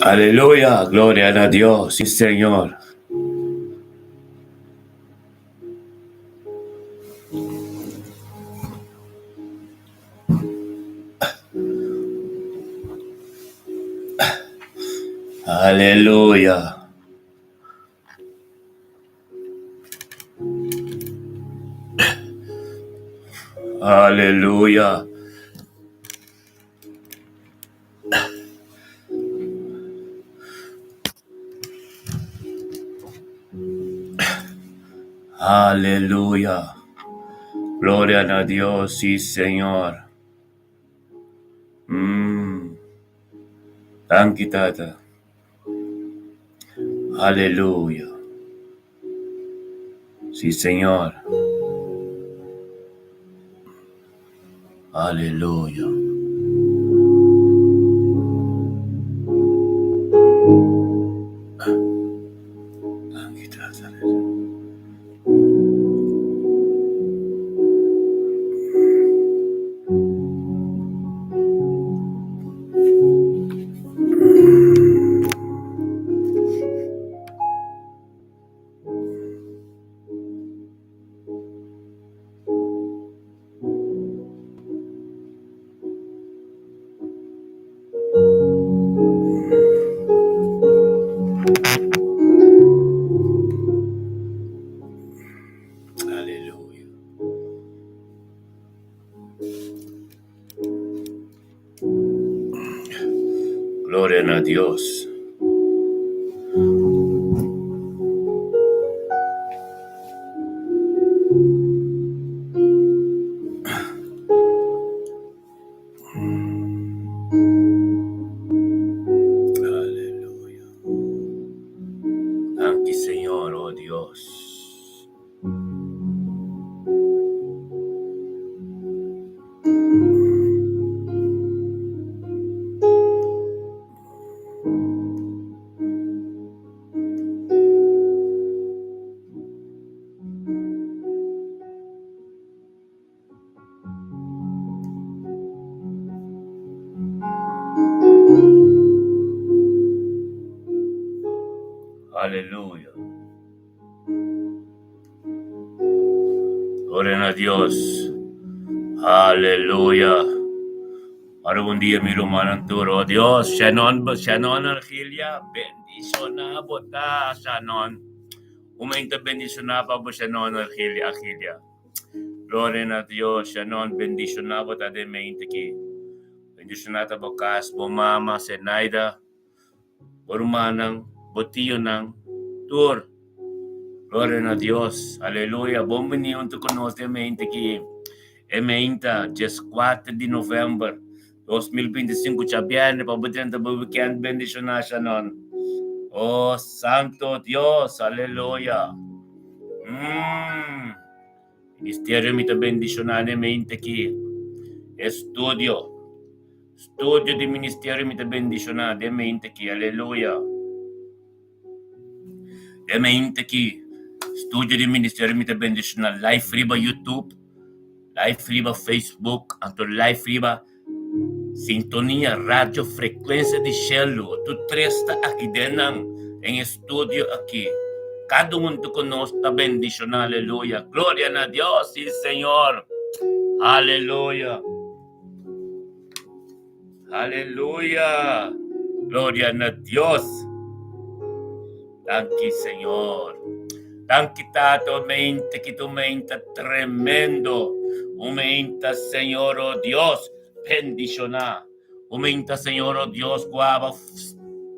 Aleluya, gloria a Dios, sí Señor. Aleluya, aleluya, aleluya, gloria a Dios, sí Señor. Thank you, Tata. Aleluya, sí Señor. Aleluya. Thank you, Tata. Aleluya. Gloria a Dios. Aleluya. Thank you, Señor, oh Dios. Aleluya. Gloria a Dios. Aleluya. Para un día mi hermano Turo, Dios, Shannon Argelia, bendición na bota, Shannon. Umenta bendición na pa po Shannon Argelia. Gloria a Dios, Shannon, bendición na bota de mente ki. Bendición na ta bokas, bomama, Senaida, Borumanang, Botiyo ng Tur. Gloria a Dios, aleluya. Bom venir tu conosco de mente ki. Ementa, just 4 de novembro 2025, Chabiane, pabutin ta weekend bendición na siya nun. Oh, Santo Dios, aleluya. Ministerio mi ta bendición na mente ki. Estudio di ministerio mi ta bendición na de mente ki, aleluya. De mente ki. Studio di ministerio mi ta bendición na live riba YouTube, live riba Facebook, anto live riba sintonia radio frequência de cielo. Tu tresta aqui denang em estúdio aqui. Cada um tu conosco está bendición, aleluya. Gloria a Dios, sí, Señor. Aleluya. Aleluya. Gloria a Dios. Thank you, Señor. Thank you, Tato, mente que tu mente tremendo. Aumenta, Señor, oh Dios, bendicionar. Aumenta, Señor, oh Dios, cuava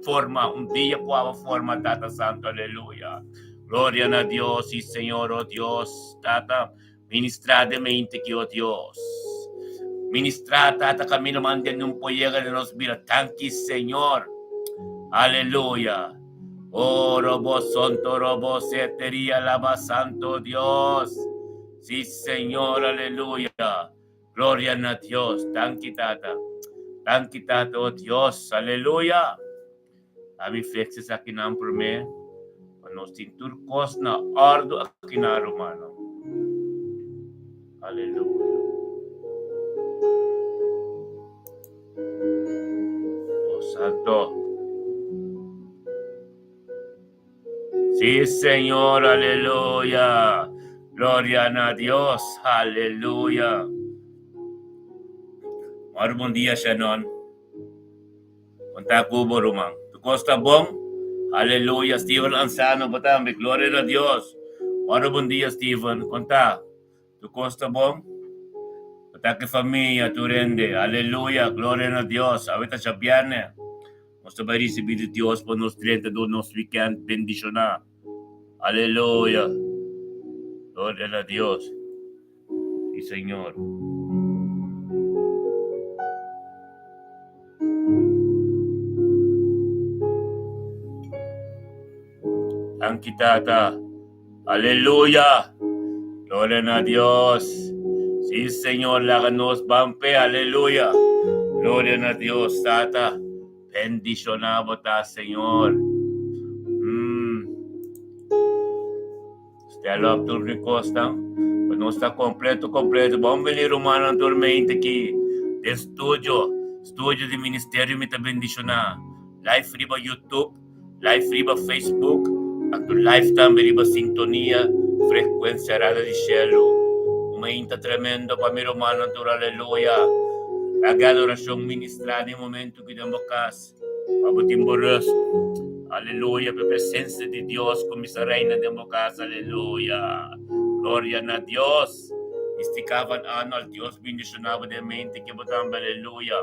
forma, un día cuava forma, Tata Santo, aleluya. Gloria a Dios, y Señor, oh Dios, Tata, ministra de mente que, oh Dios. Ministra, Tata, camino mandan un pollera de los mira. Thank you, Señor. Aleluya. Oh, robo santo, robo setería, lava santo Dios. Sí, Señor, aleluya. Gloria a Dios. Thank you, Tata. Thank you, Tata, oh Dios. Aleluya. Ami flexes aqui na por me. Nos tinturcos na ardo aqui na romano. Aleluya. Oh, Santo. Sí, Señor, aleluya. Gloria a Dios, aleluya. Bom dia, Shannon. Konta kubo rumang. Tu costa bom? Aleluya. Steven Ansano, batambi. Gloria a Dios. Bom dia, Steven. Konta. Tu costa bom? Ataque famiglia, tu rende. Aleluya. Gloria a Dios. Avete sappiane. Nostra barisi di Dios por nos 32 nos weekend bendicionar. Aleluya. Gloria a Dios. Sí, Señor. Anki tata. Aleluya. Gloria a Dios. Sí, Señor, láganos bampe. Aleluya. Gloria a Dios, tata. Bendicionamos, Señor. Stella up to Costa. Mas não está completo. Vamos venir humano atualmente aqui. De estúdio de ministério me está bendicionar. Live riba YouTube, live riba Facebook, at live também riba sintonia, frequência rada de cielo. Uma inta tremendo para meu humano natural, aleluia. A adoração ministrada em momento que damos casa. Abutimboros. Aleluya, la presencia de Dios con mis reina de casa, aleluya. Gloria a Dios. Isticaban al Dios bendicionaba de mente que botan, aleluya.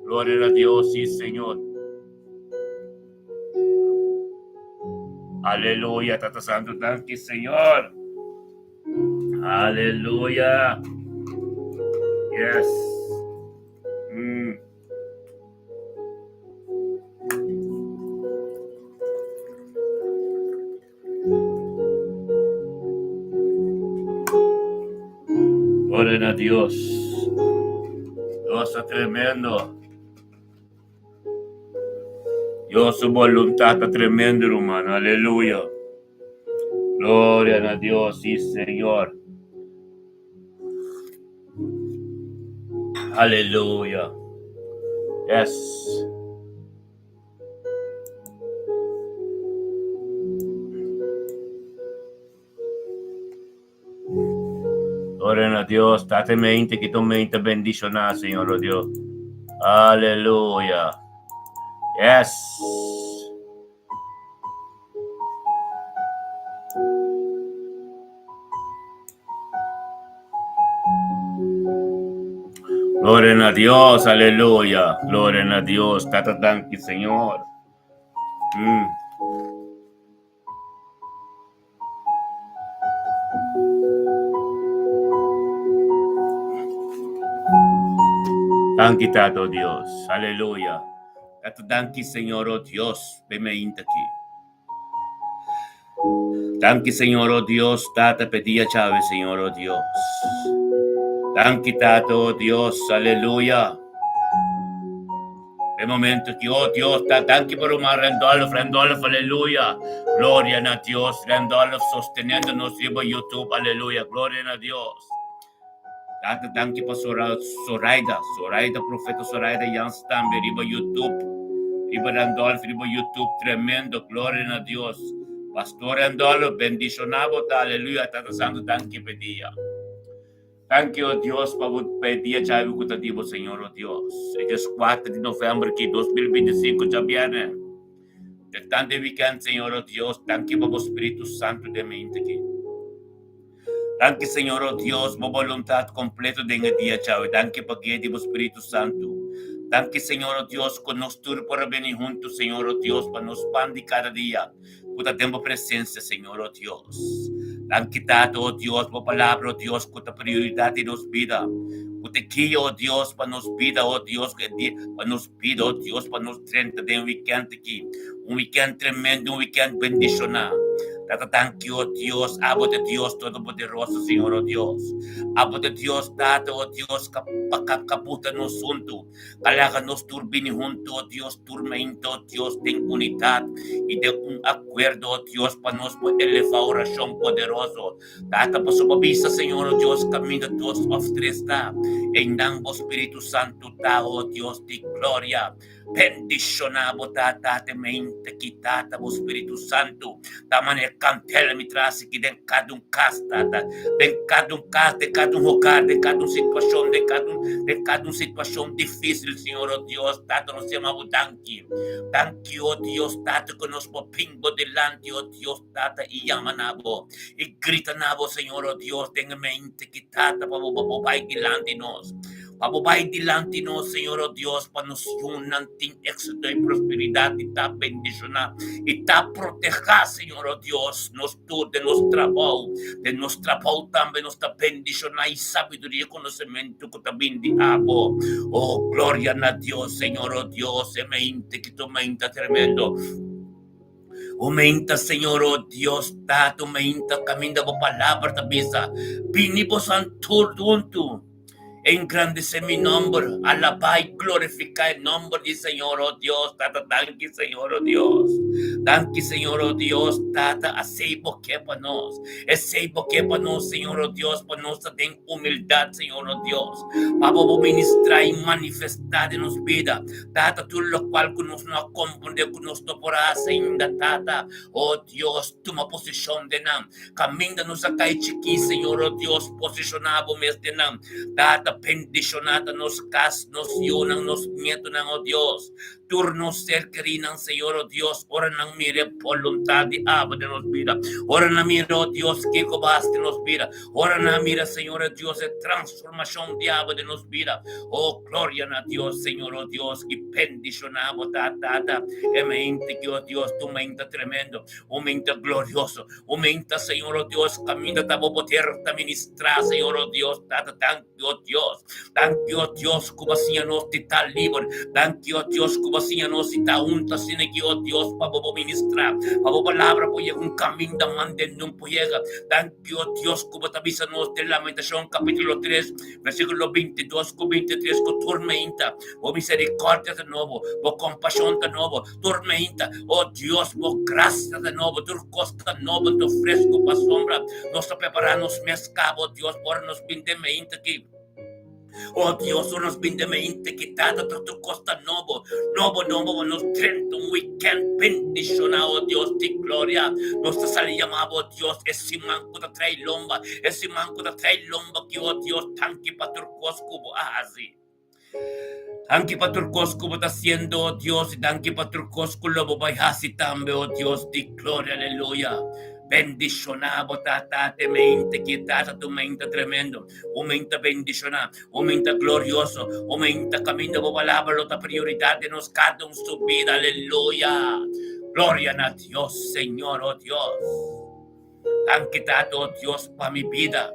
Gloria a Dios, sí, Señor. Aleluya, Tata Santo, tanque, Señor. Aleluya. Yes. Gloria a Dios. Dios está tremendo. Dios su voluntad está tremendo, hermano. Aleluya. Gloria a Dios, sí, Señor. Aleluya. Yes. Gloria a Dios, date mente que tu mente bendicionada, Señor, oh Dios. Aleluya. Yes. Gloria a Dios, aleluya. Gloria a Dios, tata tanque, Señor. Tanque, tato Dios, aleluya. Tato tanque, Señor, oh Dios, bemeinte aqui. Tanque, Señor, oh Dios, tata pedia chave, Señor, oh Dios. Tanque, tato, oh Dios, aleluya. El momento que, oh Dios, tanque por un Randolph, aleluya. Gloria a Dios, Randolph sosteniéndonos en YouTube, aleluya. Gloria a Dios. Tanque para Soraida, profeta Soraida Janstam, riba YouTube, riba Randolph, riba YouTube, tremendo, gloria a Dios. Pastor Randolph, bendicionado, aleluya, tata santo, tanque pedia. Thank you, Dios, para pedir chave cutativo, Senhor, oh Dios. É dia 4 de novembro de 2025, já viene. De tanto weekend, Senhor, oh Dios, thank you para o Espírito Santo de mente aqui. Thank you, Senhor, oh Dios, para a vontade completa de dia, chave. Thank you para guia do Espírito Santo. Thank you, Senhor, oh Dios, con nos tudo para venir juntos, Senhor, oh Dios, para nos expandir cada dia. Puta tempo presença, Senhor, oh Dios. Thank you, Tato, oh Dios, por palavra, oh Dios, com a prioridade de nos vida. Puta aqui, oh Dios, para nos vida, oh Dios, para nos vida, oh Dios, para nos 30 de weekend aqui. Weekend tremendo, weekend bendicionado. Tata, thank you, oh Dios, abo de Dios Todo-Poderoso, Senhor, oh Dios. Abo de Dios, Tato, oh Dios, kaputa nos junto. Kalaga nos turbine junto, oh Dios, turmento, oh Dios, de unidade e de acordo, oh Dios, para nos elevar a oração poderoso. Tata, para subabisa, Senhor, oh Dios, caminho dos of 3 está. En Nambo Espíritu Santo, Tao, Dios de gloria. Bendicionabo tata mente quitata o Espíritu Santo. Tamane cantela me traz que de cada casa, tata. De cada casa, de cada lugar, de cada situação, de cada situação difícil, Senhor, oh Deus, tata nos chamamos danki. Danki, oh Deus, tata que nos pingo delante, oh Deus, tata, e yamanabo. E grita nabo, Senhor, oh Deus, tenha mente quitata para o pai delante nós. Pababay dilante no, Señor, oh Dios, panusyun ng ting éxito y prosperidad, ita bendisyon ita proteja, Señor, oh Dios, nos tú de nuestra trabajo también, nuestra bendición y sabiduría, conocimiento, que también diabo. Oh, gloria a Dios, Señor, oh Dios, emente, que tu mente tremendo. Aumenta, Senhor, oh Deus, tato, aumenta, caminho da palavra da bisa. Pinipos ang turunto. Engrandece mi nombre, alaba y glorifica el nombre del Señor, oh Dios, tata, danke, Señor, oh Dios. Danke, Señor, oh Dios, tata, aceibo que para nos, Señor, oh Dios, para nos ten humildad, Señor, oh Dios, para ministrar y manifestar en nos vida, tata, tú lo cual que nos no comprende, que nos toporá, ainda, tata, oh Dios, toma posición de nam, camina-nos acá y chiqui, Señor, oh Dios, posicionado mes de nam, tata, bendicionada nos cas, nos yunang, nos nieto ng oh Dios. Turno ser querinan, Señor, oh Dios. Ora nang mire voluntad de aba de nos vida. Ora na mire, oh Dios, que cobas de nos vida. Ora na mire, Señor, oh Dios, de transformación de aba de nos vida. Oh, gloria a Dios, Señor, oh Dios, que bendicionamos, tata. Mente que, oh Dios, tu mente tremendo, un mente glorioso, un mente, Señor, oh Dios, camino te voy a poder ministrar, Señor, oh Dios, tata, thank you, oh Dios. Thank you, oh Dios, kubasiya nos tita libre. Thank you, oh Dios, kubasiya nos tita unta sinigi, oh Dios, pabo ministra. Pabo palabra po yung camino da manden nung po yega. Thank you, oh Dios, kubatabisa nos de Lamentación capítulo 3, versículo 22, 23, ko tormenta, o misericordia de nuevo, o compasión de nuevo, tormenta, oh Dios, o gracia de nuevo, turcosta nuevo, tu fresco pa sombra, nos preparamos mescabo, Dios, por nos pintemente aquí. Oh Dios, nos bendemente quitado tu costa novo, nos trento, un weekend bendición, oh Dios, de gloria, nos sali llamado, oh Dios, ese manco da trae lomba, que, oh Dios, tanque paturcos cubo, así. Tanque paturcos cubo está haciendo, oh Dios, y tanque paturcos cubo bayasi tambe, oh Dios, de gloria, aleluya. Bendicionado, tata, te mente, quitada tu mente tremendo, aumenta bendicionado, aumenta glorioso, aumenta camino por palabra, la prioridad de nos cada en su vida, aleluya. Gloria a Dios, Señor, oh Dios. Tan quitado, oh Dios, para mi vida.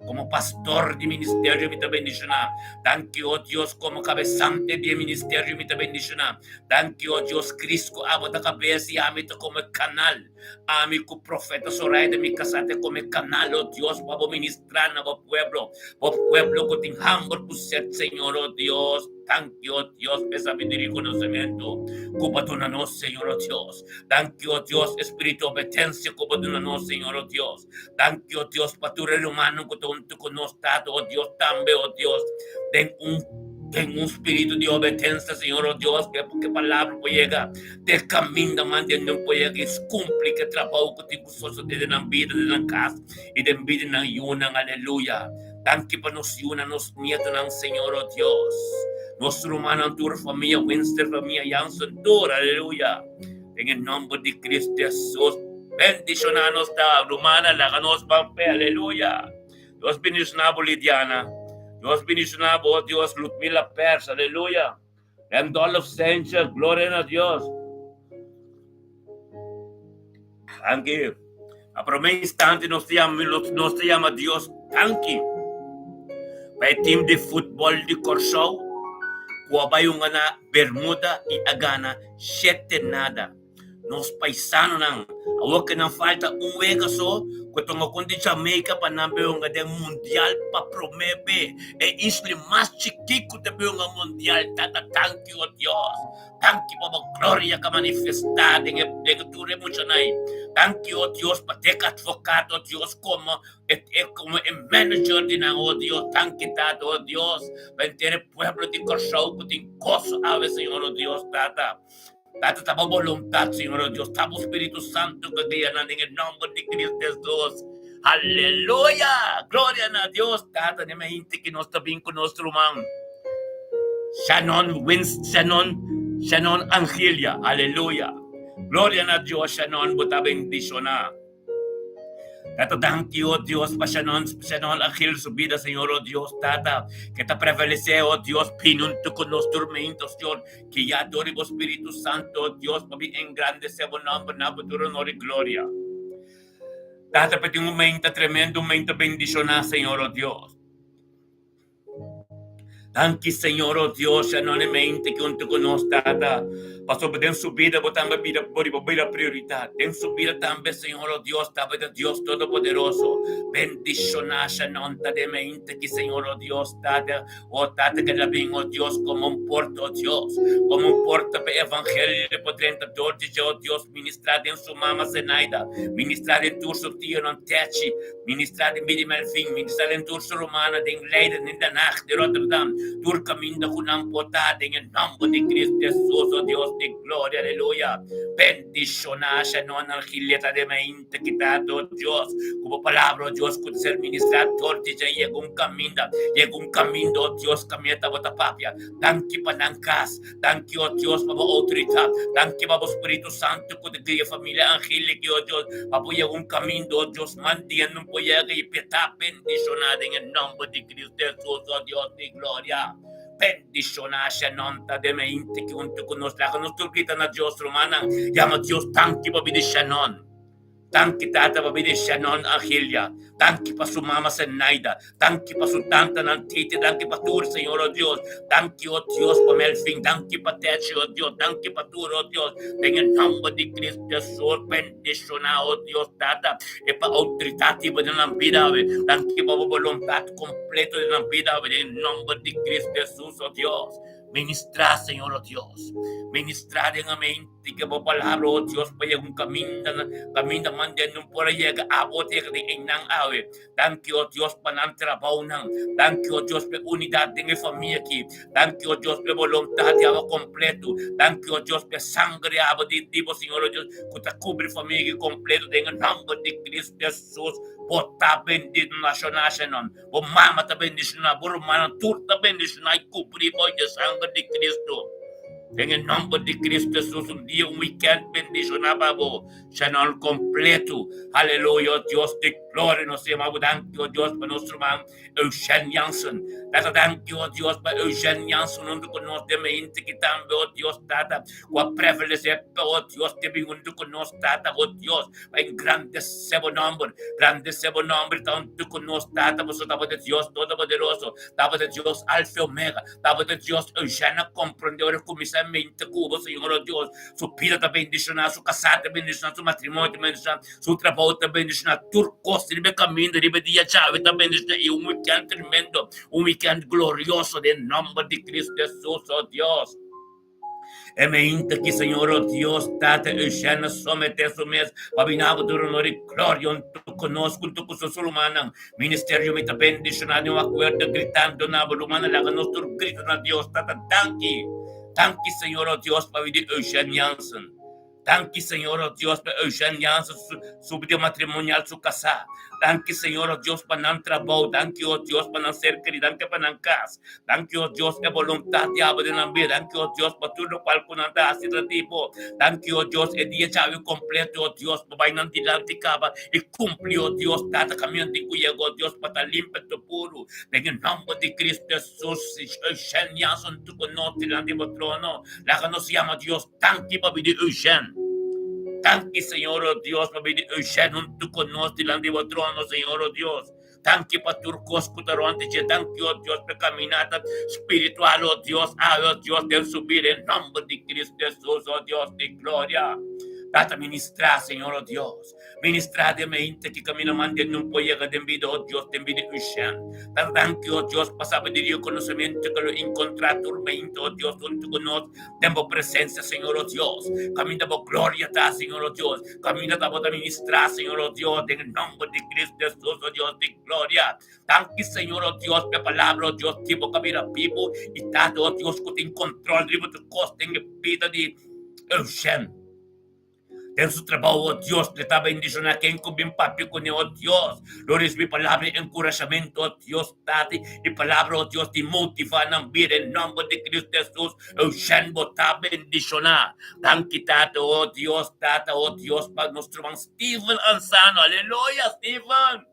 Como pastor de ministerio, me te bendicionar. Thank you, oh Dios, como cabezante de ministerio, me te bendicionar. Thank you, oh Dios, Cristo, abo da cabeza y amito como canal. Amigo profeta Soraya de mi casate como canal, oh Dios, para ministrar a pueblo que te humble por ser, Señor, oh Dios. Thank you, oh Dios, de sabiduría y conocimiento. Cúpadonanos, Señor, oh Dios. Thank you, oh Dios, espíritu de obediencia, cúpadonanos, Señor, oh Dios. Thank you, oh Dios, para tu humano que tú conoces, oh Dios, también, oh Dios. Ten un espíritu de obediencia, Señor, oh Dios, que palabra puede llegar. Te camina, mandando un puede que cumple que trabajo que te gustoso de la vida de la casa y de vida en ayuna, aleluya. Thank you para nos una, nos nietos, Señor, oh Dios. Nuestro hermano, tu familia, Winston, familia, Janssen, aleluya. En el nombre de Cristo Jesús, bendicionanos da rumana, laganos pampe, aleluya. Dios bendicionado, Lidiana. Dios bendicionado, oh Dios, Ludmila Pers, aleluya. Randolph Sánchez, gloria a Dios. Thank you. A primer instante nos llama Dios, thank you. Para el team de fútbol de Corsao, Kuwabay na Bermuda y Agana, 7 nada. Nos paisano nang, awag ka ng falta, umuwi ka so, Kutungo kundi Jamaica pa nambe yung gadeng mundial pa promebe. Isli mas chiquito te yung mundial. Tata, thank you, O Dios. Thank you, Baba Gloria, ka manifestada en ture mucho nai. Thank you, O Dios, pa te advocado, O Dios, como manager din ang, O Dios. Thank you, Tata, O Dios. Ventere pueblo di Corsao, kuting koso ave, Señor, O Dios, Tata. Tata, tamo voluntad, Señor Dios. Tamo Espíritu Santo, que día en el nombre de Cristo Jesús. Aleluya. Gloria a Dios. Tata, ne me gente que no está bien con nuestro man. Shannon Angelia. Aleluya. Gloria a Dios, Shannon, buta bendiciona. Tata, thank you, oh Dios, pa Shannon Angel, su vida, Señor, oh Dios, Tata, que te prevalece, oh Dios, pinunto con los tormentos, Dios, que ya adoremos Espíritu Santo, oh Dios, para engrandecer el nombre, nabutur, honor y gloria. Tata, para un momento tremendo, un momento bendicionar, Señor, oh Dios. Thank you, Señor, oh Dios, anonimamente que junto con nos, Tata. Pastor, en su vida, botando vida por prioridad. En su vida también, Señor, oh Dios, Tata, Dios Todopoderoso. Bendicionar, anonimamente que, Señor, oh Dios, Tata, oh Tata, que la ven, oh Dios, como un puerto, oh Dios, como un puerto para el evangelio de potentador de Dios, ministrar en su mamá Zenaida, ministrar en tu su tío, non techi, ministrar en vida Melvin, ministrar en tu su romana, en Leiden, en la Nacht de Rotterdam. Tur caminda kunang potade en el nombre de Cristo Jesús, oh Dios de gloria, aleluya. Bendicionar, Shannon Angelieta de mente quitado, oh Dios, como palabra, oh Dios, con ser ministrador, ya llegó un camino, oh Dios, camita bota papia. Thank you, Panankas, thank you, oh Dios, para autoridad, thank you, para Espíritu Santo, con la familia angélica, oh Dios, para llegó un camino, oh Dios, mantiendo un poder y peta, bendicionar en el nombre de Cristo Jesús, oh Dios de gloria. Bendicionar, Shannon, de mente que junto con nosotros gritan a Dios, romana, llama a Dios, thank you, baby de Shannon. Thank you, Tata, baby de Shannon Angelia. Thank you, para su mamá Zenaida. Thank you, para su tanta Nantiti. Thank you, para tu, Señor, oh Dios. Thank you, oh Dios, para Melvin. Thank you, para Techi, oh Dios. Thank you, para tu, oh Dios. En el nombre de Cristo Jesús, bendicionar, oh Dios, Tata. Y para autoridad de la vida, thank you, para voluntad completa de la vida, en el nombre de Cristo Jesús, oh Dios. Ministrar, Señor, oh Dios. Ministrar en la mente que por palabra, oh Dios, para un camino, mandando por allá, a bote de enang ave. Thank you, oh Dios, para el trabajo. Thank you, oh Dios, para unidad de mi familia aquí. Thank you, oh Dios, para voluntad de agua completo. Thank you, oh Dios, para sangre agua de tipo, Señor, oh Dios, que te cubre familia completo en el nombre de Cristo Jesús. Bota bendito national, o mama ta bendiciona, por hermano, tú ta bendiciona y cubrir hoy de sangre de Cristo. En el nombre de Cristo Jesús, un día, un weekend, bendicionar, babo, Chanel completo. Aleluya, Dios de gloria, nos llamamos, thank you, Dios, para nuestro hermano Eugene Janssen. Tata, thank you, Dios, para Eugene Janssen, junto con nosotros, de mente que también, oh Dios, Tata, con privilegio, oh Dios, te vi junto con nosotros, Tata, oh Dios, en grandes sebo nombre, tanto con nosotros, Tata, vosotros, estaba de Dios Todopoderoso, estaba de Dios Alfa y Omega, estaba de Dios Eugene, comprendedor, comisario, mente cubo, Señor, oh Dios, su vida te bendicionar, su casa te bendicionar, su matrimonio te bendicionar, su trabajo te bendicionar, turcos, libre camino, libre día chave te bendicionar, y un weekend tremendo, un weekend glorioso, en nombre de Cristo Jesús, oh Dios. E mente que, Señor, oh Dios, Tata, Eugênia, somete su mes, babinabo do honor e glória, tu conosco, tu com sua humana, ministério me está bendicionado, acuerdo, gritando na volumana, lá que nós grito na Deus, Tata, thank you. Thank you, Señor, oh Dios, para vivir Eugene Janssen. Thank you, Señor, oh Dios, para Eugene Janssen, su vida matrimonial, su casa. Thank you, Señor, oh Dios, para el trabajo. Thank you, oh Dios, para ser querido. Thank you, para la casa. Thank you, oh Dios, para voluntad de abrir en la vida. Thank you, oh Dios, para todo lo cual con anda así de tipo. Thank you, oh Dios, el día chave completo, oh Dios, para bailar delante cava y cumplió, oh Dios, tata camino de cuya, oh Dios, para limpio tu puro. En el nombre de Cristo Jesús, Eugene Janssen, tu conoces delante de trono. La que nos llama Dios, thank you, para vivir Eugene. Thank you, Señor, oh Dios, para vivir Eugene, junto con nosotros delante de trono, Señor, oh Dios. Thank you, para turcos, cutarón, thank you, oh Dios, para caminata espiritual, oh Dios, oh Dios, de subir en nombre de Cristo Jesús, oh Dios de gloria. Tata ministra, Señor, oh Dios. Ministra de mente que camino mande no puede llegar de vida, oh Dios, de vida Ushan. Tata thank you, oh Dios, pasaba de Dios conocimiento que lo encontrar tormento, oh Dios, junto con nosotros. Tengo presencia, Señor, oh Dios. Camina por gloria, ta, Señor, oh Dios. Camina para ministrar, Señor, oh Dios, en el nombre de Cristo Jesús, oh Dios, de gloria. Thank you, Señor, oh Dios, por palabra, oh Dios, tipo camina vivo y tato, oh Dios, que te control, ribo tu costa en vida de Ushan. En su trabajo, oh Dios, le está bendición a quien con bien papi con él, oh Dios. Lord, es mi palabra de encorajamiento, oh Dios, tate. Y palabra, oh Dios, te motiva a vivir en nombre de Cristo Jesús. Eushen, bota bendición. Thank you, tate, oh Dios, tate, oh Dios, para nuestro hermano Stephen Ansano. Aleluya, Stephen.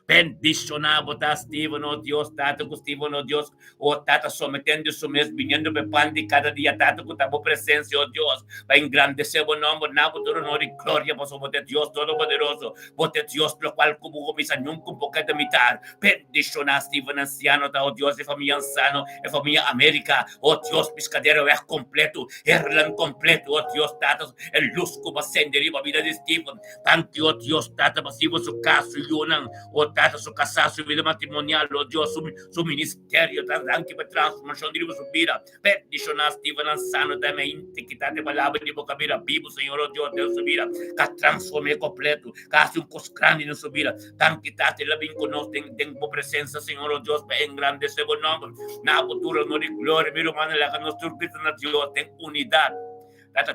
Bendicionado, tá, Steven, oh Dios, Tata, com Steven, oh Dios, oh Tata, sometendo isso mesmo, viniendo me pan de cada dia, Tata, com tua presença, oh Deus, vai engrandecer o nome, na futuro, honor e glória, posso botar Deus Todo-Poderoso, botar Deus, pelo qual, como começa, nunca um pouco de mitar, bendicionado, Steven, anciano, tá, oh Deus, e família anciano, e família América, oh Deus, piscadeiro, é completo, Erlan completo, oh Deus, Tata, é luz como acender a vida de Steven, tanto, oh Deus, Tata, passivo, seu caso, Yunan, oh Tata, su casa, su vida matrimonial, oh Dios, su ministerio, anche per transformazione di su vida. Bendición a Steven Ansano, dame integridade, palavra de boca vida, vivo, Senhor, oh Dios, Deus su vida, que transforme completo, que hace un cos grande en su vida. Tanque tate la vin conosco, tengo presencia, Senhor, oh Dios, para engrandecer el nombre. Na futuro, no de gloria, mi hermano, la que nuestro Cristo nació, ten unidad.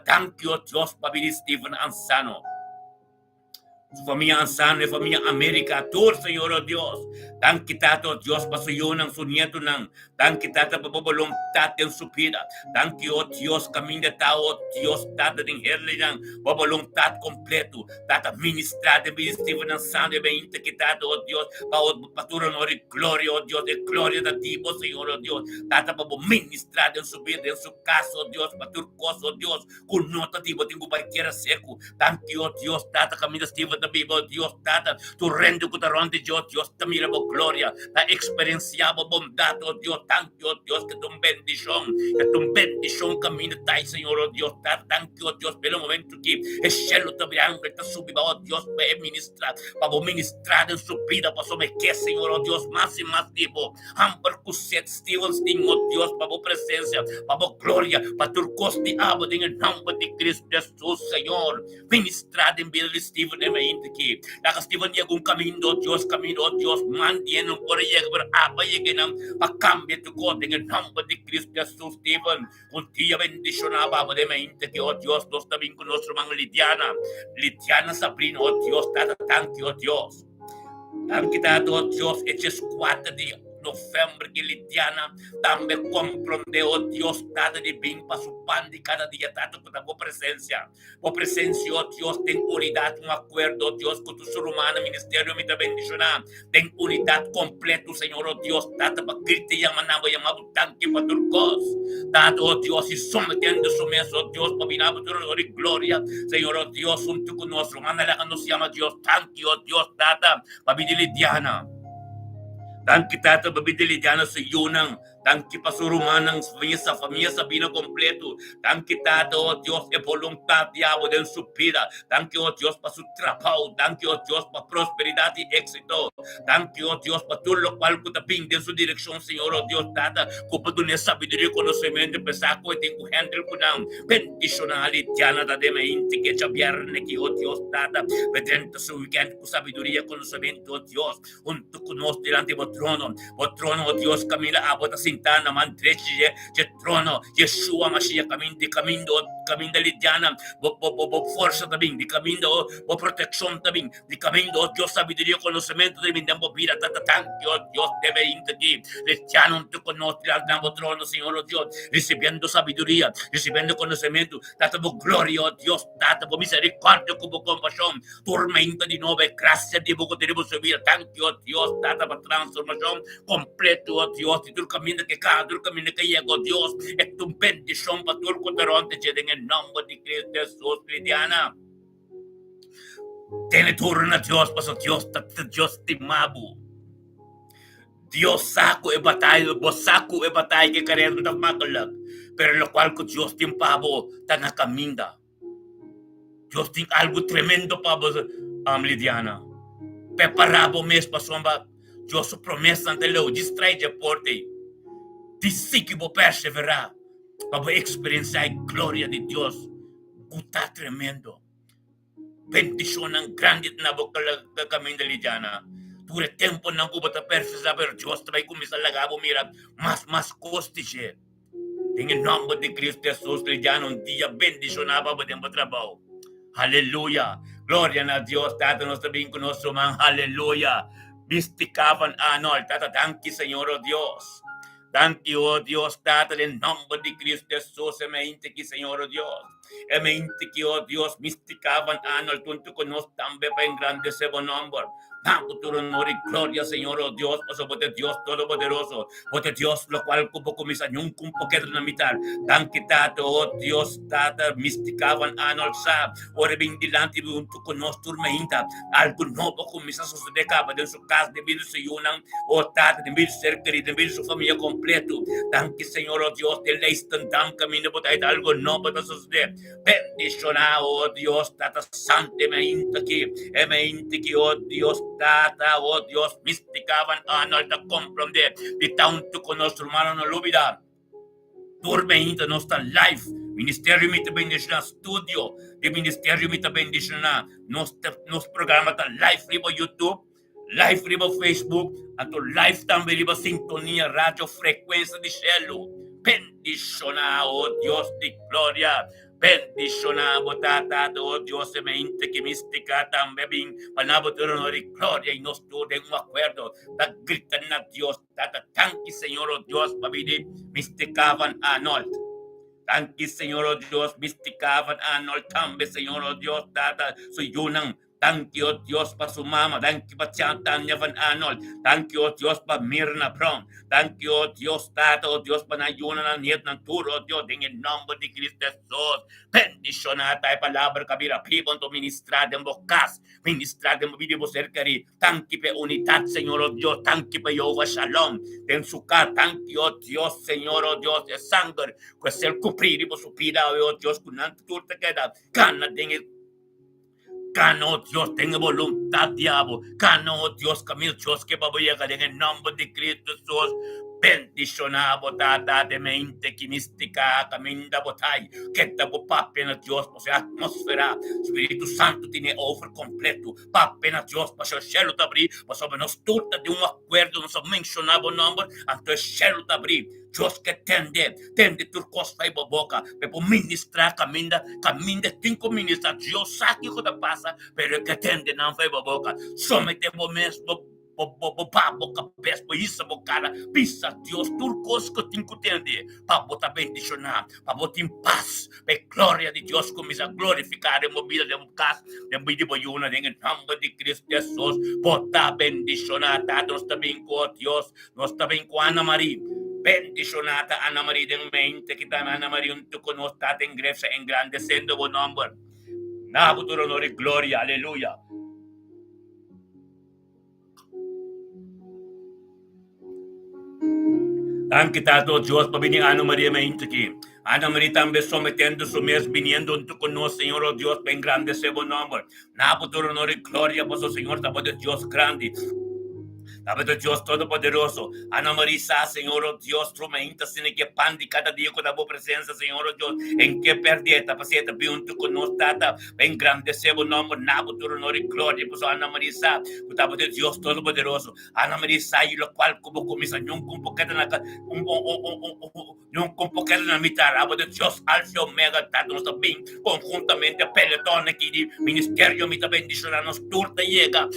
Thank you, oh Dios, para vivir Steven Ansano. Su familia Ansano y familia América, tú, Señor, oh Dios, tan quitado, oh Dios, para su yunang, su nieto nang, tan quitado, para voluntad en su vida, tan que, oh Dios, camina, oh Dios, tata, en herlinan, para voluntad completo, tata, ministrar de mi Steven Ansano, y veinte quitado, oh Dios, para tu honor y gloria, oh Dios, de gloria de ti, oh Señor, oh Dios, tata, para ministrar en su vida, en su casa, oh Dios, para tu cosa, oh Dios, con nota, tipo, tengo cualquiera seco, tan que, oh Dios, tata, camina, Steven, vivo, Dios, Tata, tu rendo que te ronde, Dios, te mira por gloria, la experienciamos bondad, oh Dios, tanto, oh Dios, que tu bendición camina, Señor, oh Dios, Tata, tanto, oh Dios, pero el momento que el cielo te vean, que te subiva, oh Dios, para ministrar en su vida, para sobre que, Señor, oh Dios, más y más tipo, Amber Cuset, Steven Sting, oh Dios, para tu presencia, para tu gloria, para tu coste, en el nombre de Cristo Jesús, Señor, ministrar en vida de Steven, que nakasdivan niya kung camino, Dios, mandiyan por iya berapa ya ganang pakambit ko dengan nombre de Cristo Jesús, Steven, kung tiya bendisyon na ba de mainte que, oh Dios, nos también con nuestro mang Lidiana Sabrina, oh Dios, tata, thank you, oh Dios. Thank you, tata, oh Dios, eches 4 de November que Lidiana también comprende, oh Dios, nada de bien para su pan de cada día, tanto con tu presencia. Por presencia, oh Dios, ten unidad, un acuerdo, oh Dios, con tu ser humano, ministerio, mi te bendicionar. Ten unidad completo, Señor, oh Dios, tanto para que te llamaba tanque para tu cos. Tanto, oh Dios, y sometiendo su mesa, oh Dios, para mirar tu honor y gloria. Señor, oh Dios, junto con nuestro hermano, la que nos llama Dios, tanque, oh Dios, tata, para mi Lidiana. Dan kita ito babidili dyan sa yunang, dan kipasuruman ng sa familia sa bina kompleto, dan kita ito, oh Dios, e voluntad diabo den su vida, dan ki, oh Dios, pa su trabajo, dan ki, oh Dios, pa prosperidad y éxito, dan ki, oh Dios, pa todo lo cual kutaping din su dirección, Señor, oh Dios, tata, kupa doon yung sabiduría, conocimiento, pesako, e tengo handle ko ng bendicionali, diana, tate, mainti, que chabiarne, ki, oh Dios, tata, vedrento su weekend, ko sabiduría, conocimiento, oh Dios, junto con nos, delante mo trono, oh Dios, camina abot a sintana, mantreche, trono, Yeshua, Mashiach, caminda Lidiana, forza tabing, di caminda, protection tabing, di caminda, oh Dios, sabiduría, conocimiento, de mindambo vida, tatatanque, oh Dios, debe integi, Lidiana, tu conoce al gran trono, Señor, oh Dios, recibiendo sabiduría, recibiendo conocimiento, tatabo gloria, oh Dios, tatabo misericordia, como compasión, tormenta di nuove, gracia di poco tenemos su vida, tanque, oh Dios, tatabo transformación completo, oh Dios, y tu camino que cada, tu camino que llega, oh Dios, es tu bendición para tu cotarante, en el nombre de Cristo Jesús, Lidiana. Tiene turno, Dios, para Dios, Dios te mabu. Dios saco e batalla, vos saco e batalla que queremos dar magalag, pero lo cual que Dios te empavo, tan a caminda. Dios tem algo tremendo para você, Lidiana. Preparado mesmo para sua Deus promessa ante Leo, distrai de porte. Disse que vou perseverar para experienciar a glória de Deus. Guta tremendo. Bendição grande na boca da caminho de Lidiana. Dure tempo não vou botar perseverar, mas Deus vai começar a lagar mira mais costige. Em nome de Cristo Jesus, Lidiana, dia bendicionado para o trabalho. Aleluya. Gloria a Dios. Tata, nos bien con nuestro man. Aleluya. Misticaban Arnold. Tata, thank you, Señor, oh Dios. Thank you, oh Dios. Tata, en nombre de Cristo Jesús. Emente que, Señor, oh Dios. Emente que, oh Dios, misticaban Arnold. Junto con nosotros también para engrandecer su nombre. Tanto tu honor y gloria, Señor, oh Dios, por Dios Todopoderoso, por Dios, lo cual como comisa nunca un poquito na mitad. Tanque tato, oh Dios, tata, misticaban Arnold sa, ora bem dilante junto con nos turmenta, algo novo comisa a suceder capa de su casa, de vida se unan, oh tata, de vida ser querido, de vida su familia completo. Tanque, Señor, oh Dios, de la instantánea camino, por algo novo para suceder. Bendicionar, oh Dios, tata, santemente que, oh Dios, Tata, oh Dios, misticaban Arnold a comprender de tanto con nuestro hermano no lo olvida. Turmenta nuestra live, Ministério Mita Bendicionar Studio, de Ministério Mita Bendicionar, nos programa está live riba YouTube, live riba Facebook, ato live também riba sintonia, rádio, frequência de cielo. Bendicionar, oh Dios de glória. Bendicionamos, Tata, oh Dios, semente que mística también, panabo de honor y gloria, y nos tuve un acuerdo, da gritan a Dios, Tata, tanque, Señor, oh Dios, babidi, misticaban Arnold. Tanque, Señor, oh Dios, misticaban Arnold, también, Señor, oh Dios, Tata, soy unang. Thank you, Dios, para su mamá. Thank you, para Tanya Van Arnold. Thank you, Dios, para Mirna Brown. Thank you, Dios, Tata, oh Dios, para Nayuna na Niet ng Turo, oh Dios, en el nombre de Cristo Jesús. Bendicionata ay palabra kabira. Pibon to ministrar de bocas. Ministrar de video cercari. Thank you, pa unidad, Señor, oh Dios. Thank you, pa Jehová Shalom. Den su cara. Thank you, oh Dios, Señor, oh Dios, de sangre. Pues el cuprir y su vida, oh Dios, con tanto turte queda. Gana de Cano, Dios, tenga voluntad, diablo. Cano, Dios, camino, Dios, que va a llegar en el nombre de Cristo Jesús. Bendicionado, Tata, de mente, que mística, caminda, botay, que te papena, Dios, por sea atmósfera. Espíritu Santo tiene offer completo. Papena, Dios, para el cielo te abrir, para sobre nos turta de un acuerdo, nos ha mencionado nombre, ante el cielo te abrir. Dios que tende tu costa y boca, pero ministrar, caminda, 5 ministras, Dios sabe que te pasa, pero que tende, no fue boca, somete vos mesmo, boca, pespo, isso, bocada, pisa, Dios, turcos que te entende, para botar bendicionar, para botar em paz, para glória de Deus começa a glorificar em vida de um caso, de vida de uma, em nome de Cristo Jesus, botar bendicionar, nós também com Deus, nós também com Ana Maria. Bendicionata Ana Maria de mente, kita Ana Maria untuk nos tat en Grecia engrandeciendo bu nombre. Nabutur honor y gloria, aleluya. Anche tanto Dios para venir Ana Maria mente aquí. Ana Maria también sometiendo su mes, viniendo junto con nosotros, Señor, oh Dios, para engrandecer bu nombre. Nabutur honor y gloria, por su Señor, de Dios grande. David Dios Todopoderoso, Ana Marisa, Señor oh Dios, trumenta, sin que pan de cada día con la voz presencia, Señor oh Dios, en que perdeta, paciente, junto con nos, Tata, engrandecer el nombre, Nabo, tu honor y gloria, pues Ana Marisa, David Dios Todopoderoso, Ana Marisa, y lo cual como comienza, un poquito en la mitad, David Dios, Alfa y Omega, Tata, nos también, conjuntamente, peletón aquí, ministerio, mi bendición, nos turta llega,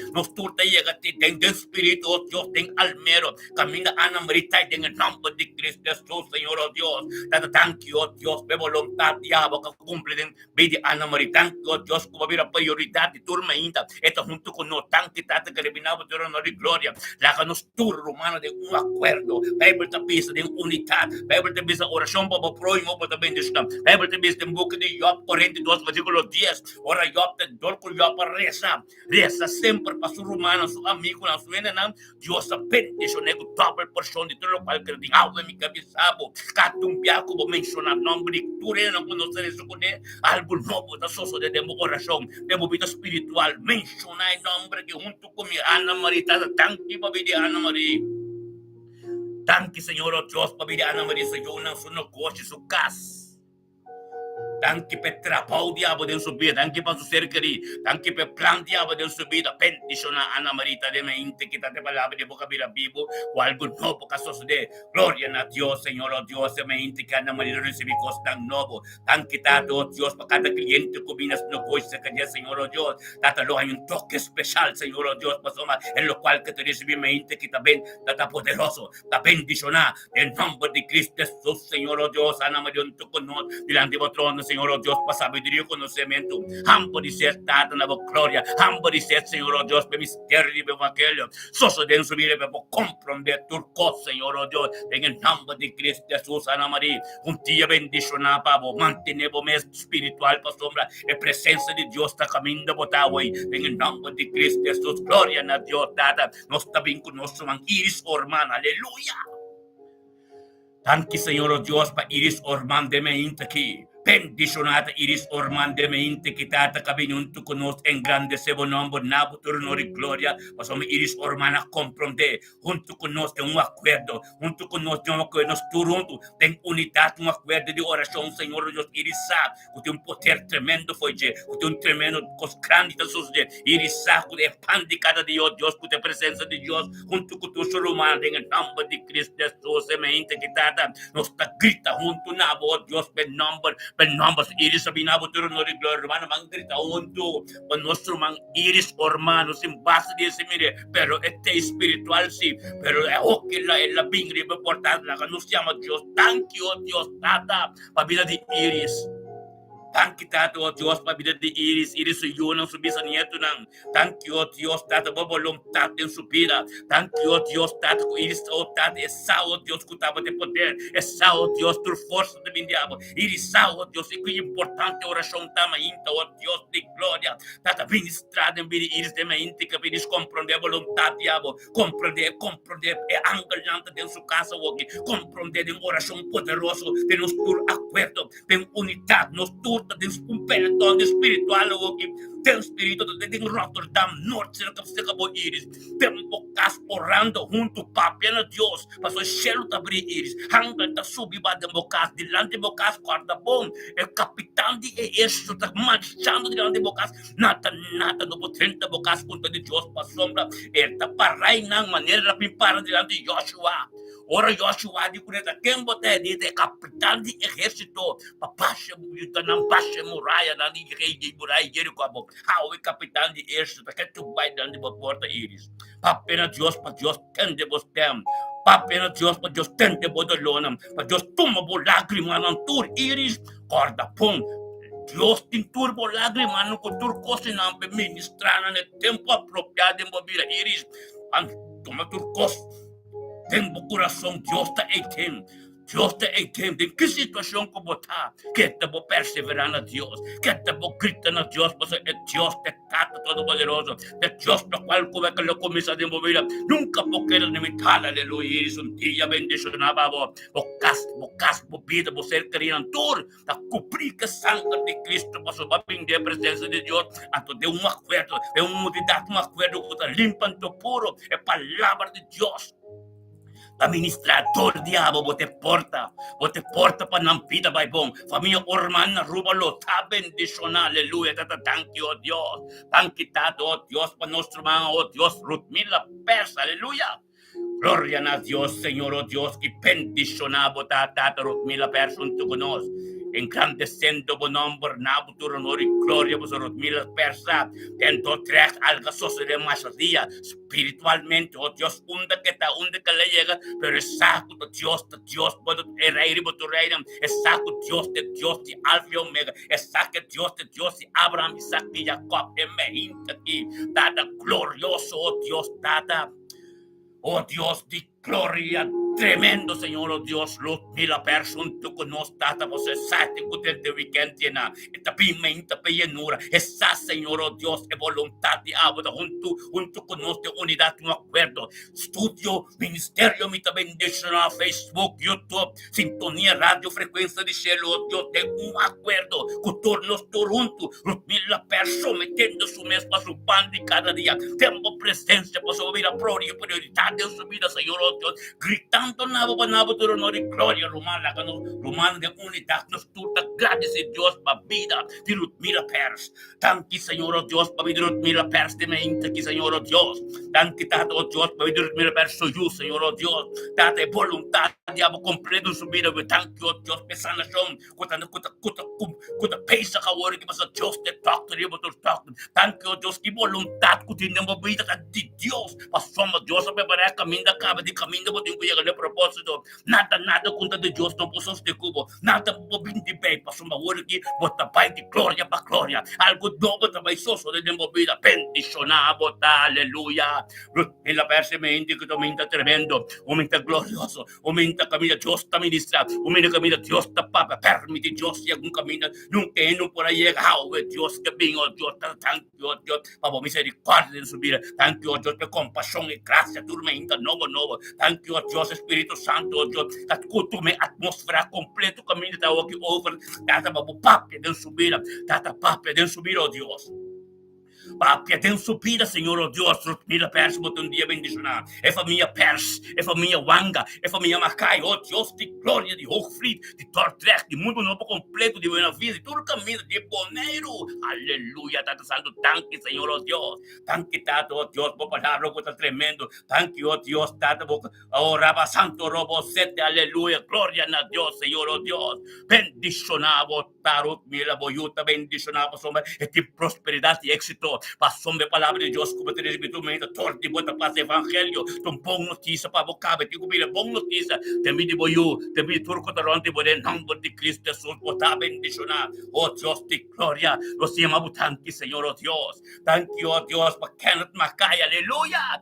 ten espíritu, Dios, ten almero, camina Ana Marita en el nombre de Cristo Jesús, Señor, oh Dios, thank you, oh Dios, de voluntad, diablo, que cumple en vida Ana Marita, thank you, oh Dios, como la prioridad de turma ainda, esto junto con nosotros, thank you, tata, que eliminamos de honor y gloria, láganos turno, romano, de un acuerdo, Bible te pisa de unidad, Bible te pisa oración, para prójimo, para bendición, Bible te pisa en boca de Job 42, versículo 10, ora Job te dolco, Job para reza siempre para su romano, su amigo, su enemigo, Dios bendicioné con doble porción de todo lo cual que digamos en mi cabeza, catum biaco, mencionar nombre, tú no conocer eso con él, algo nuevo, de soso de demo oración, de vida espiritual, mencionar el nombre que junto con mi Ana María, tanque para vida Ana María. Tanque, Señor, oh Dios, para vida Ana María, Señor, no su negocio, su casa. Tanque per trapau diabo del su vida, tanque per su cercari, tanque per plan diabo del su vida, pendiciona Ana Marita de mente, que te palabra de boca vida vivo, o algo nuevo que sucede. Gloria a Dios, Señor, oh Dios, de mente que Ana Marita recibe cosas tan nuevo. Tanque tato, oh Dios, para cada cliente que viene no cosa que ya, Señor, oh Dios, tatalo hay un toque especial, Señor, oh Dios, pasoma, en lo cual que te recibe mente que también está poderoso, está bendiciona, en nombre de Cristo Jesús, Señor, oh Dios, Ana María, tú con nosotros, delante de trono, Señor, oh Dios, para sabiduría y conocimiento. Hambo de ser dada la gloria. Hambo de ser, Señor, oh Dios, para misterio y evangelio. Soso de su vida, para comprender tu cosa, Señor, oh Dios, en el nombre de Cristo Jesús, Ana María. Un día bendicionado, Pablo, mantenemos espiritual, para sombra, en presencia de Dios, está caminando por hoy, en el nombre de Cristo Jesús. Gloria a Dios, dada, nos está bien con nuestro man, iris, hermano, aleluya. Tanti, Señor, oh Dios, para iris, orman de mente aquí. Bendicionata iris orman de mente kitata kabinunto kunos en grande sebo nombre nabutur nori gloria pasome iris ormana comprende junto con nos de un acuerdo junto con nos de un acuerdo nos turunto en unidad un acuerdo de oración Señor Dios iris sa con un poder tremendo foi je con un tremendo cos grande sus de iris sa con el pan de cada Dios con la presencia de Dios junto con tu ser humano en el nombre de Cristo Jesús mente kitata nos ta grita junto nabo Dios ben nombre ben nombres iris sabinabo turo no gloria hermano man grita junto con nuestro man iris hermano sin base de ese mire pero este espiritual sí pero es que la bingri importante la que nos llama Dios thank you Dios tata para vida de iris. Thank you, Tato, oh Dios, para vida de iris yun ang subisa nieto ng. Thank you, oh Dios, Tato, voluntad en su vida. Thank you, oh Dios, Tato, iris, oh Tato, esa, oh Dios, kutaba de poder. Esa, oh Dios, tu fuerza de bindiabo. Iris, oh Dios, y que importante oración tama inta, oh Dios, de gloria. Tata, ministrada en vida iris de mente, que vinis comprender voluntad, diabo. Comprender, angelante de su casa, comprender en oración poderoso, de nuestro acuerdo, de unidad, nuestro de un pelotón espiritual de un espíritu de Rotterdam Norte cerca de iris de un bocas orando junto papi a Dios pasó el cielo de abrir iris hanggang ta subiba de bocas delante de bocas guardabón el capitán de eso está marchando delante de bocas nada no potente bocas junto de Dios para sombra esta para en manera para delante de Joshua. Ora Joshua di kuneta kembo te di te capitán de ejército papasha yuta nang pasha muraya na di kay di muraya Jericho abo hawi capitán de ejército que tu vai dan de porta iris papena Dios pa Dios tende vos tem papena Dios pa Dios tende bodolonam pa Dios tuma bo lágrima ng tur iris corda pum Dios tem turbo lágrima no tur cosa na ministrar na tempo apropriado en vida iris an tuma tur cos tengo corazón, Dios te entiende. Dios te entiende en qué situación como está, que te voy a perseverar a Dios, que te voy a gritar a Dios, pues el Dios te trata todopoderoso, el Dios lo cual como que lo comienza de mover, nunca porque limitar, aleluya, y un día bendicionaba vos, vos vida, vos ser querido, tú, la cubrir que sangre de Cristo, pues va a venir a presencia de Dios, antes de un acuerdo, de una unidad, un acuerdo que te limpan tu puro, es palabra de Dios. Administrador diabo, vos te porta para nampita baibong. Familia hermana, rúbalo, ta bendicional, aleluya, thank you, oh Dios. Thank you, oh Dios, para nuestro hermano, oh Dios, Rutmila Persa, aleluya. Gloria a Dios, Señor, oh Dios, que bendicionado, tata, Rutmila Persa, junto con nosotros. Engrandeciendo bu nombre, nabutur honor y gloria, vos Rutmila Persa, dentro tres algo sucede más día, espiritualmente, oh Dios, unde que le llega, pero exacto, Dios, puedo reír, tu reina, exacto, Dios de Alfa y Omega, exacto, Dios de Abraham, Isaac y Jacob, aquí, dada glorioso, oh Dios, dada. Oh Dios de gloria tremendo, Señor, oh Dios, Lord, mila persunto con nos tata você sate kutente weekend na itapimenta peyenura esa, Señor, oh Dios, e voluntad de abada junto con nos de unidad no acuerdo estudio ministerio mita bendición a Facebook, YouTube, sintonía, radio, frecuencia de cielo, oh Dios, de un acuerdo con todos juntos, mila personas metiendo su mes para su pan de cada día, tengo presencia para su vida, prioridad de su vida, Señor, oh Dios, gritando nabo tu honor y gloria romana de unidad nos tuta gracias a Dios para vida de Ludmila Pers. Tanki, Señor, oh Dios, para vida de Ludmila Pers de mente aquí, Señor, oh Dios. Tanki, tato, oh Dios, para vida de Ludmila Pers soy yo, Señor, oh Dios. Tate voluntad de abo completo en su vida, tanki, oh Dios, pesana son, kuta pesa kawari que pasa Dios de doctor y botor doctor. Tanki, oh Dios, que voluntad que tiene vida de Dios. Pasamos Dios a preparar camino da cama de camino botin que llega propósito, nada contra de Deus não possamos de cubo, nada bobin de bem, passou uma hora aqui, bota pai de glória para glória, algo novo também só de movida, bendicionar, botar, aleluia, ela persemente que também está tremendo, homem está glorioso, homem está caminho, Deus está ministrando, homem está caminho, Deus está papa, permite Deus e algum caminho, nunca não por aí chegar, Deus que bem, Deus está tanto, Deus, para misericórdia de subir, tanto, Deus, por compaixão e graça, turmenta, novo, tanto, Deus, Espírito Santo, oh Deus, que tu me atmosfera completo caminho da aqui over, data babu papia de subir, oh Deus. Papia tem subida, Senhor, oh Deus, mira pers, bota dia bendicionar. É família pers, é família wanga, é família macai, oh Deus, de glória, de Hoogvliet, de Dordrecht, de mundo novo completo, de buena vida, de todo caminho, de Boneiro. Aleluia, Tata Santo, tanque, Senhor, oh Deus. Tanque, Tata, oh Deus, por palavra, está tremendo. Tanque, oh Deus, Tata, oh Raba Santo, Robo Sete, aleluia, glória a Deus, Senhor, oh Deus. Bendicionar, tarot, mira, boiuta, bendicionar, sombra, e que prosperidade e êxito. Passou a palavra de Deus, como te respeito, torte, bota paz, evangelho, tem bom notícia para boca, tem comida, bom notícia, tem de boiu, tem de turco, taronte, em nome de Cristo Jesus, botar, bendicionar, oh Deus de glória, nós chamamos tanque, Senhor, oh Deus, tanque, oh Deus, para Kenneth Macai, aleluia,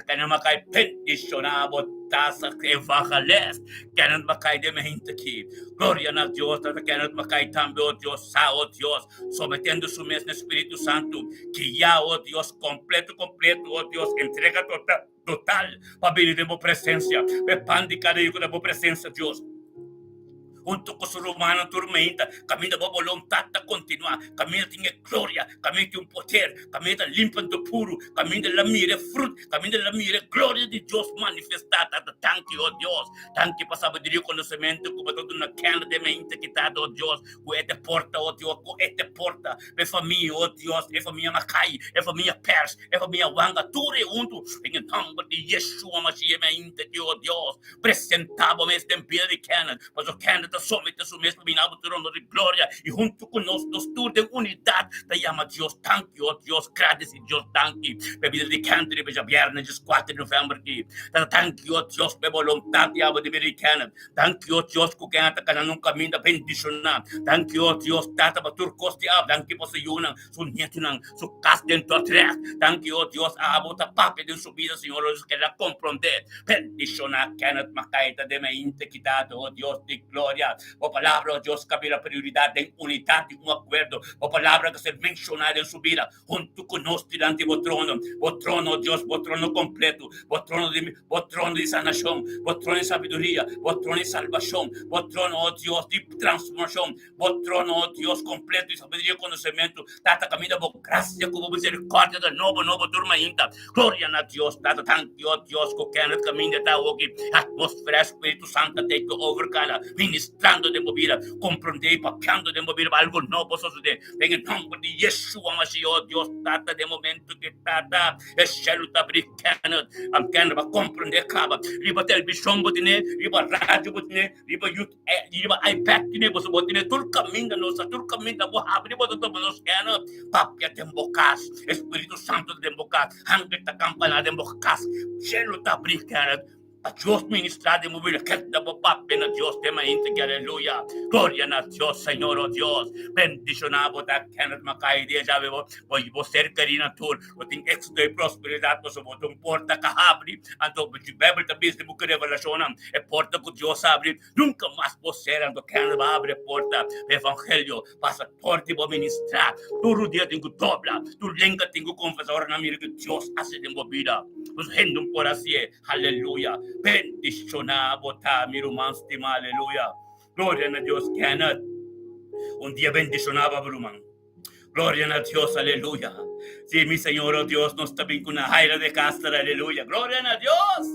Kenneth Macai, bendicionar, botar, evangelista, Kenneth Macai, de mente aqui, glória a Deus, Kenneth Macai, também, oh Deus, oh Deus, sometendo su mesmo Espírito Santo, que ya, oh Dios, completo, oh Dios, entrega total, para venir de tu presencia, para pan de cada hijo de tu presencia, Dios. Junto com o ser humano tormenta, caminha da vontade de continuar, caminha tem glória, caminha tem poder, caminha limpando puro, caminha da mira fruto, caminha da mira glória de Deus manifestada, tanque, oh Deus, tanque para sabedoria e conhecimento, como todo na cana de mente que está, oh Deus, com esta porta, oh Deus, com esta porta, é família, oh Deus, é família Macai, é família Pers, é família Wanga, tudo é junto, em nome de Yeshua, Mashiach, mente, oh Deus, presentava mesmo tempero de cana, mas o cana somente su mesmo minado trono de glória e junto conosco todos em unidade te chama Deus tanque, oh Deus, graças a Deus tanque, bebida de canto de viernes 4 de novembro aqui, tanque, oh Deus, pe vontade de americana, tanque, oh Deus, que anda canando caminho da bendicionar, tanque, oh Deus, tata batur costi ab, tanque posso yunang, su nietunang, su cas dentro atrás, tanque, oh Deus, abota pape de subida, Senhor, que la compreender, bendicionar, Kenneth Macaita de mente quitado, oh Deus de glória. O palavra, oh Deus, que a prioridade em unidade, um acordo. O palavra que ser mencionada em sua vida, junto conosco diante do trono, oh Deus, o trono completo, o trono de sanação, o trono de sabedoria, o trono de salvação, o trono, oh Deus, de transformação, o trono, oh Deus, completo de sabedoria e conhecimento, tata caminho da graça, como misericórdia da novo turma ainda. Glória a Deus, tata tanque, oh Deus, que quer caminho da hoje, atmosfera, Espírito Santo, take over, cara, ministrando de movida, compreender, papiando de movida, algo novo suceder. Em nome de Yeshua Mashiach, oh Deus, tata de momento que tata, é céu tá brincando, amcando para compreender, acaba. Riba televisão botine, riba rádio botine, riba YouTube, riba iPad botine, você botine, tudo caminho nossa, tudo caminho da boa, abre boto todo nos cana, papia de bocas, Espírito Santo de bocas, hangue ta campana de bocas, céu tá brincando. A Dios ministrado y mover que da papá na Dios tema inte que aleluya. Gloria a Dios, Señor, oh Dios. Bendicionado da Kenneth Mackay dia já veio vou ser carina tur. Eu tenho éxito e prosperidade para o um porta que abre. Então, o Bíblia também tem muita revelação. É porta que Deus abre. Nunca mais você ando Kenneth abre a porta. Evangelho passa porta e vou ministrar. Todo dia tenho dobra. Tu lenga tenho confessar na minha que Deus hace de minha vida. Os rendam por assim. Aleluya. Bendicionado ta mi romans stima, aleluya. Gloria a Dios, Kenneth. Un día bendicionaba Bruman. Gloria a Dios, aleluya. Sí, mi Señor, oh Dios, nos está bien con una jaira de Castro, aleluya. Gloria a Dios.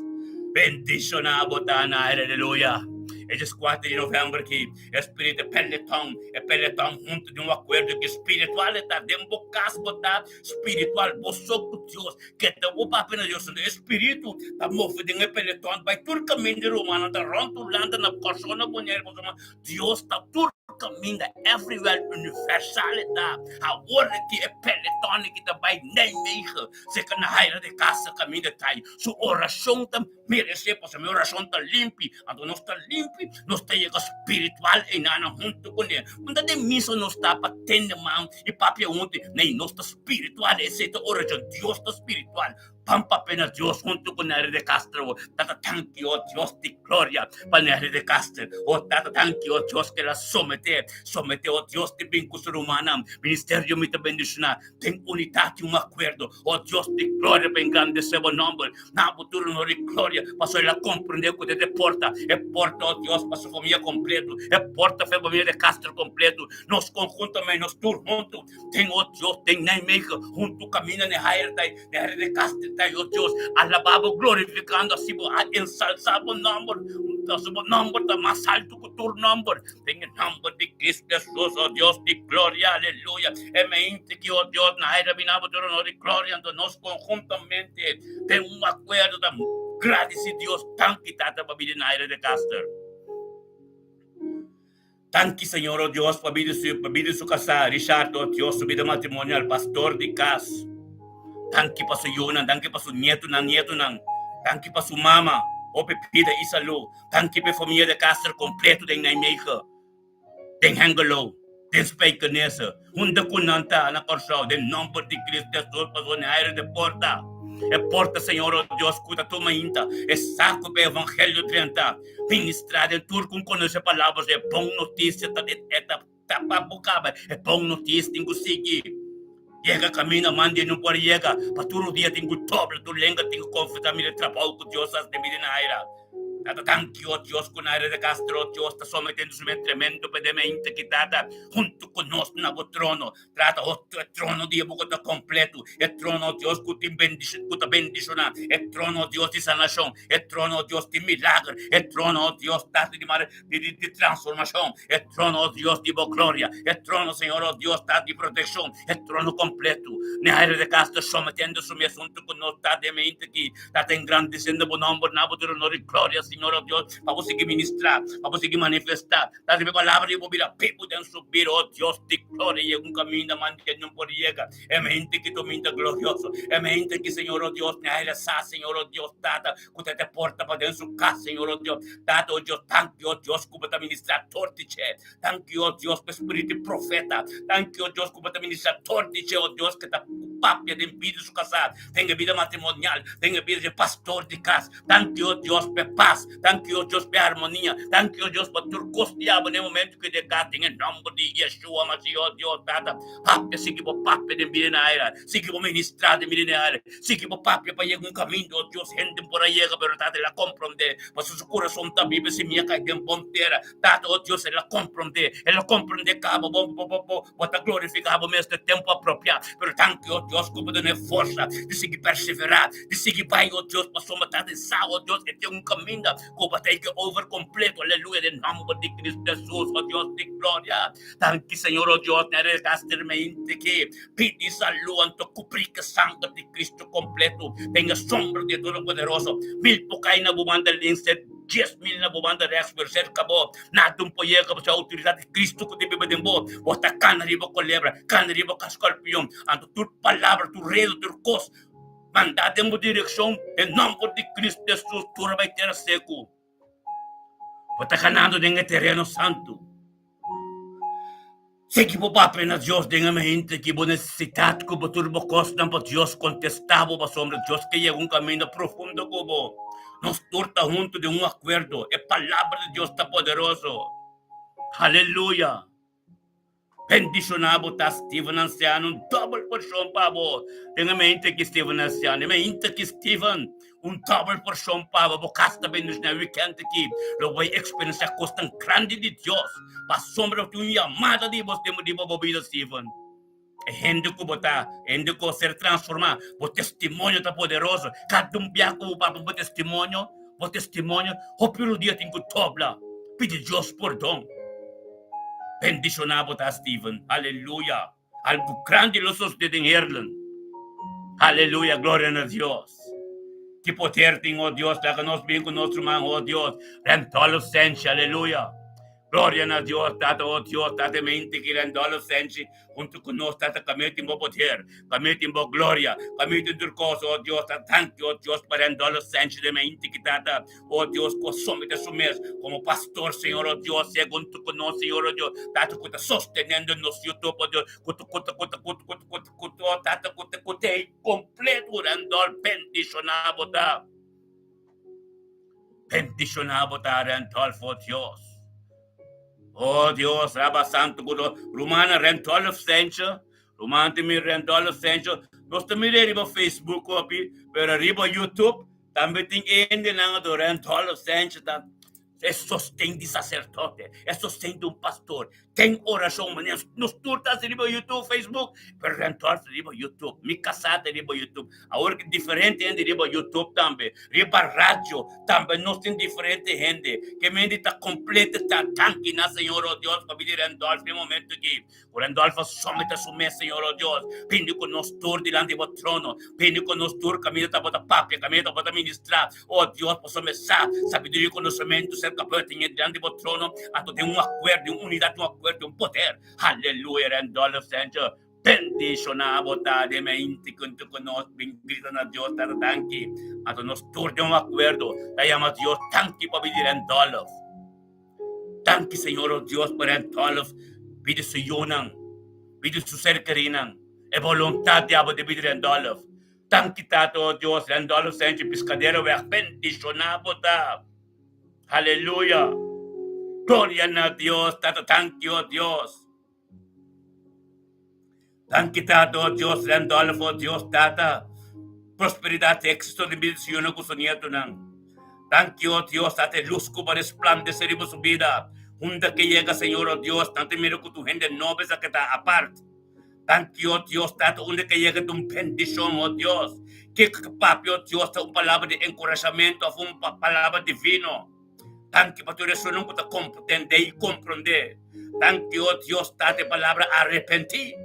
Bendicionado ta na, aleluya. Esse 4 de novembro que espírito Peletão junto de acordo que espiritual está dentro do casco tá espiritual boço com Deus que tá o papo na Deus o espírito tá movido em Peletão vai tur caminho de romano tá rondulando na persona bonita Deus tá tur caminho everywhere universalidade a hora que é Peletão que tá vai nem meio se que na raia de casa caminho tá sua oração tá merece para minha oração tá limpa então nós tá limpo nós temos espiritual e nada junto com ele. Quando de missa nós está para ter mão e papel ontem, nem nós está espiritual, esse é a origem, Deus está espiritual. Pampa apenas Deus junto com a de Castro. Tata tanque, oh Deus de glória para a de Castro. Oh tata tanque, oh Deus que ela somete, oh Deus de bem-com humana. Ministério me te bendicionar. Tem unidade, acordo. Oh Deus de glória para engrandecer o nome. Na futuro não de glória, para ela compreender que é porta. É porta, oh Deus, para sua família completo. É porta para a família de Castro completo. Nós conjuntamente, nós todos juntos. Tem, oh Deus, tem nem meio junto caminha na área de Castro. Oh Deus, alabado, glorificando assim, ensalzado o nome está mais alto que o teu nome. Tem o nome de Cristo Jesus, oh Deus de glória, aleluia. É mente que, oh Deus, na era vinava do nome de glória, então nós conjuntamente temos acordo da graça de Deus, tanto que está para vir na era de Castor. Tanto, Senhor, oh Deus, para vir sua casa, Richard, oh Deus, sua vida matrimonial, pastor de casa. Tanki pa su yunan, tanki pa su nieto nang, tanki pa su mama, o pepida isalu, tanki pa família de Castro completo den naimeka, den hangalo, den spijkenese, hunda kunanta na corso, den nombre de Cristo Jesus pa su naire de porta. É porta, Senhor, oh Deus, cuida tua mainta, é saco para o Evangelho 30, ministrar em tudo com conhecer palavras, é bom notícia, tá papucaba, é bom notícia, tem que seguir. Llega camina mande não pode chegar para todo dia tem que dobro tu lenga tem que confiar me trabalho com Deus as de mina era Tata tanque o Deus com a área de Castro Deus está sometendo-se um tremendo pedimento que trata junto conosco na trono trata o trono de boca completo é trono Deus que te bendicionar é trono Deus de sanação é trono Deus de milagre é trono Deus de transformação é trono Deus de glória é trono Senhor Deus de proteção é trono completo na área de Castro sometendo-se um assunto conosco tá de mente que está engrandecendo o nome na trono de glória Senhor Deus, para conseguir ministrar, para conseguir manifestar. Tá de palavra de bobira, people den subir, oh Deus, de glória, e um caminho da manhã não pode chegar. É mente que tu minta glorioso. É mente que, Senhor Deus, na área sa, Senhor Deus, tata, que te porta para dentro do casa, Senhor Deus. Tata, oh Deus, thank you, oh Deus, que para ministrar tortiche. Thank you, oh Deus, para espírito profeta. Thank you, oh Deus, que para ministrar tortiche, oh Deus, que tá papia de vida su casado. Tenha vida matrimonial, tenha vida de pastor de casa. Thank you, oh Deus, para paz. Thank you, Deus, para harmonia. Thank you, Deus, para tu costear no momento que de cá tem em nome de Yeshua, mas oh Deus, tata, papia, siga o papia de vida na era, siga o ministrar de vida na era, siga o papia para ir um caminho, oh Deus, gente por aí, pero tata, ela compreende, mas seu coração está vivo, se minha cai em ponteira, tata, oh Deus, ela compreende, cabo, bota glorificar, mesmo tempo apropriado, pero thank you, oh Deus, como de força, de seguir perseverar, de seguir pai, oh Deus, para sua matar de sal, oh Deus, que tem um caminho, como take over completo, aleluia, em nome de Cristo Jesus, oh Deus de glória. Tanto Senhor, oh Deus, nere castermente que pedi saúde anto cobrir que sangue de Cristo completo, tenha sombra de Todo-Poderoso, 1000 po kayo na bumanda linset, 10,000 na bumanda rex verser kabo, natong po yega sa autoridade de Cristo que deve bedembo, bota cana riba colebra, cana riba ka scorpion, anto tu palavra, tu redo, tu cos, Mandate mo direção, em nome de Cristo Jesus, tu vai ter seco. Patacanando ng terreno santo. Sige po pa apenas Diyos dengan mahinte que bo necessidade ko bo turbo costan po Diyos contestavo ba sombra Diyos que llega un camino profundo ko bo. Nos turta junto de un acuerdo. E palabra de Dios está poderoso. Aleluya. Bendicionado está Steven Anciano, double porção pavo. Tenha mente que Steven Anciano, mente que Steven, double porção pavo. Bocasta bem nos na weekend aqui. Lo vai experienciar costa grande de Deus. Para sombra de uma chamada de você de bobida Steven. E gente que botar, gente que ser transformado. O testemunho está poderoso. Cada biaco para o testemunho, o pelo dia tem que tobla. Pede Deus perdão. Bendicionado está Steven. Aleluya. Algo grande lo sucede en Irlanda. Aleluya. Gloria a Dios. Que poder tem, oh Deus, da que nós bem com nosso irmão, oh Deus. Rentolo sense. Aleluya. Gloria a Dios, tata, oh Dios, tata mente que rentolo sense. Junto con nós, tata, kami timbo poder. Kami timbo gloria. Kami timbo cosa, oh Dios. Thank you, oh Dios, para rentolo sense de mente que tata. Oh Dios, consome de su mes. Como pastor, Señor, oh Dios, según tu con Señor, oh Dios. Tata, que está sosteniendo nos YouTube, oh Dios. Tata, que completo, rentolo, bendicionado, ta. Bendicionado, ta, rentolo, for Dios. Oh Dios, Rabba Santo, Romana rentolo senso, Romana mi rentolo senso. Nós também riba Facebook copy, pero riba YouTube, também tem ainda não do rentolo senso, tá? É sostém de sacerdote, é sostém de pastor. Tem oração, mas nos turtas riba YouTube, Facebook, pero rentolo riba YouTube, mi casada riba YouTube. Agora que diferente ainda riba YouTube também, riba rádio também nós tem diferente gente. Que mente está completa, está tanque na Senhor, oh Deus, para pedir Randolfo no momento aqui. O Randolfo somete a sua mesa, Senhor, oh Deus. Pende com nós tur diante do trono, pende com nós tur caminho da bota papia, caminho da bota ministrar. Oh Deus, posso começar, sabedoria, conhecimento, ser capaz de ter diante do trono, a ter acordo, unidade, acordo, poder. Aleluia, Randolfo Senhor. Bendicionado, tá, de mente com nós, bendito na Deus, tá, tanque. A nós tur de acordo, da llama Deus, tanque para pedir Randolfo. Tanque, Senhor, oh Deus, para Randolfo. Pide su yunang, pide su ser querinan, e voluntad de abo de pedir Randolph. Tan quitado, oh Dios, Randolph Sánchez Piscadero, ve bendicionado, ta. Aleluya. Gloria a Dios, tata, thank you, oh Dios. Tan quitado, oh Dios, Randolph, oh Dios, tata. Prosperidad, éxito de bendición, no custonieto, nang. Thank you, oh Dios, tata, luz que para resplandecer en su vida. Hunda que llega, Señor, oh Dios, tanto miro que tu gente no ves a que está aparte. Thank you, oh Dios, tanto hunda que llega tu bendición, oh Dios. Que papi, oh Dios, una palabra de encorajamiento, una palabra divino. Thank you, para tu resuelve que te comprender y comprender. Thank you, oh Dios, tanto palabra arrepentir.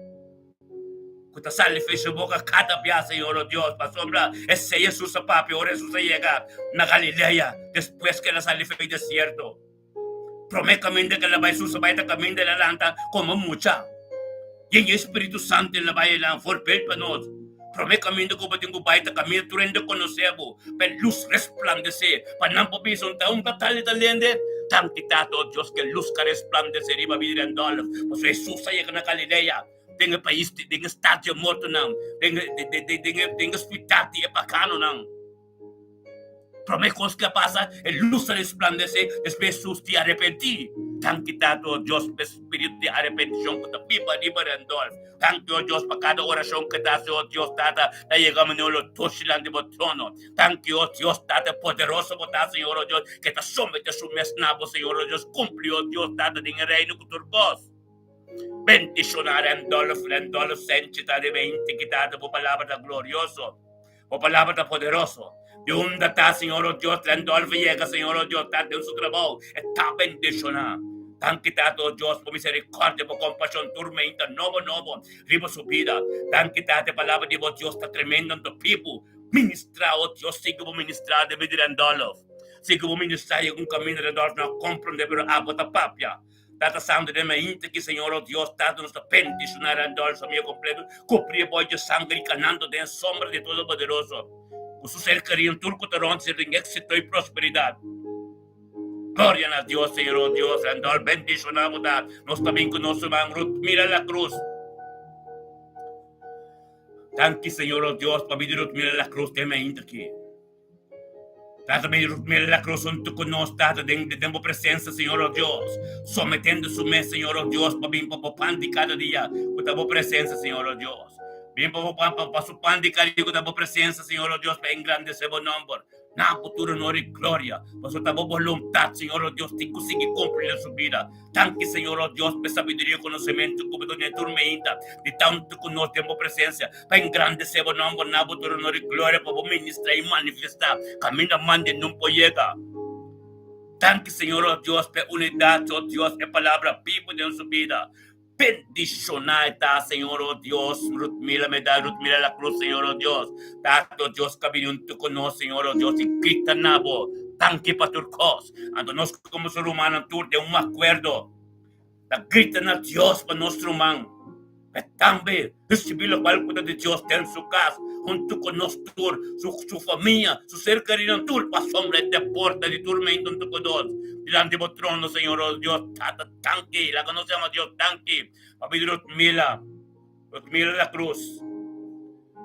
Que te sale de su boca cada día, Señor, oh Dios, para sombra. Ese Jesús, papi, ahora Jesús llega a Galilea, después que la sale del desierto. Promete camino que la va a Jesús va a camino de la lanta como mucha. Y el Espíritu Santo la va a ir for para nosotros. Promete camino que va a camino tu rende conocebo, pero luz resplandecer. Para no poder sontar un batalha de tan quitado Dios que luz que resplandecer y va a vivir en dólar. Pues Jesús llega a Galilea. Tenga país, tenga estadio morto não, tenga hospital de bacano não. Promete que pasa, el luz resplandece, después Jesús te arrepentir. Tan quitado Dios, espíritu de arrepentición, que te pipa de Randolph. Tan que Dios, para cada oración que te hace, oh Dios, tata, la llegamos a los toshilan de trono. Tan que Dios, tata, poderoso, Señor, oh Dios, que te somete a su mesnabo, Señor, oh Dios, cumplió Dios, tata, en el reino que tu voz. Bendicionar Randolph, Sánchez, de 20, quitado por palabra glorioso, por palabra poderoso. De un data, Señor, oh Dios, Randolph llega, Señor, oh Dios, está en su trabajo, está bendicionado. Tan quitado, oh Dios, por misericordia, por compasión, tormenta, novo, riba su vida. Tan quitado, palabra de Dios, está tremendo en tu people. Ministra, oh Dios, sigue por ministrar de vida Randolph. Sigue por ministrar en un camino de Randolph, no comprende, pero agua ta papia. Tata sangue de mente que Senhor, oh Deus, Tata nos bendicionar a Deus, família completo, cobrir boi de sangue canando de sombra de todo poderoso. O seu ser querido, tudo que terão ser em êxito e prosperidade. Glória a Deus, Senhor, oh Deus, andar bendicionamos, nós também com nosso irmão Ruth, mira a cruz. Tanque, Senhor, oh Deus, para pedir Ruth, mira a cruz, tem ainda aqui. Tata, mira a cruz junto conosco, Tata, dentro da presença, Senhor, oh Deus, sometendo-se, Senhor, oh Deus, para vir para o pão de cada dia, com a tua presença, Senhor, oh Deus. Vem para o pão de cada dia, com a tua presença, Senhor, oh Deus, para engrandecer o nome. Na futuro, honor e glória, para a tua vontade, Senhor, oh Deus, te conseguir cumprir a sua vida. Tanque, Senhor, oh Deus, para sabedoria e conhecimento, como tu tormenta, de tanto que nós temos presença, para engrandecer o nome, na futuro, honor e glória, para ministrar e manifestar, caminho mande não pode chegar. Tanque, Senhor, oh Deus, para unidade, oh Deus, é palavra viva de sua vida. Bendicionar está, Senhor, oh Deus, Rutmila medalha, Rutmila la cruz, Senhor, oh Deus. Tato, Deus, caminhando conosco, Senhor, oh Deus, e grita nabo, tanque para turcos. Ando nós, como ser humano, tur de acordo. Da grita na Deus para nosso irmão. E também, receber a qualquer de Deus tem sua casa, junto conosco, sua família, seu ser querido, tur, para sombra de porta de tormento, junto conosco. Diante do trono, Senhor, oh Deus, Tata, tanque, la conocemos, Dios, tanque, para pedir Rutmila la cruz.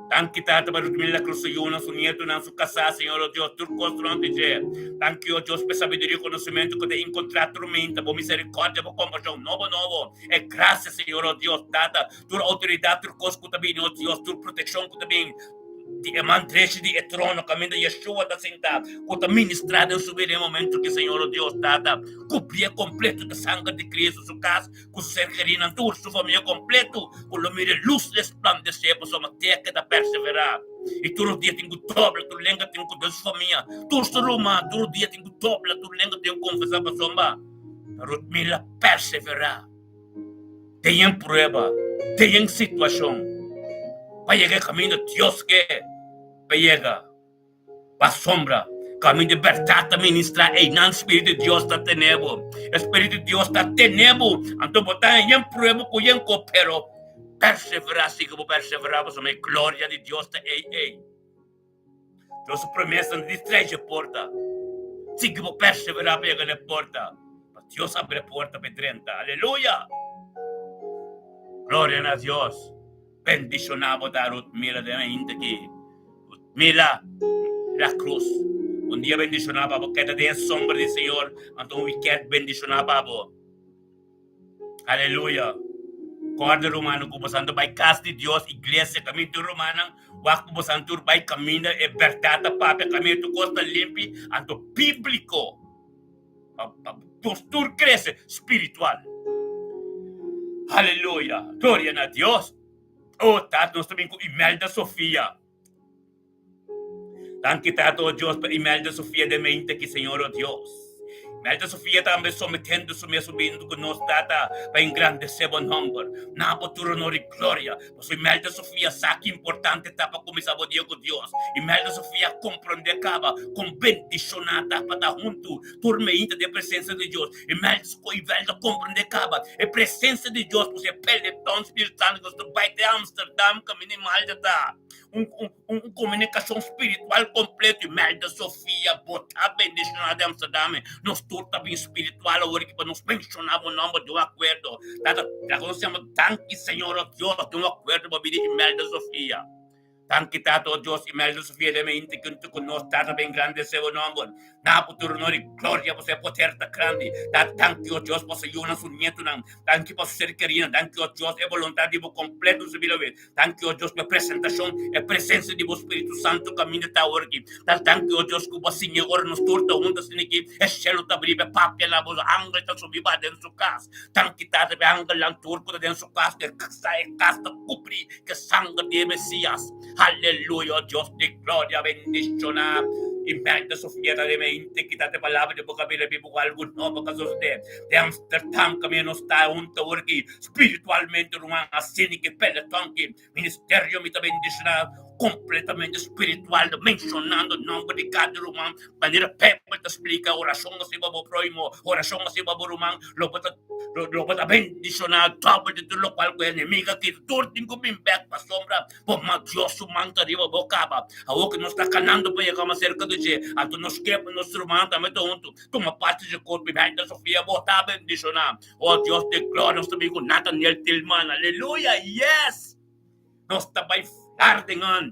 Tanque, Tata, para Rutmila la cruz, su nieto, su casa, Senhor, oh Deus, tu construção de Deus. Tanque, oh Deus, para sabedoria e conhecimento, que te encontrar tormenta, por misericórdia, por compaixão, novo. É graça, Senhor, oh Deus, Tata, tua autoridade, tu conosco também, oh Deus, tua proteção também. De mantreche de trono, caminho de Yeshua da sentar, quando ministrado em subir em momento que Senhor, oh Deus, Tata, cobria completo da sangue de Cristo, sua casa, com seu ser querido, sua família completo, com o mire luz resplandecer, por sua teca da perseverar. E todo dia tem que dobrar, tu lenga tem que dar sua família, tu rumar, todo dia tem que dobrar, tu lenga tem que confessar para sua mãe. Rutmila perseverar. Tem prova, tem situação. Para llegar caminho de Deus que para llegar para sombra, caminho de verdade ministrar e não Espírito de Deus está tenebo, Espírito de Deus está tenebo, então botar em prueba com em coopero, perseverar, se que perseverar, mas a glória de Deus está ei. Deus promessa de três porta, se que perseverar para chegar a porta, Deus abre a porta para dentro, aleluia, glória a Deus. Bendicionamos a Rutmila de mente aqui. Rutmila la cruz. Dia bendicionava porque queda de sombra do Senhor. Então we quer bendicionar babo. Aleluia. Corda romano como santo vai casa de Deus, igreja caminho romana, o como santo vai caminho é verdade para caminho do costa limpo, então bíblico. Postura cresce espiritual. Aleluia. Glória a Deus. Oh, Tato, nós também com Imelda Sofia. Tanque, Tato, oh Deus, para Imelda Sofia de mente que Senhor, oh Deus. Imelda Sofia também sometendo-se, subindo conosco, Tata, para engrandecer o nome. Na futuro, honor e glória. Mas Imelda Sofia sabe que importante está para começar o dia com Deus. Imelda Sofia compreende acaba com bendicionada para dar junto, tormenta de presença de Deus. Imelda compreende acaba, é presença de Deus, você perde tão espiritual, que você vai de Amsterdam, caminho Imelda está. Uma comunicação espiritual completa. Imelda Sofia, botar bendicionada de Amsterdam, nós turta bem espiritual, agora que para nos mencionar o nome de um acordo. Nós temos tanque, Senhor, Deus, de um acordo para pedir Imelda Sofia. Tanque, Tato, Deus, Imelda Sofia, de mente que tu conosco, Tata, bem grande, seu nome. Na futuro, honor e glória, você poder estar grande. Tanque, oh Deus, você ir na sua nieto, tanque, para ser querido, tanque, oh Deus, é vontade de você completo, sua vida. Tanque, oh Deus, é apresentação, é presença de você, Espírito Santo, caminho está aqui. Tanque, oh Deus, que você, Senhor, nos torta, onde se aqui, é céu, tá abrindo, é papel, lá, você, ângulo, está subindo dentro da sua casa. Tanque, Tata, é ângulo, lá, turco, dentro da sua casa, que é casa, cobrir, que sangue de Messias. Aleluia, Deus de glória, bendicionar. Imelda Sofia de mente, que te palavra de boca bíblia, bíblica, algo novo, caso de Amsterdam, que não está junto aqui, espiritualmente, assim que pele, tanque, ministério, me bendicionar. completamente espiritual, mencionando o nome de cada irmão, maneira Pepe te explica, oração assim para o próximo, oração assim para o irmão, lo bota bendicionar, todo de tudo qual que é inimigo, que tudo tem que vir back para sombra, por mais Deus o manta riba bocaba, a o que nós está canando para chegar mais cerca do dia, a tu nos quebra nosso irmão também junto, tu uma parte de corpo, e da Sofia, botar bendicionar, oh Deus de glória, nós também com Nathaniel Tillman, aleluia, yes! Nós também falar dengan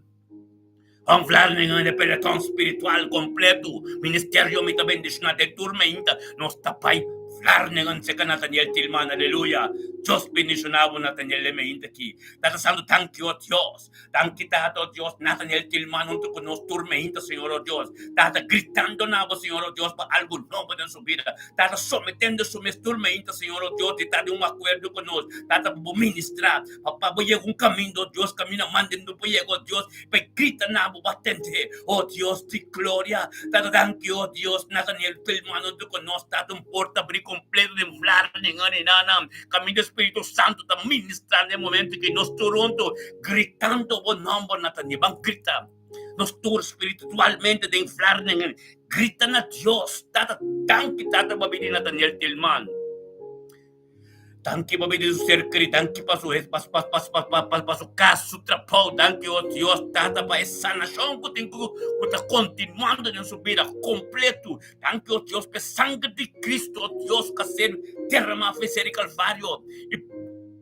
vamos falar dengan de peloton espiritual completo, ministério me também bendicionar de tormenta, nós também falar dengan se Nathaniel Tillman, aleluia. Dios bendicionado Nathaniel Meinta aqui. Tata santo, thank you, Dios. Thank you, Tata, Dios. Nathaniel Tillman, junto con nos tormenta, Señor, oh Dios. Tata gritando nabo, Señor, oh Dios, para algo nuevo en su vida. Tata sometendo su mes tormenta, Señor, oh Dios, y Tata un acuerdo con nos. Tata ministrar. Papá, voy a un camino, Dios, camina, mandando, voy a Dios, pe grita nabo, batente. Oh Dios, de gloria. Tata, thank you, oh Dios. Nathaniel Tillman, junto con nos. Tata un porta abrir completo de inflar, ningana, camino Espírito Santo está ministrando en el momento que nos Toronto gritando o nombre Nathaniel, van grita. Nos todos espiritualmente de inflar, gritan a Dios. Tata, tanque, tata, babidi Nathaniel Tillman. Tanque, babidi su ser querido, tanque para su caso, su trabajo, tanque, oh Dios, tata, para esa nación que tengo que está continuando en su vida completo. Tanque, oh Dios, para sangre de Cristo, oh Dios, que ser derramado en el Calvario. Y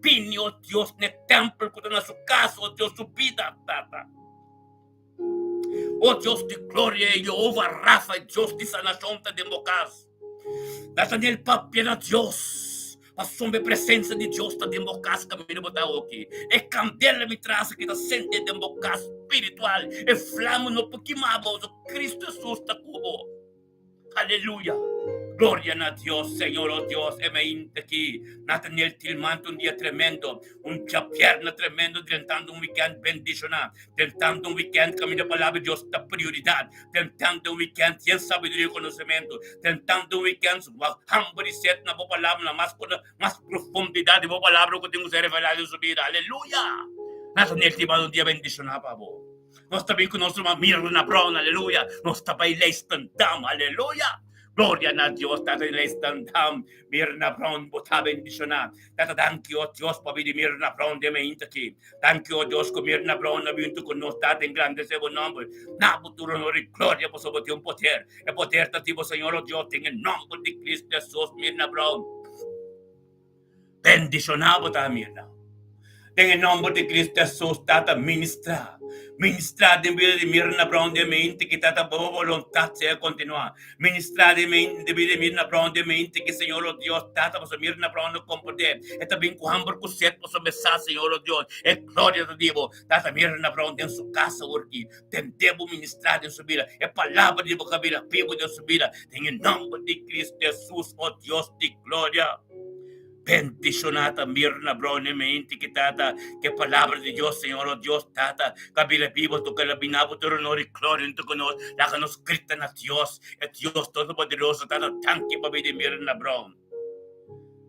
pine, oh Dios, en el templo, que está en su casa, oh Dios, su vida, tata. Oh Dios de gloria, Jehová Rafa, Dios de sanación, te democas. Nathaniel, papel a Dios. A sombra presença de Deus está dentro do caso caminho botar aqui. É candela me traz que está sente dentro do caso espiritual. É flama no pouquinho mais Cristo Jesus está cubo. Aleluia. Glória a Deus, Senhor, oh Deus, é me aqui. Nathaniel Tillman, dia tremendo, pierna tremendo, tentando weekend bendicionar, tentando weekend caminho da palavra de Deus da prioridade, tentando weekend sem sabedoria e conhecimento, tentando weekend humble set na boa palavra, mais profundidade, boa palavra que temos revelado em sua vida. Aleluia. Nathaniel Tillman, dia bendicionar, pavo. Nós também com nosso Mirna Brown, aleluia. Nós também leistandam, aleluia. Gloria a Dios, Tata leistandam, Mirna Brown, bota bendicionar. Tata, thank you, Dios, para vir Mirna Brown de meinta aqui. Thank you, Dios, que Mirna Brown na vinto com nós, Tata, em grande seu nome. Na futuro, honor e glória, por sobre um poder. É poder, Tativo, Senhor, oh Deus, tem em nome de Cristo Jesus, Mirna Brown. Bendicionado, Tata, Mirna. Tem em nome de Cristo Jesus, Tata, ministrar. Ministrar de vida de Mirna Brown de mente que Tata boa vontade se continuar. Ministrar de vida de Mirna Brown de mente que Senhor, oh Deus, Tata, para Mirna Brown no compoder. É também com hamburgo com sete para mensagem, Senhor, oh Deus. É glória de Deus. Tata, Mirna Brown em sua casa, aqui. Tem tempo ministrar em sua vida. É palavra de boca vida, vivo de sua vida. Tem em nome de Cristo Jesus, oh Deus de glória. Bendicionata Mirna Brown mente que tata, que palavra de Deus, Senhor, oh Deus, tata, cabila vivo, tu calabinabo, tu honor e glória, tu conosco, la que nos grita na Deus, é Deus todo-poderoso, tata, tanque para de Mirna Brown.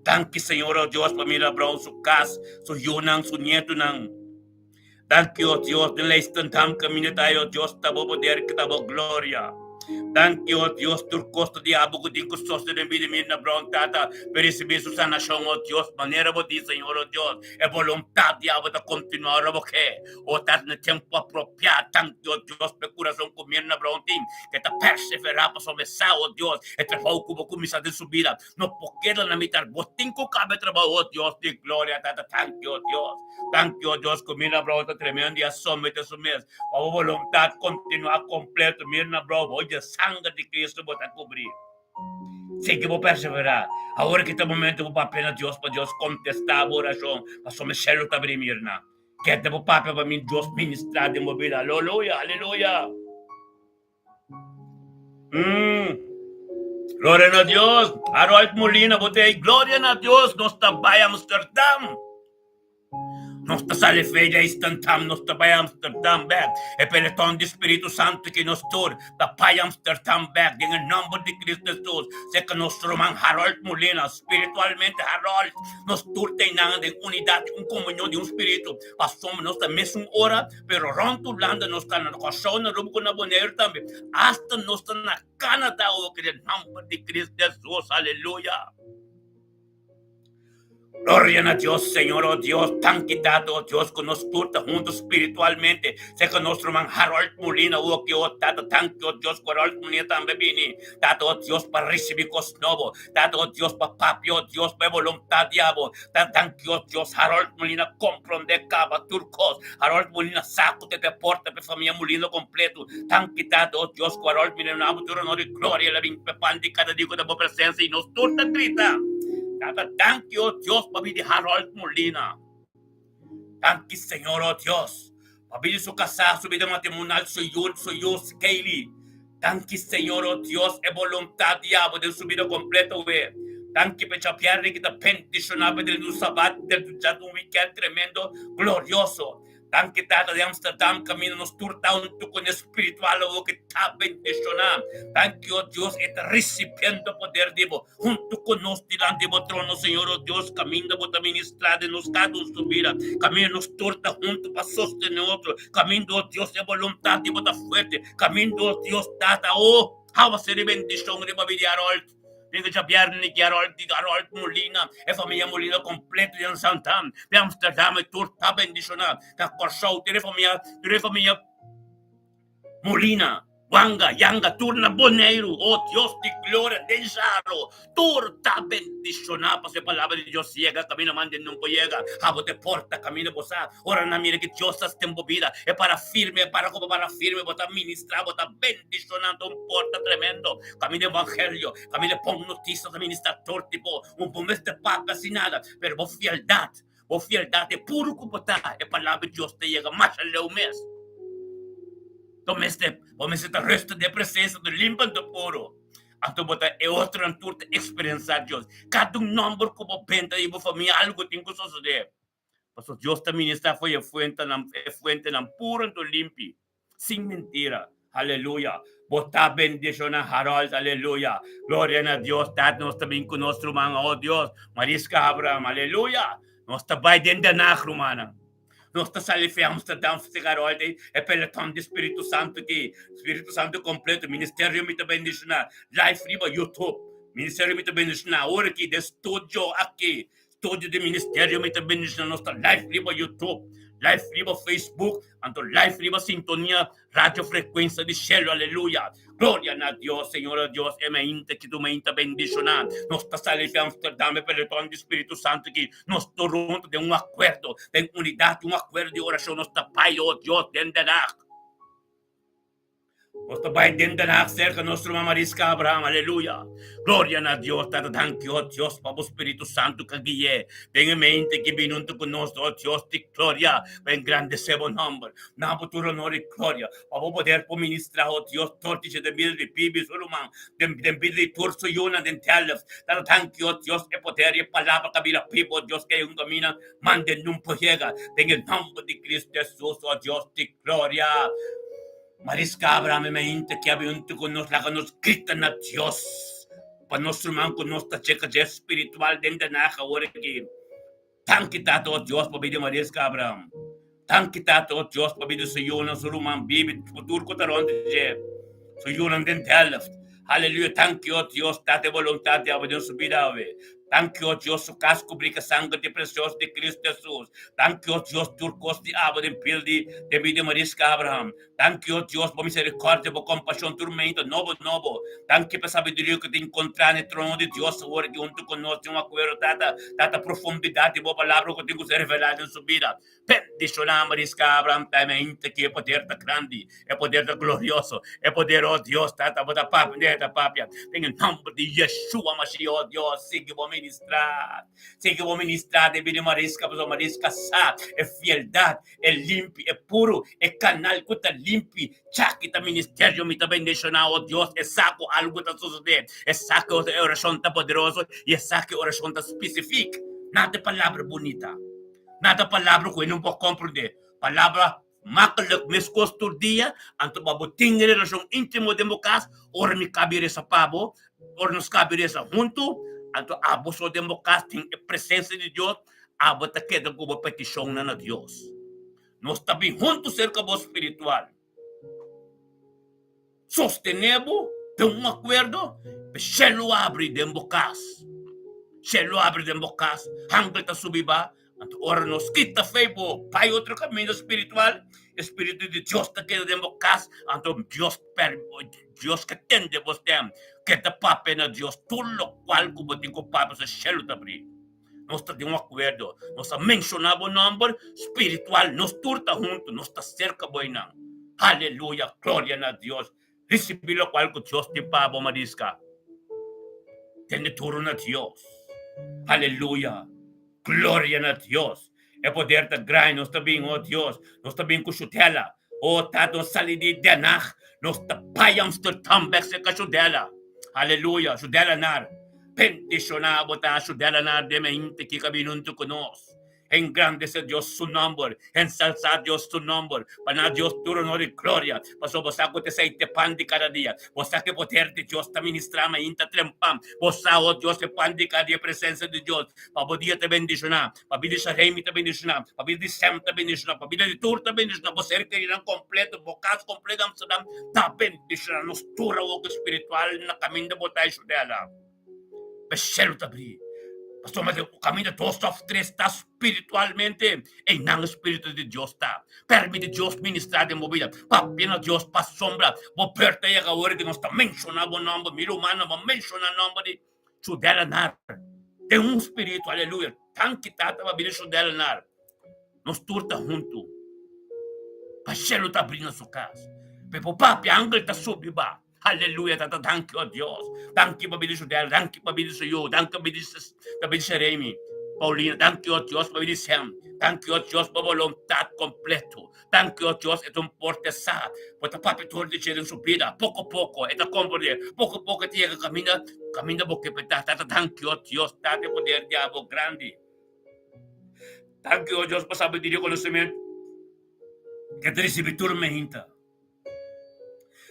Tanque, Senhor, oh Deus, para Mirna Brown, su casa, su yunang, su nieto nang. Tanque, oh Deus, de la instantânea caminho tayo, Deus, tabo poder, que tabo glória. Thank you, Dios, tu costo de abo que tem custos de vida Mirna Brown, tata, per receber sua sanação, oh Deus, maneira vou dizer, Senhor, oh Deus, é vontade de abo de continuar a boquê, oh tata, no tempo apropriado, thank you, Deus, per coração com Mirna Brown, que tá perseverar para sobressar, oh Deus, é trabalho que vou começar a subir, não porque ela na mitad, vou ter que caber trabalho, oh Deus, de glória, tata, thank you, Deus, com Mirna Brown, tá tremendo, e a somente isso mesmo, a vontade continuar completo, Mirna Brown, hoje a sangue de Cristo vai cobrir. Sei que vou perseverar. Agora que está o momento, vou apenas Deus para Deus contestar a oração, para só me céu tá abrir, Mirna. Que te vou papel para mim, Deus ministrar de minha vida. Aleluia, aleluia. Glória a Deus. Harold Molina, botei glória a Deus. Nós estamos em Amsterdã. Nos sale fede instantam, nos tapayam startam back. E peleton di Espiritu Santo que nos tur, tapayam startam back. Dengan nombre de Cristo Jesus, se que nostro man Harold Molina, espiritualmente Harold, nos tur tenang de unidad, un comunión de un espíritu. Pasamos nos da mesma hora, pero ronto landa nos está na coração na rumo na boneiro também. Hasta nos está na Canadá, o que el nombre de Cristo Jesus, aleluya. Gloria a Dios, Señor, oh Dios, tan quitado, oh Dios, que nos turta juntos espiritualmente. Sé que nuestro man Harold Molina, oh que oh tata, tan que oh Dios, que Harold Molina también viene. Tato, oh Dios, para recibir cosas nuevas. Tato, oh Dios, para papi, oh Dios, para voluntad diabo. Tan que oh Dios, Harold Molina comprende cava turcos. Harold Molina saco te porta para familia Molina completo. Tan quitado, oh Dios, que Harold Molina, no tu honor y gloria, la vinpepandi cada día con la presencia y nos turta grita. Thank you, Dios, Pabili Harold Molina. Thank you, Señor, oh Dios. Pabili su casa, su vida matrimonial, soy yo, Kaylee. Thank you, Señor, oh Dios, e voluntad diabo de su vida completo, we. Thank you, pecha piarri, que te pendicionaba de un sabat, de un weekend tremendo, glorioso. Thank you, Tata de Amsterdam, camino nos turta un tu con espiritual, o que está bendicionado. Thank you, Dios, et recipiendo poder, digo, junto con nos delante de trono, Señor, oh Dios, camino para ministrar de nos cada su vida. Camino nos turta junto para sostener otro. Camino, oh Dios, de voluntad, de botar fuerte. Camino, oh Dios, Tata, oh, how a ser bendición de Babi Harold. Tengo que Bjarne, Harold Molina, e família Molina completa de Santam, de Amsterdam, e turta bendicionado. Da Corsou, de família Molina, Wanga, Yanga, Turna, Boneiro, oh Dios de gloria, de Jaro, turta bendicionada, para a palavra de Deus chega, camina mande não llega, abo te porta, camina bosa, ora na mira que Deus está envolvida, é para firme, para botar ministrar, botar bendicionando, porta tremendo, camina evangelho, camina pão notícias, ministrar tipo, bom mês de papa, assim nada, pero vos fieldade é puro comportar, é palavra de Deus te chega, mais além o mês. Vamos ter resto de presença do limpando puro. Então, botar é outra turta experienciar Deus. Cada número que você pensa e você família algo tem que suceder. Mas Deus também está foi a fuente na puro do limpo, sem mentira. Aleluia. Botar bendição a Harold, aleluia. Glória a Deus, tá nós também com nosso irmão, oh Deus, Marisca Abraham, aleluia. Nós também dentro da na romana. Nós estamos em Amsterdam, Harold, é pelo de Espírito Santo que Espírito Santo completo, Ministério me também bendicionar, live riba YouTube, Ministério me também bendicionar, hora aqui de estúdio aqui, estúdio de Ministério me também bendicionar, nós estamos live riba YouTube, live riba Facebook, então live riba sintonia, rádio frequência de cielo, aleluia. Glória a Deus, Senhor, a Deus, é mente que tu mente bendicionar. Nós estamos em Amsterdam, pelo tom do Espírito Santo que nós estamos juntos de acordo, de unidade, acordo de oração, nós estamos, Pai, oh Deus, dentro da nós também dentro da cerca nosso irmão Marisca Abraham, aleluia. Glória a Deus, Tata, danke, oh Deus, para o Espírito Santo que guie. Tenha mente que vinunto conosco, oh Deus, de glória, para engrandecer o nome. Na futuro honor e glória, para poder ministrar, oh Deus, tortice de mil de pibis, irmão, de mil de turso yuna, de telef. Tata, danke, oh Deus, e poder e palavra cabila pibo, oh Deus, que um caminho, mande num pojega. Tenha nome de Cristo Jesus, oh Deus, de glória. Marisca Abraham, mente que había con nos la nos gritan a Dios. Para nuestro hermano con nuestra checa espiritual dentro de la ahora que tan quitado a Dios para pedir Marisca Abraham. Tan quitado a Dios para pedir su yuna, su rumán, bibi, futuro cotarón de su yuna dentro de Aleluya, thank you, Dios, date voluntad de abrir su vida, thank you, Dios, su casco brica sangre de precioso de Cristo Jesús. Thank you, Dios, turcos de agua de pil de vida Marisca Abraham. Thank you, Dios, por misericordia, por compasión, tormento, novo. Thank you, por sabedoria que te encontrar en el trono de Dios, ahora que junto con nosotros, un acuerdo, tata profundidad de boa palavra que tengo que ser revelada en su vida. Bendicionar Marisca Abraham, também, que é poder da grande, é poder da glorioso, é poder, oh Deus, tata, bota papo, da papia. Em nome de Yeshua, Mashiach, oh Deus, siga vou ministrar, devido a Marisca, porque Marisca sabe, é fieldade, é limpo, é puro, é canal que está limpo, que está ministério, me está bendicionar, oh Deus, é saco algo está sucedendo, é saco a oração está poderosa, e é saco a oração está específica, nada de palavra bonita. Nada palavra que não pode compreender. Palavra makkelijk misconstrueer, anto babuting relasyon intimo democas, or mi kabire sa pabo, or nos kabire sa junto, anto abuso democas, ting presença de Deus, abo ta queda como petição na Deus. Nós também juntos cerca do espiritual. Sostenemos de acordo, Shelo abre de bocas. Shelo abre de bocas, hanggang ta subiba, anto ora nos quita febo, pai outro caminho espiritual, Espírito de Deus ta queda de bocas, anto Deus que tende vos tem, que ta pape na Deus, tudo lo qual como tinha papo sa shelo ta abrir. Nós está de acordo, nós mencionamos o nome espiritual, nós turta junto, nós está cerca boina. Aleluia, glória a Deus. Recebi lo qual que Deus tem para marisca. Tende turo na Deus. Aleluia, glória a Deus. É poder da graça, nós está bem, oh Deus, nós está bem com chutela. Oh, tá nós sali de denach, nós está paiamos de também se com chutela. Aleluia, chutela nar. Bendicionado ta chutela nar de mente que cabinunto conosco. Engrandece Dios su nombre, ensalza Dios su nombre, para Dios tu honor y gloria. Pasó vos saco te seite pan de cada día, vos saque poder de Dios te ministrama inta trempam, vos saco Dios te pan de cada día presencia de Dios, para poder te bendicionar, para vida de Remi te bendicionar, para vida de Sem te bendicionar, para vida de Tur te bendicionar, vos ser que irán completo, bocas completo, Amsterdam, ta bendicionar, nos tura o espiritual na caminho de botar isso dela. Bechelo te abrir. Pastor, mas o caminho de Deus está espiritualmente e não o Espírito de Deus está. Permite Deus ministrar de movida. Papina Deus para sombra. Vou perto aí agora que nós está mencionando o nome. Mira humano, vou mencionar o nome de Chudela Nar. Tem espírito, aleluia. Tan que está para vir Chudela Nar. Nós turta junto. Pachelo está abrindo a sua casa. Pepo papi, angel está subindo. Hallelujah, tata, thank you, Dios. Thank you, pabili sa Del. Thank you, pabili sa you. Thank you, pabili sa Remy. Paulina, thank you, Dios, pabili sa Sam. Thank you, Dios, pa voluntad completo. Thank you, Dios, itong porte sa. Pata papitur di siya sa vida. Poco, ito comprende. Poco, tiya ka kamina bukipita. Tata, thank you, Dios. Tate poder diabo grande. Thank you, Dios, pasabi din yung conocimiento. Que te recibitur me hinta.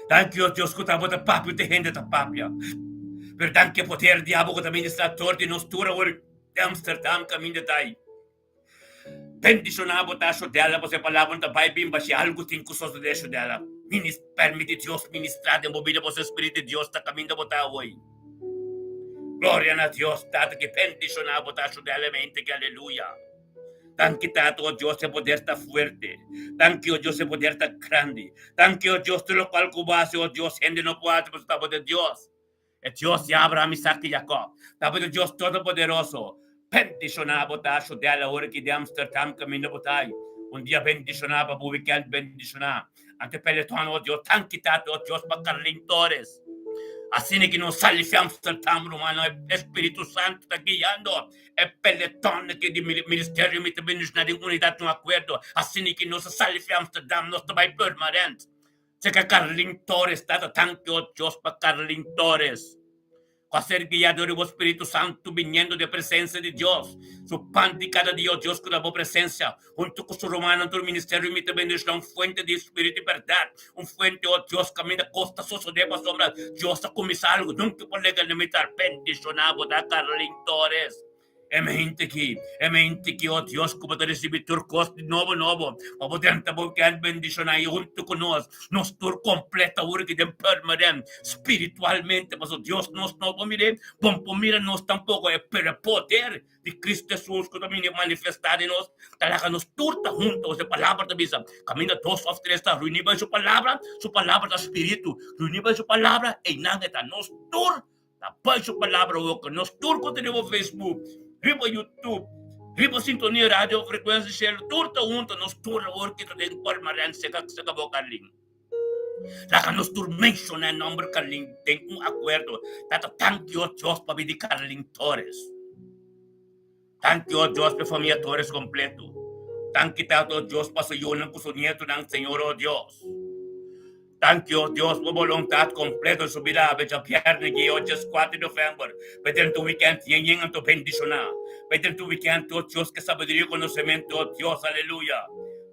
Thank you, Dios, que estava da papia, te rende da papia. Per tanto poter diabo que também está torto e nos tura por Amsterdam caminho dai. Bendicionado tacho dela, você palavra da pai bimba se algo tem que só deixo dela. Permite Deus ministrar de movida você Espírito de Deus está caminho da botar hoje. Glória a Deus, tata que bendicionado tacho dela mente que aleluia. Thank you, Tato, Dios, se poder estar fuerte. Thank you, Dios, se poder estar grande. Thank you, Dios, de lo cual cubase, oh Dios, gente no puede, pero estamos de Dios. El Dios de Abraham, Isaac y Jacob. Estamos de Dios Todopoderoso. Bendicionado, Tacho, de la hora que de Amsterdam camino botay. Un día bendicionado, para weekend bendicionado. Ante peletón, oh Dios, thank you, Tato, oh Dios, para Carlin Torres. Assim que não sai de Amsterdam, romano, Espírito Santo está guiando. É peletón que de ministério me também nos na unidade no acordo. Assim que não sai de Amsterdam, nós também permanente. Se que Carlin Torres está tanque o Deus para Carlin Torres. Com a ser guiado do Espírito Santo vindo de presença de Deus. Su pan de cada dia, Deus com a boa presença. Junto com o romano, do ministério me também nos dá fuente de Espírito e verdade. Fuente, oh Deus, caminho da costa, sosso de a sombra. Deus está começando algo. Nunca pode limitar. Bendicionado da Carlin Torres. É mente que, oh Deus, como te recebi turcos de novo. Para poder te bendicionar junto conosco. Nos tur completa, ura que tem permanente, espiritualmente. Mas, oh Deus, nós não vamos mira nós tampouco. É pelo poder de Cristo Jesus que também é manifestado em nós. Talaga nos turta junto, a palavra da bisa. Caminha todos os três, reunir a sua palavra do Espírito. Reunir a sua palavra e nada está nos tur. Tapay sua palavra, nos tur que temos Facebook. Riba YouTube, riba sintonia radio, frequência shell, turta unta, nos turta work ito din permanent sa kabo Carling. Laka nos tur mention na number Carling, din acuerdo. Tato thank you, Dios, pabidi Carling Torres. Thank you, Dios, pa familia Torres completo. Thank you, Tato, Dios, pa sa yun ang kusunieto ng Señor, oh Dios. Thank you, Dios, por voluntad completa en su vida. Becha pierde que hoy es 4 de noviembre. Pero en tu weekend, yen ang tu bendicionar. Pwede tuwikan, oh Diyos, ka sabiduría, conocimiento, oh Dios, aleluya.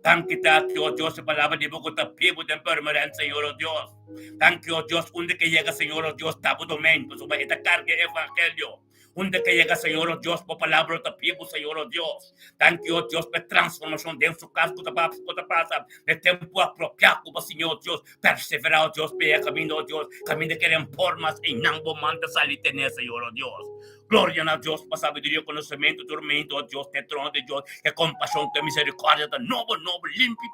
Thank you, oh Dios, sa palabra de Buko Tapibo de permanente, Señor, oh Dios. Thank you, oh Dios, donde que llega, Señor, oh Dios, tabo domen, pues esta carga evangelio. Donde que llega, Señor, oh Dios, por palabra de Tapibo, Señor, oh Dios. Thank you, oh Dios, por transformación de su caso, que pasa, de tempo apropiado, Señor, Dios, perseverar, oh Dios, pega camino, oh Dios, camino que en formas y nambo manda salir tener, Señor, oh Dios. Gloria a Dios, para sabiduría, conocimiento, tormento, oh Dios, que trono de Dios, que compasión, que misericordia, que noble, limpio,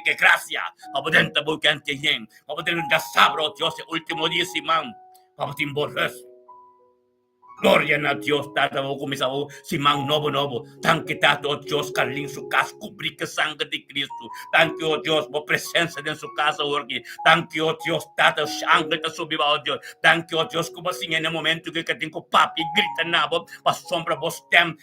que gracia, para dentro, porque antes bien, para dentro de sabro, Dios, el último día, Simán, para te emborrecer. Gloria a Dios, tata mo kumisaw si Mang Nobo. Thank you, tato, Dios, kaling su casa, cubrir que sangre de Cristo. Thank you, Dios, por presencia en su casa, porque thank you, Dios, tata, sangre te subiva, oh Dios. Thank you, Dios, como assim en el momento que tengo papi, grita nabo, pa sombra vos tem,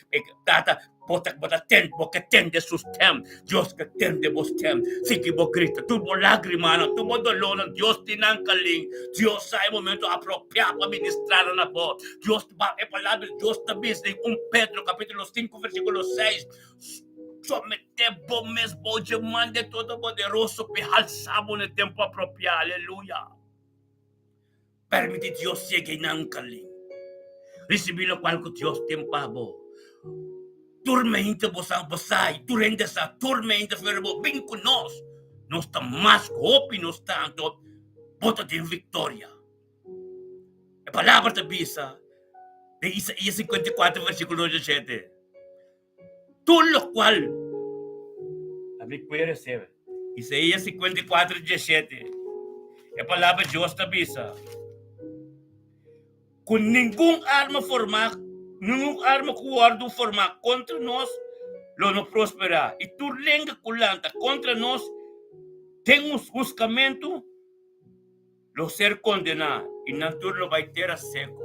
tata, bota tem, porque tende sus tem, Dios que tende vos tem, si que vos grita, tuvo lágrima, tuvo dolor, Dios tinangkaling, Dios sabe momento apropiado para ministrar na voz, Dios va a palabra, Dios también en Pedro capítulo 5 versículo 6, somete vos mesmo, de mande todo poderoso, que alzamos en el tiempo apropiado, aleluya. Permite Dios llegue nankaling, recibir lo cual que Dios tempavo. Tormenta basay, torrente sa tormenta verbo vem conosco. Nós está mais hope nós tanto, bota de vitória. A palavra da Bíblia, de Isaías 54, versículo 17. Todo lo cual, a mim puede receber. Isaías 54, 17. A palavra de Deus da Bíblia. Com nenhum arma formada, nenhuma arma que o guardo formar contra nós, não prosperará. E tu lenga culanta contra nós, tem buscamento, lo ser condenado. E não tudo vai ter a seco.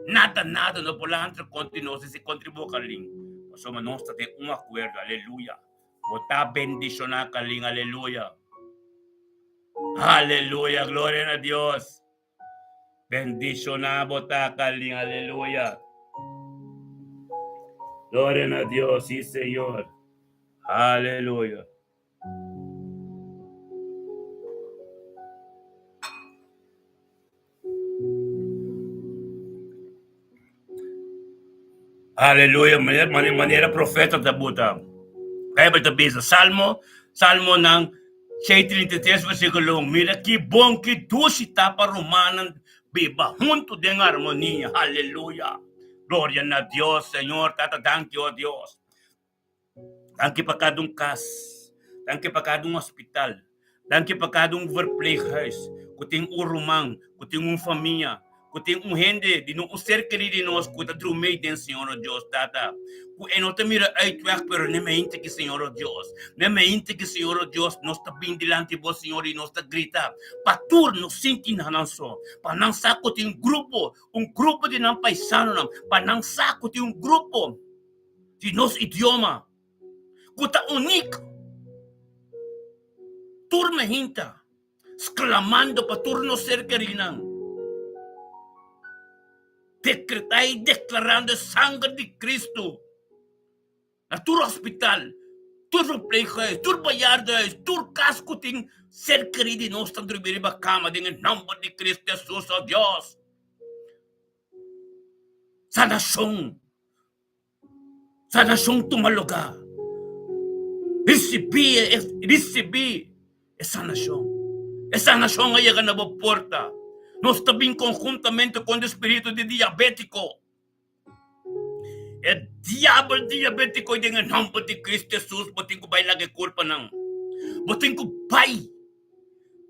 Nada não pode contra nós se contribui com a língua. Mas nós temos um acordo, aleluia. Botar bendicionar com a língua, aleluia. Aleluia, glória a Deus. Bendicionar, botar com a língua, aleluia. Gloria a Dios, sí, Señor. Aleluya. Aleluya. Manera profeta da Buda. Kaya ba ito Salmo ng 6:33 versículo 1. Mira que bom que tu si tapa romanan viva junto de armonía. Aleluya. Gloria a Dios, Señor, tata, thank you, oh Dios. Thank you para cada casa, thank you para cada hospital, thank you para cada verpleeghuis, que tem rumang, que tem família, que tem gente, de um ser querido de nós, que está drumei den, Senhor, oh Deus, tata. Que não te mira uitweg, pero nem me inte que, Senhor, oh Deus. Nem me inte que, Senhor, oh Deus, nós está bem delante de vós, Senhor, e nós está grita. Patur, nos sinti na nanso. Pa nang sako tem grupo de nang paisano, pa nang sako tem grupo de nos idioma. Kuta unik. Turma hinta. Exclamando pa turno ser querinang. Decretai declarando sangre de Cristo. Na tur hospital, tur verpleeghuis, tur bejaardenhuis, tur casco tem ser querido e nós estamos dormindo na cama, em nome de Cristo Jesus, oh Deus. Sa nação tumalugar. Recebi essa nação. Essa nação aí é na boa porta. Nós estamos conjuntamente com o espírito de diabético. É diabo diabético e em nome de Cristo Jesus, botem ko bay lagi culpa nang. Botem ko bay.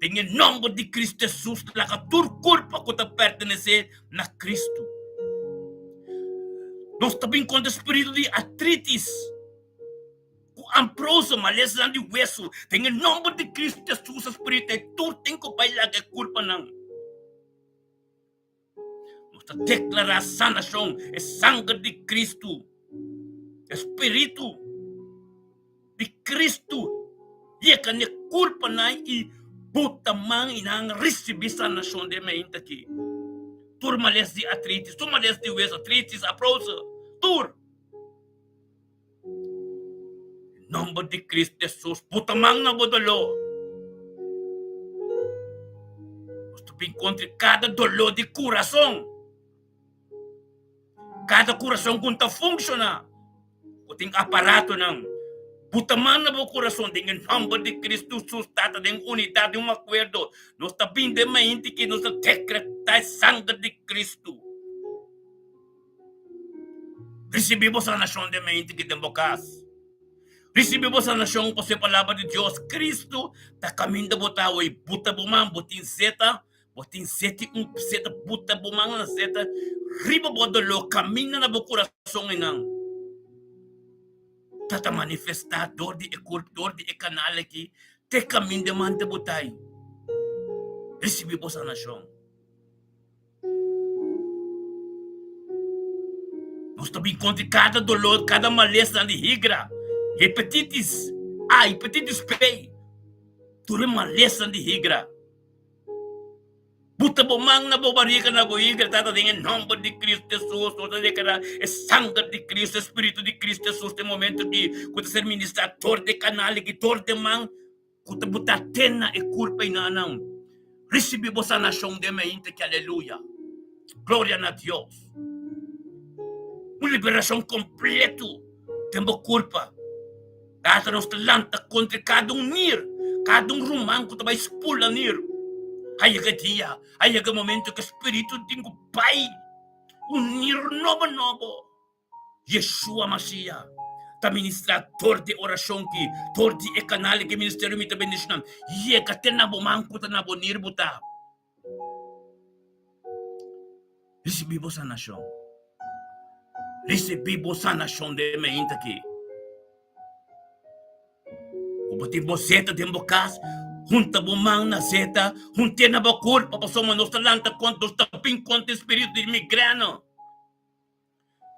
Em nome de Cristo Jesus, lakatur culpa ko ta pertencer na Cristo. Nós também com o espírito de artritis. Com amprosa, maleza de hueso. Em nome de Cristo Jesus, espírito é tu tem ko bay lagi culpa nang. Declarar sanação é sangue de Cristo, Espírito de Cristo, e que a culpa não e puta mãe e não receber sanação de mim aqui. tur males di arthritis, tur males di wes arthritis, aprose, tur. Nombre de Cristo Jesus, putamang na bodolo. Gusto encontre cada dolor de coração. Cada coração que não funciona. O tem aparato não. Putamang na bo coração, tem em nome de Cristo Jesus, tata tem unidade, um acordo. Nós está bem de mente que nós decretar sangue de Cristo. Recebemos a nação de mente que tem bocas. Recebemos a nação com a palavra de Deus. Cristo está caminhando botar o buta bumang, botin seta buta bumang na seta. Riba bodolo caminha na bo coração enang. Tata manifestar dor de canal aqui, te caminho de mante botai. Recebemos a nação. Nós também encontramos cada dolor, cada maleza de higra. Hepatitis A, hepatitis B. Tudo maleza de higra. Buta bomang na bobarica na boigra, tata em nome de Cristo Jesus, toda declara é sangue de Cristo, Espírito de Cristo Jesus, tem momento que quando ser ministrador de canal, que tor de mang, quando buta tena e culpa e nanang. Recebemos a nação de mente que aleluia. Glória a Deus. Uma liberação completa. Temos culpa. Data nos talanta contra cada nir, cada rumang que vai expulsar nir. Aí é dia, aí é momento que o Espírito tem o Pai, unir novo. Yeshua Mashiach, tá ministrador de oração que, tor de canal que ministério me também deixam. E é que tem na bomang que tá na bonir buta. Recebemos a nação. Recebemos a nação de mente aqui. O botim boceta de bocas, junta bumang na seta, junta na bacur, papasoma nos talanta quantos taping contra espírito de migrano.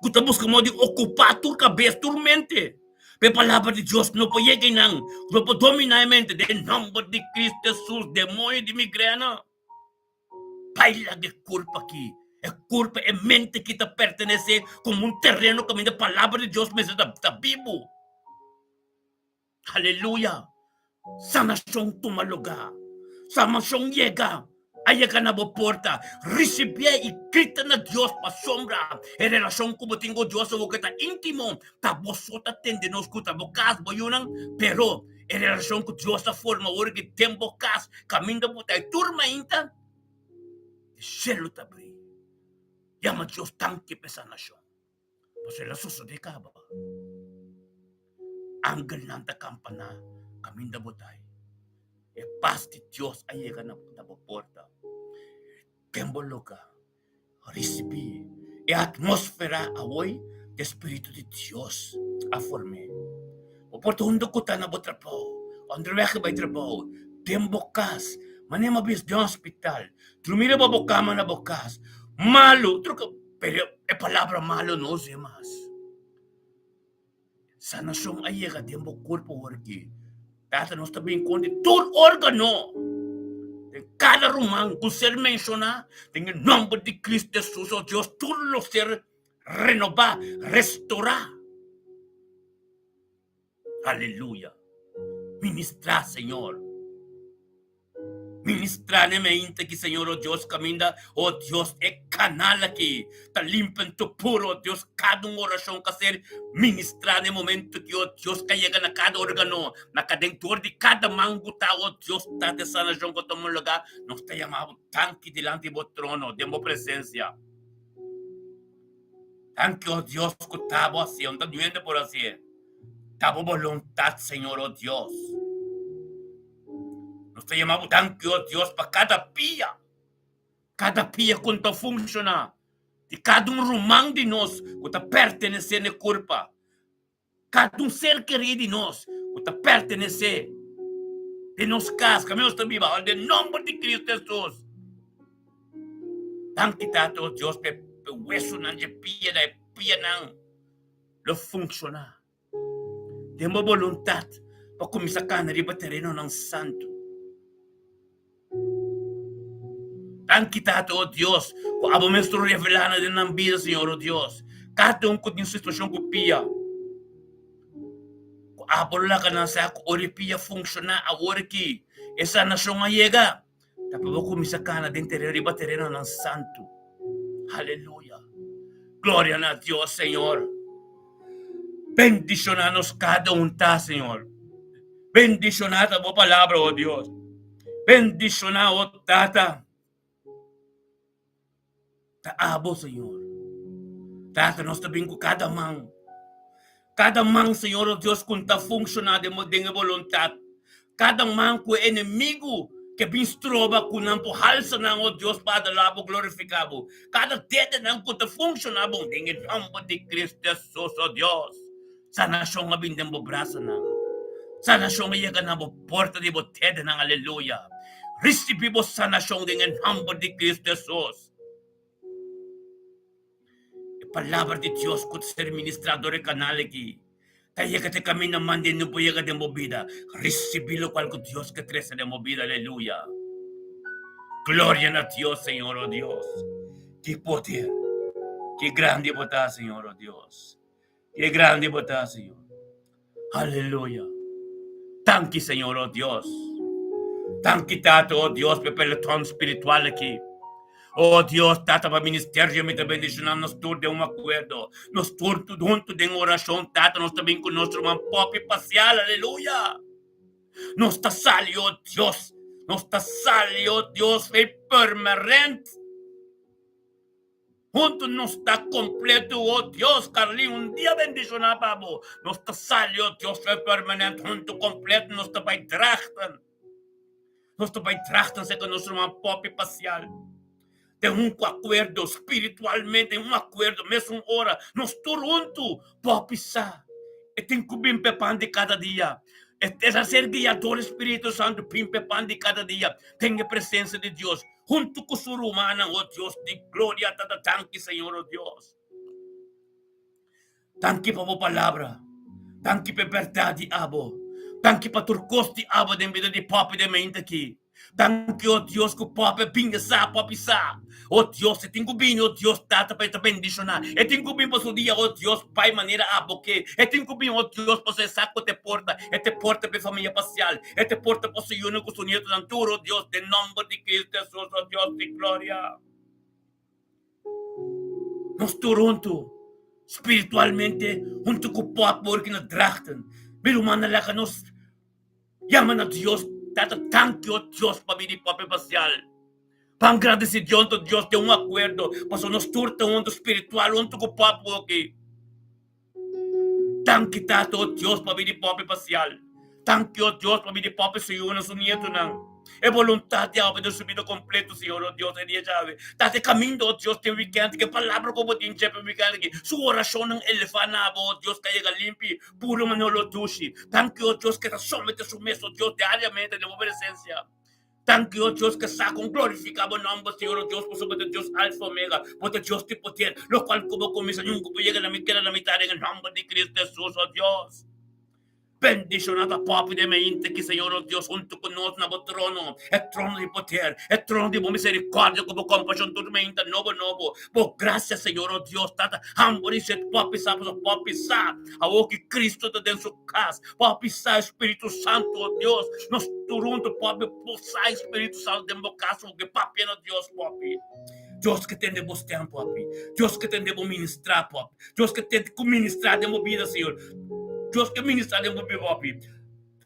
Guta busca modo de ocupar tua cabeça, tua mente. A palavra de Deus não pode chegar, não pode dominar a mente. Em nome de Cristo Jesus, demônio de migrano. Baila de culpa aqui. É culpa, é mente que te pertenece como terreno que a palavra de Deus me está vivo. Aleluia. Sa nação toma lugar. Sa nação chega. Aí que na porta. Recebe e grita na Deus para sombra. É relação como tenho Deus o que está íntimo. Tá bosota tende nos cuta bocas boyunang. Pero é relação com Deus a forma hora que tem bocas. Caminho botai turma inta. Celo tabri. Yama Deus tanque pesa nação. Você la susunod ka ba? Anggel nanta campana. Caminho botai. E paz de Deus aí que na porta. Tembo lugar. Recebi. E a atmosfera away do Espírito de Deus a formar. O porto hundo ko ta na botrapo. Andrewek ba trapo. Tembo kas. Manema bis de hospital. Trumira ba bokama na bokas. Malo. Pero e palavra malo não se mais. Sa nação aí que tembo corpo worki. Tata nós também conta todo órgano. De cada rumang que ser mencionar, tem o nome de Cristo Jesus, oh Deus, tudo ser renovar, restaurar. Aleluia. Ministrar, Senhor. Ministrar na mente que, Senhor, oh Deus, caminha, oh Deus, é canal aqui. Tá limpando puro, oh Deus, cada oração que ser ministrar no momento que, oh Deus, que chega na cada órgano, na cadentor de cada mango, tá, oh Deus, tá dessa nação que toma lugar. Nós te chamamos tanque delante do trono, de uma presença. Tanque, oh Deus, que estava assim, não está doendo por assim. Estava vontade, Senhor, oh Deus. Nós te chamamos tanque, oh Deus, para cada pia quando funciona. De cada rumang de nós, que está pertenecendo à culpa. Cada ser querido de nós, que está pertenecendo de nós casa, que nós estamos vivos, em nome de Cristo Jesus. Tanque, oh Deus, para o hueso não de pia não, lo funciona. Temos vontade para começar a riba terreno ng santo. Thank you, Tato, oh Dios. Kung abo mestro revelana din ng vida, Senhor, oh Dios. Cada um com situação que pia. Kung abo la ka na sa ori pia funciona a ori ki. Esa nação nga yega. Tapos ko misakana din terreno ng santo. Aleluya. Gloria a Dios, Señor. Bendicionanos cada un, Señor. Bendicionada a palabra, oh Dios. Bendicionado, oh Tata. Taabo, Senhor. Tata, nós também com cada mão. Cada mão, Senhor, oh Deus, quando está funcionando, mo dengue vontade. Cada mão com o inimigo que binstroba com não por halsa não, oh Deus, para labo glorificado. Cada dedo não quando funciona bom, dengue nome de Cristo Jesus, oh Deus. Sa nação nga bindem bo braço não. Sa nação nga yaga na bo porta de bo tede ng aleluya. Recibe bo sa nação dengue nome de Cristo Jesus. Palavra de Deus que ser ministrador e canal aqui. Tayo que te camina mande no puya de movida. Recibilo qual que Deus que trece de movida. Aleluya. Gloria a Dios, Señor, oh Dios. Que poder. Que grande botar, Señor, oh Dios. Que grande botar, Señor. Aleluya. Thank you, Señor, oh Dios. Thank you, Tato, oh Dios, por el tono espiritual aquí. Oh Dios, Tata, para ministério, me também bendicionar, nós todos de acordo. Nós todos juntos de oração, Tata, nós também com nosso irmão pop parcial, aleluia. Nós está salio, oh Deus. Nós está salio, oh Deus, foi permanente. Junto nós está completo, oh Deus, Carlinhos, dia bendicionar, babo. Nós está salio, oh Deus, foi permanente, junto completo, nós está vai trachten. Nós está vai trachten, se com nosso irmão pop parcial. Tem acordo espiritualmente, acordo, mesmo hora, nós todos juntos, para pisar. E tem que vir pepando cada dia. É ser guiador Espírito Santo, vir pepando cada dia. Tem a presença de Deus. Junto com o humana, oh Deus, de glória, tanque, Senhor, oh Deus. Tanque para a palavra. Tanque para a verdade, abo. Tanque para turcoste, abo, de vida de papo de mente aqui. Thank you, oh Deus, que o papo pinga sa, papi sa. Oh Deus, e tem que vir, oh Deus, tata para te bendicionar. E tem que vir para o dia, oh Deus, pai, maneira aboque. E tem que vir, oh Deus, para ser saco te porta. E te porta para a família parcial. E te porta para o Senhor, com o Senhor, oh Deus, de nome de Cristo Jesus, oh Deus, de glória. Nós juntos, espiritualmente, junto com o papo, porque nos drachten. Pero mana lá que nos llaman a Deus. Tata, thank you, Dios, para mi papi parcial. Para agradecer Dios, Dios, de acordo. Para nos turta mundo espiritual, junto com o papo aqui. Thank you, Tato, Dios, para mi papi parcial. Thank you, Dios, para mi papi Senhor, no nieto não. É vontade de subir completo, Senhor, oh Deus, é dia chave. Tate caminho, oh Deus, tem weekend, que palavra como tem chefe weekend aqui. Sua oração não elefana, oh Deus, que chega limpo, puro manolo dushi. Thank you, oh Deus, que somente sumesso, oh Deus, diariamente de obedência. Thank you, oh Deus, que saca glorificado nome, Senhor, oh Deus, por sobre Deus, Alfa Omega, por Deus de poder, lo qual como começa, nunca chega na metade, em nome de Cristo Jesus, oh Deus. Bendicionado papo de mente que Senhor, oh Deus, junto conosco na trono, é trono de poder, é trono de misericórdia, como compaixão tormenta, novo, por graça, Senhor, oh Deus, tata, ambos e papo pisar, ao que Cristo te deu sua casa, papo pisar, Espírito Santo, oh Deus, nós turunto, papo, posar, Espírito Santo, de casa, que papo, oh Deus, papo. Deus que tem de bom tempo, papi. Deus que tem de bom ministrar, papi. Deus que tem de ministrar de bom vida, Senhor. Deus que ministra de bom papi.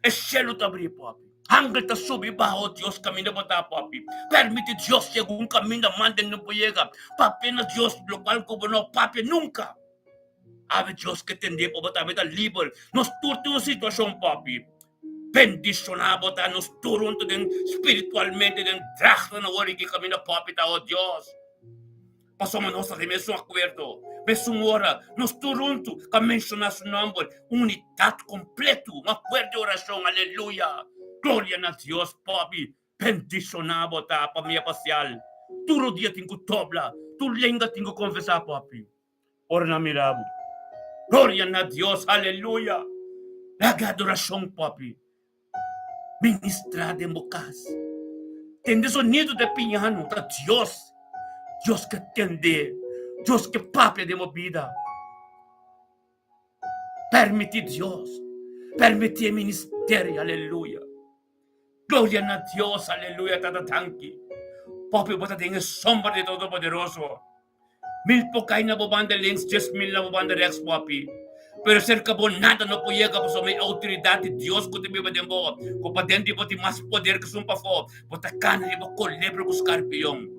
É céu tá abrir, papi. Angel tá subir baixo, Deus caminho botar, papi. Permite Deus chegar caminho da manda no poiega. Papi na Deus local como não, papi nunca. Ave Deus que tem de botar vida livre. Nós turte uma situação, papi. Bendicionar botar nos turunto espiritualmente den trachten na hora que caminho papi tá, oh Deus. Passamos nossa remessa um acordo. Mesmo hora, nós turunto, que mencionar seu nome, unidade completo, um acordo de oração, aleluia. Glória a Deus, papi. Bendicionar, botar para minha parcial. Todo dia tenho que tobla, tu lenga tenho que conversar, papi. Ora na mirabo. Glória a Deus, aleluia. Laga adoração, papi. Ministrar de bocas. Tende sonido de piano, da Dios. Dios que atende. Dios que papia de movida. Permite Dios. Permite ministério, aleluia. Glória a Deus, aleluia, tata tanki. Papi, bota tem sombra de Todo-Poderoso. 1000 po kayo na bubanda links, 10,000 na bubanda rex, papi. Pero cerca po nada no po llega po sa may autoridad de Dios ko tibi ba din po. Kung pa din di po ti mas poder ka sumpa po. Bota ka na iba ko lebro ko scarpion.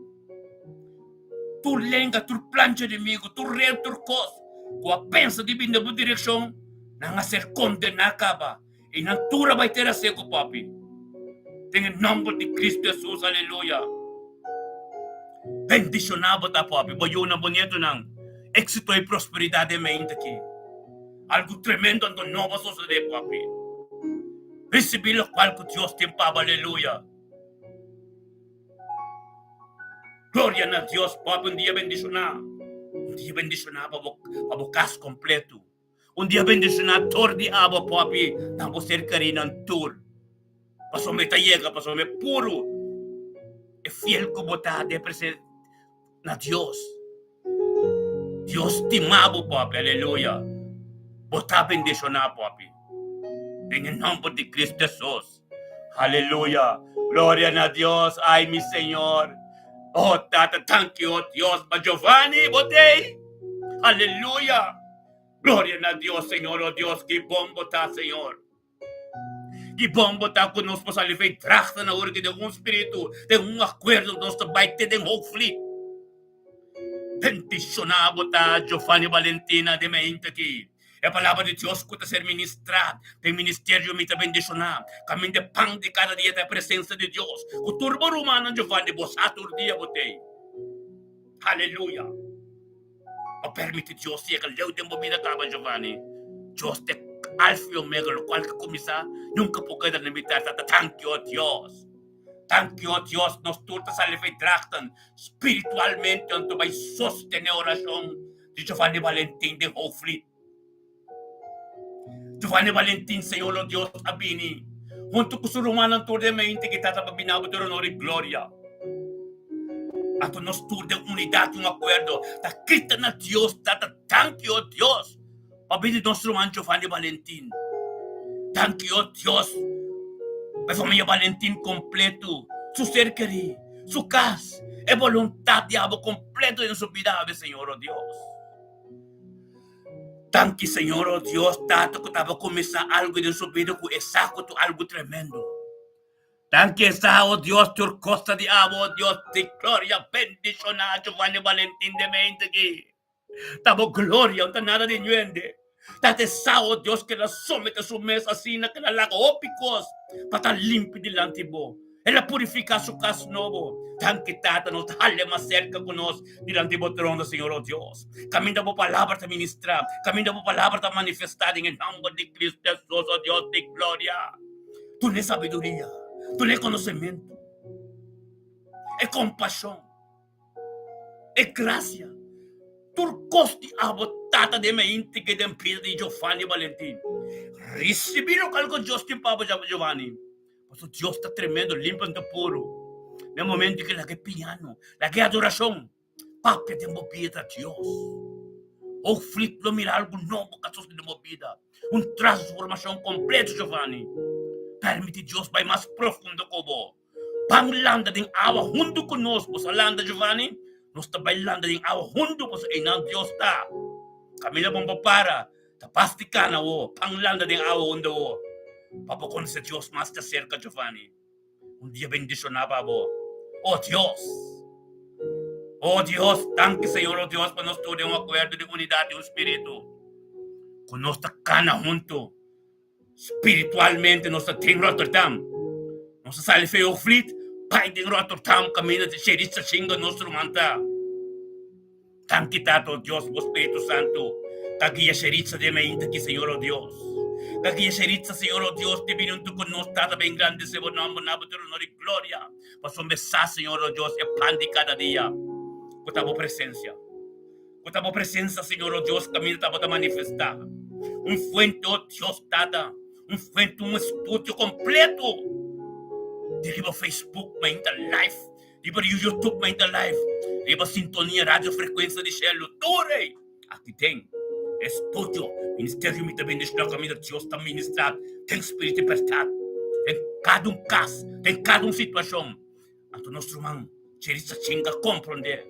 Tu lenga, tu plancha de amigo, tu real turcos. Kung a pensa di bin na po direksyon, na nga ser condena ka ba. Inantura ba itera seko, papi. Tingin nombre de Cristo Jesus, aleluya. Bendicionado ta, papi. Bayo na bonito ng éxito e prosperidade mente aqui. Algo tremendo ando novo suceder, papi. Recebi lo qual que Dios tem pava, aleluia. Glória a Deus, papi. Um dia bendicionar. Um dia bendicionar para o caso completo. Um dia bendicionar tor de aba, papi. Não vou ser carinho em tur. Pasó me tallega, pasó me puro. É fiel que botar de presente na Deus. Deus te mabo, papi, aleluia. Botar bendicionar, papi. Em nome de Cristo Jesus. Aleluia. Glória a Deus. Ai, meu Senhor. Oh, tata, thank you, Deus. Mas Giovanni, botei. Aleluia. Glória a Deus, Senhor. Oh, Deus, que bom botar, Senhor. Que bom botar conosco, para ele traça na hora que tem um espírito, tem um acordo, nós vai ter um conflito. Bendicionar botar Giovanni Valentina de mente aqui. É a palavra de Deus que está ser ministrada. Tem ministério me está bendicionar. Caminho de pão de cada dia da presença de Deus. O turbo romano Giovanni, bosato dia botei. Aleluia. O permite Deus ser que leu de movida acaba Giovanni. Deus te Alfa e Omega, lo cual que começar, nunca pode limitar. Thank you, Deus. Thank you, Deus. Nós todos se tratan espiritualmente, onde vai sostener a oração de Giovanni Valentim de Hoflit. Giovanni Valentim, Senhor, o Deus, abini. Junto com o Romano, todo de mente que está babinado de honor e glória. Ato nós todos de unidade, acordo. Está escrito na Deus, thank you, Deus. Pabili nosso irmão Giovanni Valentim. Thank you, Deus. A família Valentim completo. Su ser querido, su casa, é vontade de abo completo em sua vida, Senhor, oh Deus. Thank you, Senhor, oh Deus, tanto que estava começar algo em sua vida que é saco, algo tremendo. Thank you, oh Deus, por costa de abo, oh Deus, de glória, bendicionar Giovanni Valentim de mente aqui. Tamo glória, não nada de nuende. Tate sao, Deus, que ela somete sua mesa assim, que ela laga ópicos, para estar limpo delante de bo. Ela purifica seu caso novo. Tanque tata, nos hale mais cerca conosco, delante do trono, Senhor, oh Deus. Caminha por palavra te ministrar, caminha por palavra te manifestar, em nome de Cristo Jesus, oh Deus de glória. Tu é sabedoria, tu é conhecimento, é compaixão, é graça. Turcosti a botata de mente que tem pida de Giovanni Valentim. Recebi o calco Deus tem para Giovanni. Mas o Deus está tremendo, limpando puro. No momento que lagi piano, lagi adoração, papia de movida Deus. O flito lo mira algo novo que de movida. Transformação completa, Giovanni. Permite Deus vai mais profundo como. Panglanda de água junto conosco, sa landa Giovanni. Nós trabalhando em ao hundo po sa inang Diyos ta. Kami na mong papara. Tapasti ka na wo. Panglanda din ao hundo wo. Papakon sa Diyos mas ta cerca, Giovanni. Un dia bendisyon na pa bo. Oh Diyos. Oh Diyos. Thank you, Señor, oh Diyos, pa nos tuloy ang acuerdo de unidad de un espiritu. Kung nos ta ka na junto. Spiritualmente nos ta ting Rotterdam. Nos ta salife o fleet. Pai de Rotterdam, caminho de xerit sa singa nostro manta. Thank you, Tato, Dios, o Espírito Santo. Kagiya xerit sa de meinta ki, Senhor, oh Dios. Kagiya xerit sa, Senhor, oh Dios, te binunto con nos, Tata, ben grande, se bo namo, nabo, de honor y gloria. Pasomesa, Senhor, oh Dios, e pan de cada dia. Kutabo presencia. Kutabo presencia, Senhor, oh Dios, caminho tabo ta manifestar. Fuente, oh Dios, Tata. Fuente, estudio completo. Di ba Facebook may live? Di ba YouTube may live? Di ba sintonia radio frequenza di cielo? Tore! Ati ting, estudio, ministerio mi tabi nisla kami na Diyos ta ministrat, ting spiriti perstat, ting kadong kas, ting kadong sitwasyon. Anto nostro mang, chirit sa chinga comprende.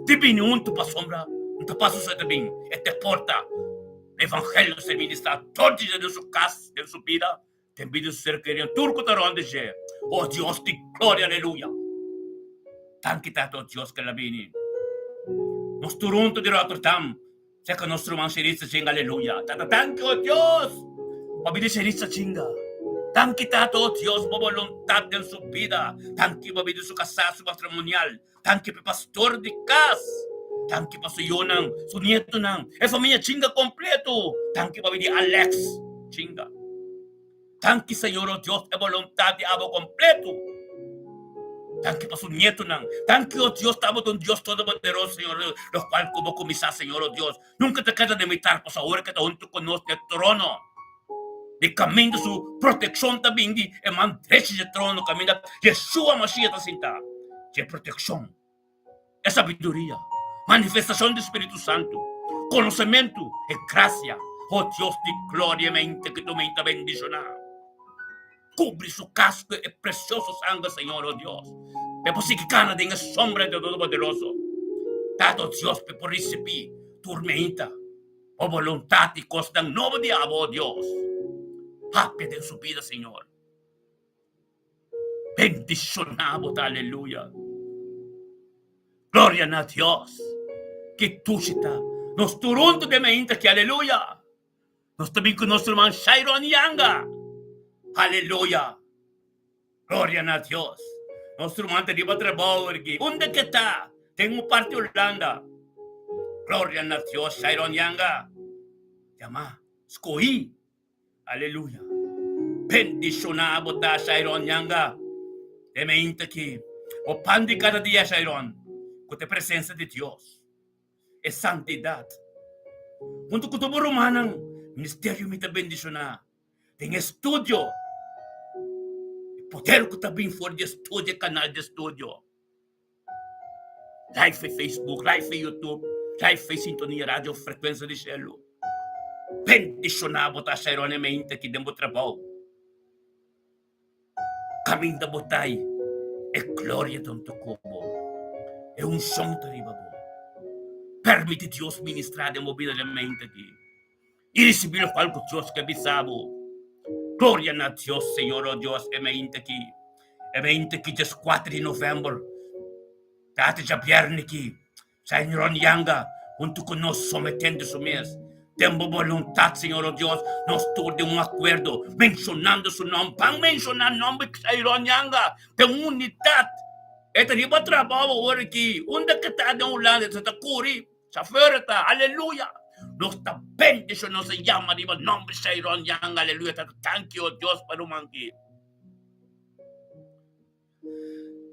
Tibi ni unto pa sombra, unto paso sa tabing, et te porta, evangelio se ministra, torti de su cas, de su vida, te envidio su ser querido, turco taron de je. Oh Dios, ti gloria, aleluya. Tan quitato, Dios, che la bini. Nos turunto di Rotterdam, se che nostro man si rizza chinga, aleluya. Tata, tanki, oh Dios, mabili si rizza chinga. Tan quitato, oh Dios, po voluntad de su vida. Tanki mabili su casa, su matrimonial. Tanki pe pastor di cas. Tanki pa su yonang, su nieto nang. E familia chinga completo. Tanki mabili Alex chinga. Tanki, Señor, oh Dios, e voluntad de abo completo. Tanki pa su nieto nang. Tanki, oh Dios, estamos un Dios todopoderoso, Señor, los cuales como comisar, Señor, oh Dios. Nunca te queda de imitar, pues ahora que te junto con nuestro trono. De camino su protección también, de mandreche de trono, camina Yeshua Mashiach da cinta. De protección, es sabiduría, manifestación del Espíritu Santo, conocimiento y gracia. Oh Dios de gloria, mente que tu mente bendicionar. Cubre su casco y precioso sangre, Señor, oh Dios. Pero si que cana de sombra de Todopoderoso. Tato Dios, por recibir tormenta, o voluntad y costa nuevo diablo, oh Dios. Happy en su vida, Señor. Bendicionamos, aleluya. Gloria a Dios. Que tú está. Nos turunto de mente que aleluya. Nos también con nuestro man Shairon Yanga. Aleluya. Gloria a Dios. Nuestro man te iba a trabajar aquí. ¿Dónde que está? Tengo parte Holanda. Gloria a Dios, Shairon Yanga. Llama. Escogí. Aleluya. Bendicionado da Shairon Yanga. Te mente que o pan de cada día, Shairon, con la presencia de Dios. Es santidad. Junto con tu romanang, ministerio me te bendiciona. Ten estudio. Poder que también for de estudio, canal de estudio. Live en Facebook, live en YouTube, live en sintonia radio, frecuencia de cielo. Bendicionado da Shairon mente que demo trabalho. Caminho da botai é glória tanto como é som terrible. Permite Deus ministrar de movida da mente aqui e receber algo Deus que bisabo. Glória a Deus, Senhor, oh Deus, é mente aqui. É mente aqui dia 4 de novembro. Data já viernes aqui. Senhor Yanga, junto com nós sometendo su mês. Temos voluntad, Señor oh Dios, nos todos de un acuerdo, mencionando su nombre, van mencionar nombre de Shairon Yanga, de unidad. Este riba trabajo ahora aquí, donde que está de un lado, se está curi, se oferta, aleluya. Nos está bendición, no se llama, riba nombre de Shairon Yanga, aleluya. Thank you, oh Dios, para un manqui.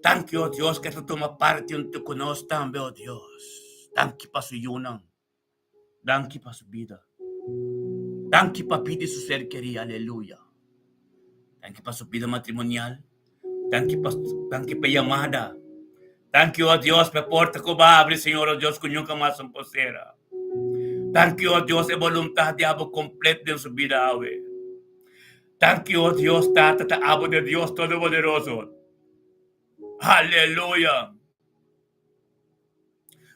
Thank you, oh Dios, que tú tomas parte junto con nosotros también, oh Dios. Thank you para su yunang. Danke para su vida. Danke para pedir su ser querido. Aleluya. Danke para su vida matrimonial. Danke para llamada. Danke, oh Dios, para porta que va a abrir, Señor, oh Dios, que nunca más son posera. Danke, oh Dios, de voluntad de abo completa en su vida, ave. Danke, oh Dios, tata, abo de Dios Todopoderoso. Aleluya.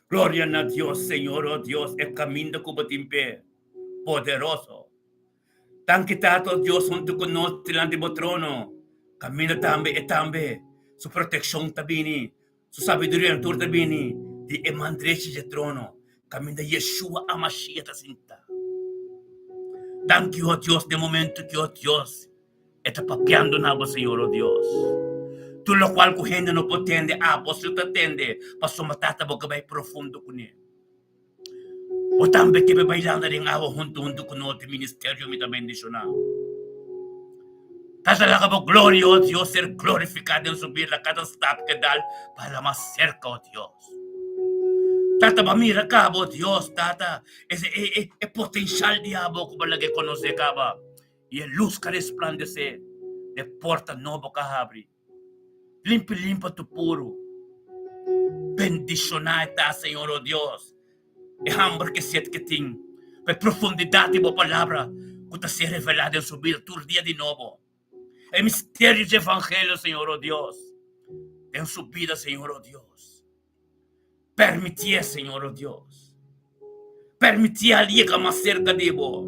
Gloria a Dios, Señor, oh Dios, el camino como timpe, poderoso. Tan quitado Dios junto con nosotros delante del trono. Camina también y también. Su protección también, su sabiduría en todo también. De emandreche de trono. Camina Yeshua a Mashiach da cinta. Thank you, oh Dios, de momento que, oh Dios, está papeando en agua, Señor, oh Dios. Tu lo cual correndo não potende, você te atende, passou uma tata boca bem profundo com ele. O também que vai lá em água junto com o ministério me também bendicionar. Tata lá com glória, oh Deus, ser glorificado em subir a cada step que dá para mais cerca, oh Deus. Tata, ba mira ka, oh Deus, tata, é potencial diabo que para que conhecer caba. E a luz que resplandece, de porta nova que abre. Limpa tu puro. Bendicionar está, Senhor, oh Deus. É hambre que sete que tem. A profundidade da palavra que está ser revelada em sua vida todo dia de novo. É mistério de evangelho, Senhor, oh Deus. Em sua vida, Senhor, oh Deus. Permitir, Senhor, oh Deus. Permitir a liga mais cerca de vós.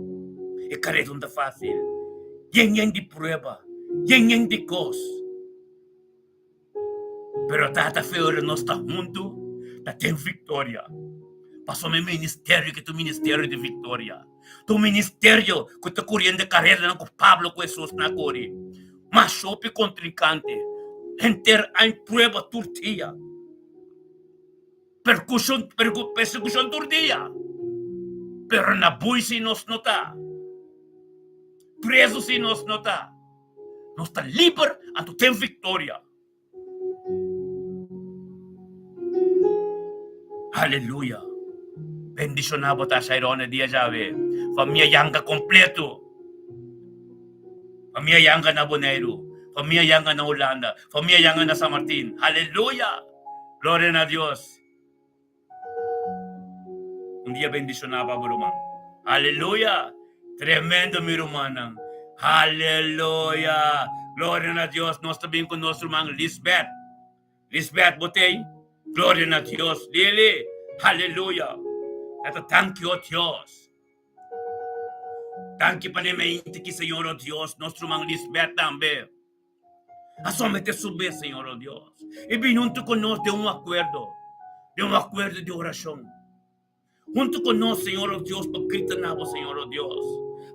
É careta não fácil. Yen de prueba. Yen de cos. Pero tata feira nós está junto. Tá tem vitória. Passou meu ministério, que tu ministério de vitória. Tu ministério que tu correndo de carreira com Pablo, com Jesus na corre. Mas chope contrincante. Enter em prueba turtia. Persecução turtia. Pero na bui se nós não tá. Preso se nós não tá. Nós está livre e tu tem vitória. Aleluia. Bendicionado ta sa irone dia jave. Família Yanga completo. Família Yanga na Bonaire. Família Yanga na Holanda. Família Yanga na San Martin. Aleluia. Gloria a Dios. Un dia bendicionado pa rumang. Aleluia. Tremendo mi rumanang. Aleluia. Gloria a Dios. Nós também com nosso irmão Lisbeth. Lisbeth Botei. Gloria a Dios. Lili. Aleluia. Thank you, Dios. Thank you para mente que, Senhor, oh Deus, nosso irmão Lisbeth também. A somente subir, Senhor, oh Deus. E bem junto conosco de acordo de oração. Junto conosco, Senhor, oh Deus, para gritar na voz, Senhor, oh Deus.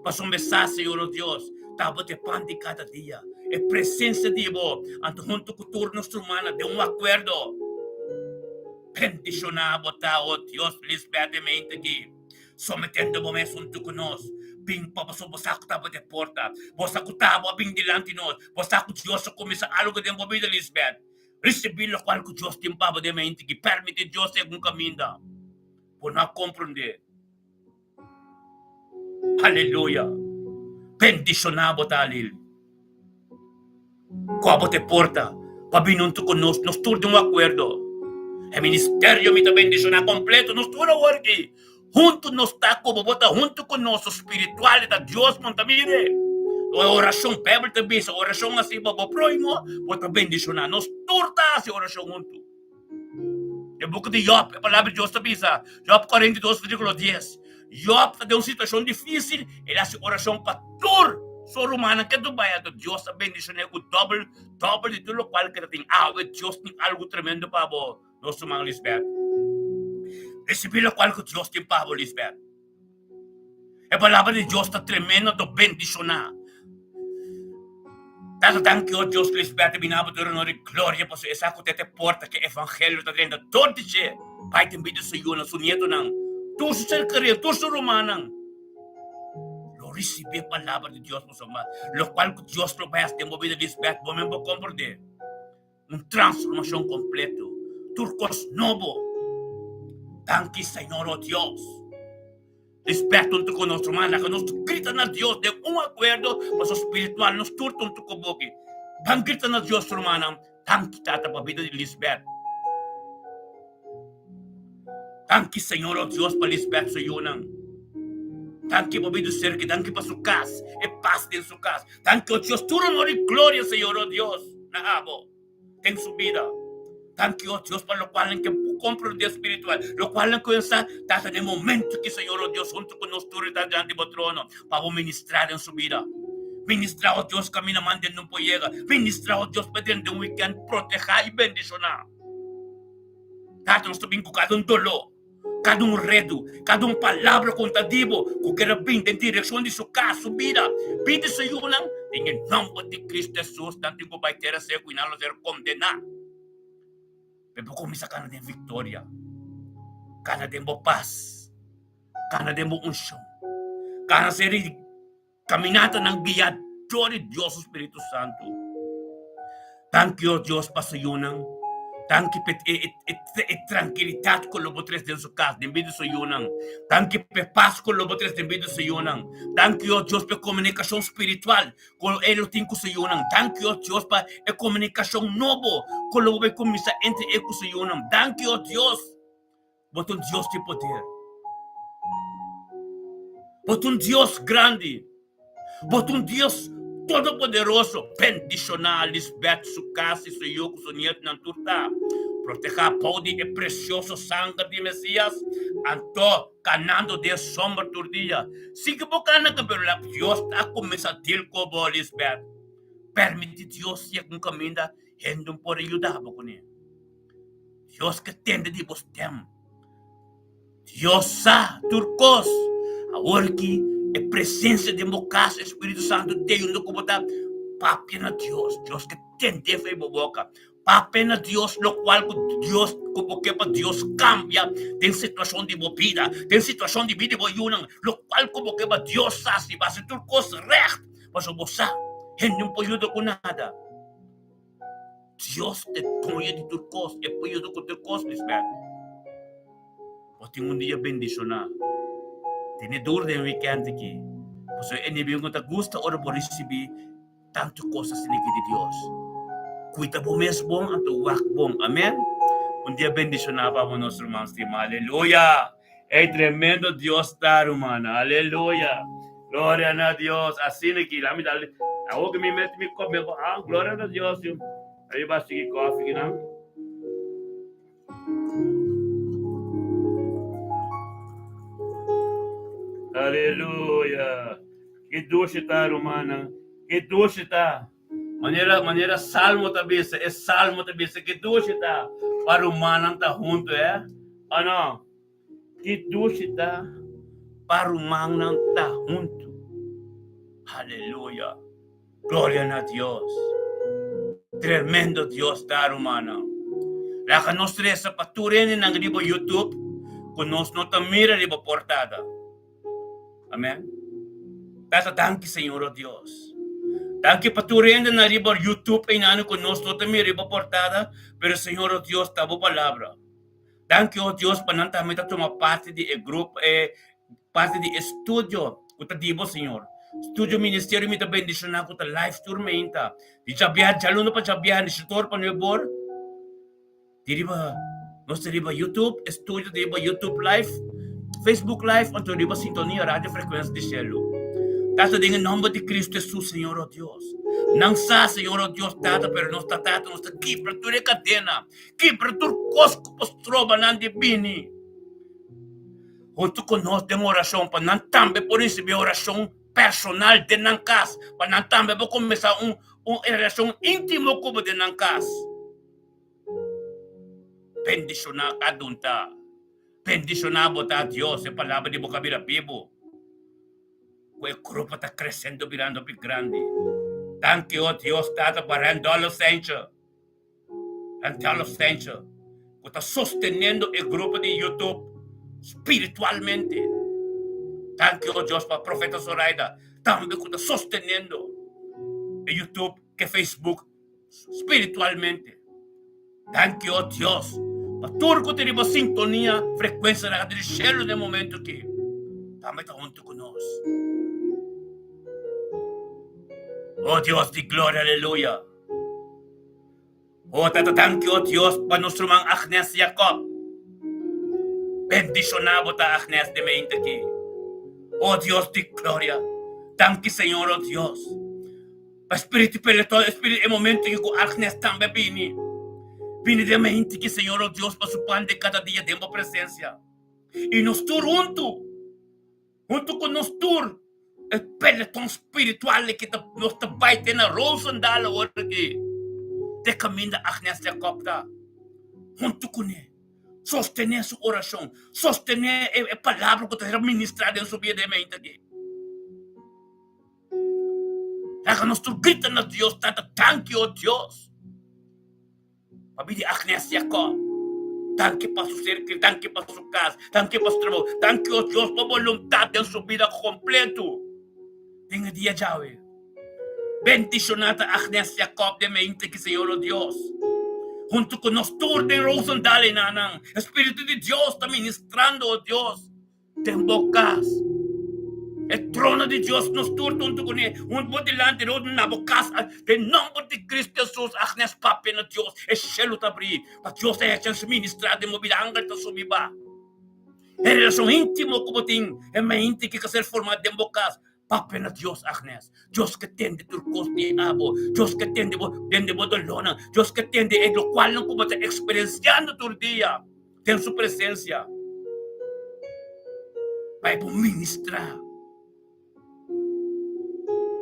Para sombessar, Senhor, oh Deus, tava de pão de cada dia. É presença de vós, junto com todo nosso irmão, de acordo. Bendicionado, tá, oh Deus, Lisbeth, aqui. Sometendo o momento junto conosco. Bem, para você que estava de porta. Você que estava bem delante de nós. Você que Deus começa algo de uma vida, Lisbeth. Receber o qual que Deus tem para de mente, que permite Deus seguir um caminho. Por não compreender. Aleluia. Bendicionado, tá, Lili. Como de porta. Para vir junto conosco. Nós todos de acordo. O ministério me também bendicionar completo. Nós todos aqui. Junto nos está como bota junto com nosso espiritualidade Deus não mire. A oração Bíblia também, a oração assim para próximo, bota bendicionar. Nós torta essa oração junto. É boca de Job, a palavra de Deus também, Job 42,10. Job está de uma situação difícil, ele faz oração para todo ser humano que tu vai, Deus está bendicionando com dobro de tudo o qual que tem. Deus tem algo tremendo para você, nosso irmão Lisbeth. Receber o qual que Deus tem para você, Lisbeth. A palavra de Deus está tremenda de bendicionar. Tanto que o Deus Lisbeth binabo de honor e glória para você. Essa que te porta que o evangelho está dentro. Todo dia, vai te pedir seu na seu nieto não. Tu ser querido, tu ser humano. Lo receber a palavra de Deus para você. Lo qual que Deus vai fazer na vida de Lisbeth, você não compreender. Uma transformação completa. Turcos novo. Thank you, Senhor, oh Deus. Respeto junto com nosso irmão, que nós gritamos a Deus de acordo para o espiritual, nós turto junto com o boque. Thank gritamos a Deus, irmão. Thank you, tata, para a vida de Lisbeth. Thank you, Senhor, oh Deus, para Lisbeth, Senhor. Thank you, para a vida do ser, thank you para sua casa, e paz de sua casa. Thank you, oh Deus, tudo honor e glória, Senhor, oh Deus. Na abo, tem sua vida. Thank you, oh Deus, para o qual que compro de espiritual, lo qual começa a no momento que Senhor, oh Deus, junto com nós, está diante do trono, para ministrar em sua vida. Ministrar, oh Deus, caminho mande não pode chegar. Ministrar, oh Deus, para dentro de weekend, proteger e bendicionar. Tato, nós também com cada dolor, cada redo, cada palavra contadivo, que quer vir em direção de sua casa, sua vida. Pide, Senhor, em nome de Cristo Jesus, tanto que vai ter a ser cuidado, ser condenado. Pero começa a ter vitória, a ter paz, a ter unção, a ser caminhada ng guiador de Deus Espírito Santo. Thank you, Deus, para sa yunang. Danke pe tranquilidade com o botres de sua casa, de vida sua yunang. Danke pe paz com o botres de vida sua yunang. Danke o Deus pe comunicação espiritual com ele tem com sua yunang. Danke o Deus pa e comunicação novo com o be comisa entre ele com sua yunang. Danke o Deus. Bota Deus de poder. Bota Deus grande. Bota Deus todo-poderoso. Bendicionar Lisbeth, sua casa e seu yogo, seu nieto, na turta. Proteja a pode e precioso sangue de Messias. Anto, canando de sombra todo dia. Siga bocana que pelo Deus está começando a ter como Lisbeth. Permite Deus ser um caminho da gente por ajudar com ele. Deus que tende de vos tem. Deus sa turcos. Agora que a presença de casa, Espírito Santo tem um documento. Papi na Deus, Deus que tende fe boca. Papi na Deus, no qual Deus, como que para Deus cambia, tem situação de vida, tem situação de vida boiunang, no qual como que para Deus sabe, vai ser turcos recht, mas o bossa, gente não pode ajudar com nada. Deus te põe de turcos, e põe ajudar com turcos, Lisbeth. Pode um dia bendicionar. Tem dor de weekend aqui. Pois é, inimigo que gosta ora por receber tanto coisas de Deus. Cuida bom mesmo, anto wak bom. Amém? Dia bendicionar para nossos irmãos. Aleluia! É tremendo Deus dar, humana. Aleluia! Glória a Deus. Assim aqui, lá me dá. Agora que me mete me come. Glória a Deus. Aí vai seguir coffee, não? Aleluia! Que doce está, humana. Que doce está. Maneira salmo também, é salmo também, que doce está. Para o humano tá junto, é? Ano? Que doce está. Para o humano tá junto. Aleluia! Glória a Deus. Tremendo Deus está, humana. Lá que nós três paturene ng ribo YouTube, kung nós não mira ribo portada. Amém? Tata, danke, Senhor, oh Deus. Danke paturendo na riba YouTube e nano con nós toda mi riba portada, pero Senhor, oh Deus, tabo palavra. Danke, oh Deus, pananta meta toma parte de grupo, parte de estúdio, kuta dibo, Senhor. Estúdio ministério mita bendición na kuta live tour menta. Di sabihan, jaluno pa sabihan, di sitor pa nebor. Di riba, nós riba YouTube, estúdio di riba YouTube live, Facebook Live, onde riba sintonia, rádio frequência de cielo. Tata dengan nome de Cristo Jesus, Senhor, oh Deus. Não sa, Senhor, oh Deus, tata, pero nós tata, nós tata, quebra tua cadena, quebra tua cosco, postroba, não de bini. Junto com nós, tem oração, para não também, por isso, minha oração personal de não casa, para não também, vou começar uma relação íntima com o de não casa. Bendicionar cada um, tá? Bendicionar, botar Deus, é palavra de boca vira vivo. O grupo está crescendo, virando bem grande. Danke, oh Deus, Tata, para adolescência. Adolescência. Que está sustentando o grupo de YouTube espiritualmente. Danke, oh Deus, para a profeta Zoraida. Também que está sustentando o YouTube, que Facebook, espiritualmente. Danke, oh Deus. Para tudo que tem uma sintonia, frequência na do cielo no momento aqui. Também está junto conosco. Oh Deus de glória, aleluia. Oh, Tata, danke, oh Deus, para nosso irmão Agnes Jacob. Bendicionado ta Agnes de mente aqui. Oh Deus de glória. Danke, Senhor, oh Deus. Para Espírito Espiritual, Espírito, é momento que o Agnes também vini. Vini de mente que, Senhor, oh Deus, para supar de cada dia de uma presença. E nós tur junto com nós tur. O pelotão espiritual que nós vai ter na Rosendal agora aqui. De caminho da Agnes Jacob, junto com ele. Sostener sua oração. Sostener a palavra que está ministrada em sua vida de mente aqui. Lá nós gritamos a Deus, Tata, danke, oh Deus. Para de Agnes Jacob. Danke para seu ser, danke para sua casa, danke para seu trabalho, danke, oh Deus, para a vontade em sua vida completo. Tenha dia, Yahweh. Bendicionada Agnes Jacob de mente que, Senhor, oh Deus. Junto con nosotros de Rosendale, nanang. Espíritu de Dios está ministrando, oh Dios. Te embocas. El trono de Dios nos turta junto con él. Un delante de una bocas. De nombre de Cristo Jesús. Agnes papi na Dios. Es cielo tabri. Pa Dios es hecho ministrar de mobilanga ta subiba. En relación íntimo como ting. En me inti que ser formado de bocas. Papi na Dios Agnes. Dios que tiende turcos de abo. Dios que tiende bodolona. Dios que tiende en lo cual no como te experienciando tu día. Ten su presencia. Para ministrar.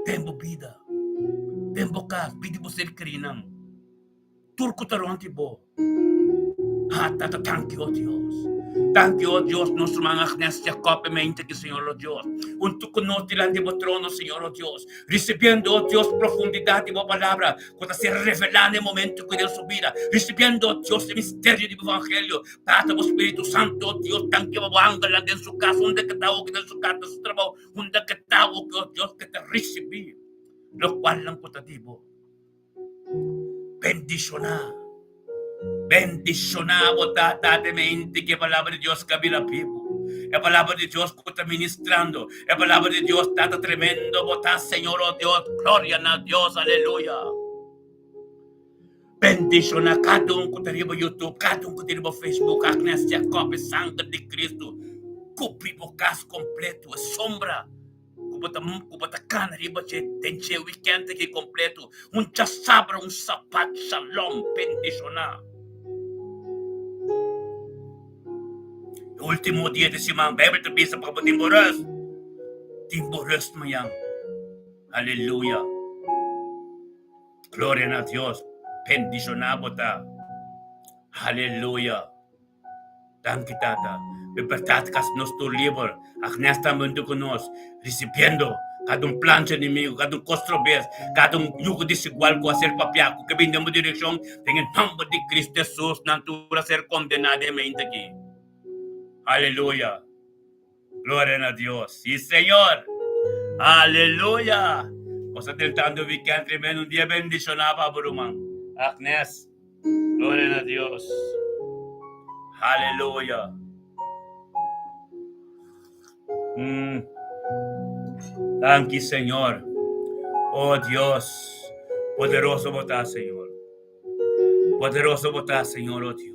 Tempo vida. Tempo kas. Pidi mo ser kerinang. Turko taron tibo. Tata, thank you, oh Dios. Thank you, oh Dios, nuestro managnes Jacob mente que Señor, oh Dios. Junto con nosotros de trono, Señor, oh Dios. Recibiendo, oh Dios, profundidad de tu palabra. Cuando se revela en el momento que de su vida. Recibiendo, oh Dios, el misterio del Evangelio. Tata, oh Espíritu Santo, oh Dios, thank you, oh ángel, en su casa, donde que está, que en su casa, su trabajo, donde que está, oh Dios, que te recibí. Lo cual lang potativo. Bendicionado tatemente que palabra de Dios cabila vivo. La palabra de Dios que está ministrando. La palabra de Dios está tremendo. Bota, Señor, oh Dios. Gloria a Dios. Aleluya. Bendiciona cada uno que está YouTube, cada uno que está Facebook. Agnes Jacob, sangre de Cristo. Cupri bocas completo. Sombra. Kubata cana riba che tenche weekend que completo. Un sabra, un sapat, shalom, bendiciona. Último dia de semana, Bible to bisa pa timboras. Timboras mayang. Aleluya. Gloria a Dios. Bendicionado ta. Aleluya. Thank you, Tata. Libertad kas nos tu libre. Agnes mundo con nos. Recibiendo cada un plancha inimigo, cada un controversia, cada un yugo desigual con hacer papiaco, que viene en dirección, en el nombre de Cristo Jesús, natura ser condenada aquí. Aleluya. Gloria a Dios. Sí, Señor. Aleluya. Cosa del tanto weekend tremendo, un día bendicionado para Burumang. Agnes. Gloria a Dios. Aleluya. Thank you, Señor. Oh Dios. Poderoso votar, Señor. Poderoso votar, Señor, oh Dios.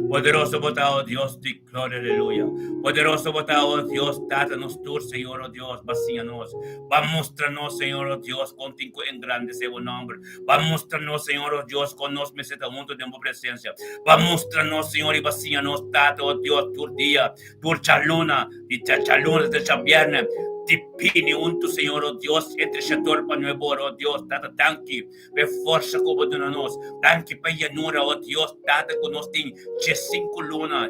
Poderoso votar, oh Dios, de gloria, aleluya. Poderoso votar, oh Dios, dátanos tú, Señor, oh Dios, vacíanos. Va a mostrarnos, Señor, oh Dios, contigo en grande sea tu nombre. Va a mostrarnos, Señor, oh Dios, con nos meseta junto de tu presencia. Va a mostrarnos, Señor, y vacíanos, data, oh Dios, tu día, tu chaluna, y chaluna de viernes. Dipini unto, Señor, oh Dios, entre chator para nuevo, oh Dios, tata tanki, ve força como de nós, tanki para llanura, oh Dios, tata con nos tem 5 luna,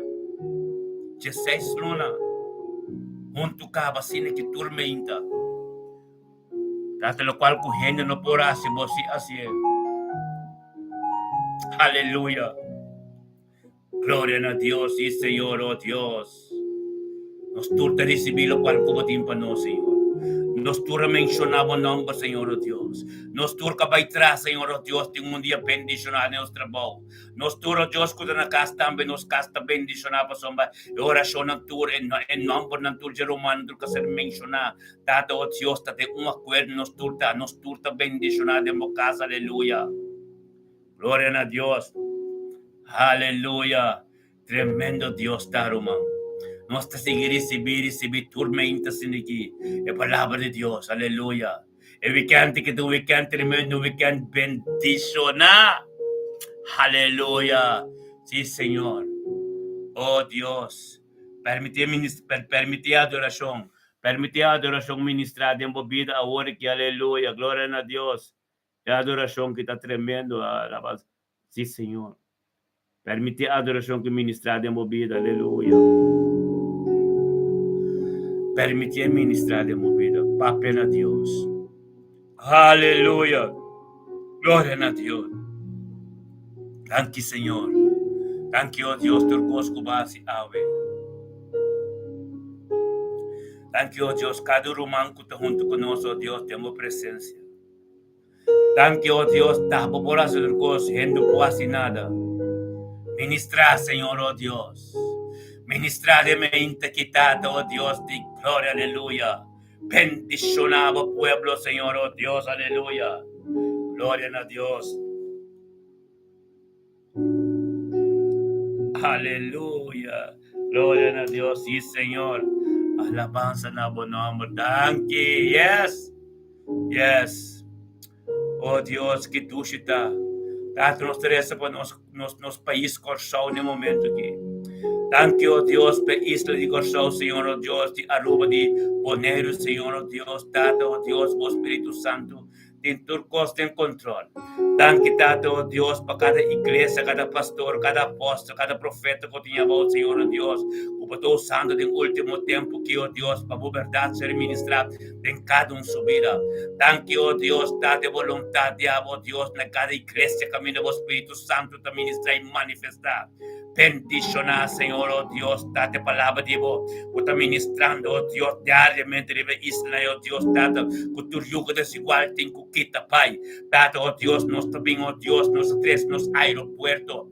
6 luna, junto cá vacina que tormenta, tata lo cual correndo no por así, así es. Aleluya. Gloria a Dios, y Señor, oh Dios. Nos turta recibir lo cual como tiempo no, Señor. Nos turta mencionar o nombre, Señor, oh Dios. Nos turta baitar, Señor, oh Dios, de un día bendicionar en nuestro trabajo. Nos turta, Dios, cuando na casa también nos casta bendicionar para sombra. Oración na tur, en nombre na tur, Jeromano, turca ser mencionar. Tata, oh Dios, tate un acuerdo, nos turta bendicionar de mi casa, aleluya. Gloria a Dios. Aleluya. Tremendo Dios, Tarumán. Nos te seguir recibir tormentas en aquí. La palabra de Dios, aleluya. El weekend que tu weekend tremendo, weekend bendicionar. Aleluya. Sí, Señor. Oh Dios. Permite adoración. Permite adoración ministrar de mi vida ahora que aleluya. Gloria a Dios. La adoración que está tremendo. Sí, Señor. Permite adoración que ministrar de mi vida. Aleluya. Permite ministrar de mi vida. Papi a Dios. Aleluya. Gloria a Dios. Thank you, Señor. Thank you, oh Dios, turcos cubasi ave. Thank you, oh Dios, cada rumán que está junto con nosotros, oh Dios, tenemos presencia. Thank you, oh Dios, tapo por hacer cosas, hendo po así nada. Ministra, Señor, oh Dios. Ministra de mente quitado, oh Dios, de gloria, aleluya. Bendicionado pueblo, Señor, oh Dios, aleluya. Gloria a Dios. Aleluya. Gloria a Dios. Sí, Señor. Alabanza na bonamo. Thank you. Yes. Yes. Oh Dios, que tu está. Tato nos interessa para nos país corçal no momento aqui. Thank you, oh Dios, para isla de corçal, Senhor, oh Dios, de Aruba, de Bonaire, Senhor, oh Dios, Tata, oh Dios, oh Espírito Santo, tem turcos, tem controle. Thank you, Tata, oh Dios, para cada igreja, cada pastor, cada apóstolo, cada profeta que tinha voz, Senhor, oh Dios, o todo santo do último tempo que, oh Dios, para a verdade ser ministrada em cada subida. Thank you, oh Dios, dá-te vontade, oh Dios, na cada igreja, caminho do Espírito Santo, te ministrar e manifestar. Bendicionar, Senhor, oh Dios, date palavra de vos, que está ministrando, oh Dios, diariamente de isla, oh Dios, date, que tu yugo desigual tem que quitar, Pai. Date, oh Dios, nós também, oh Dios, nós três, nos aeroporto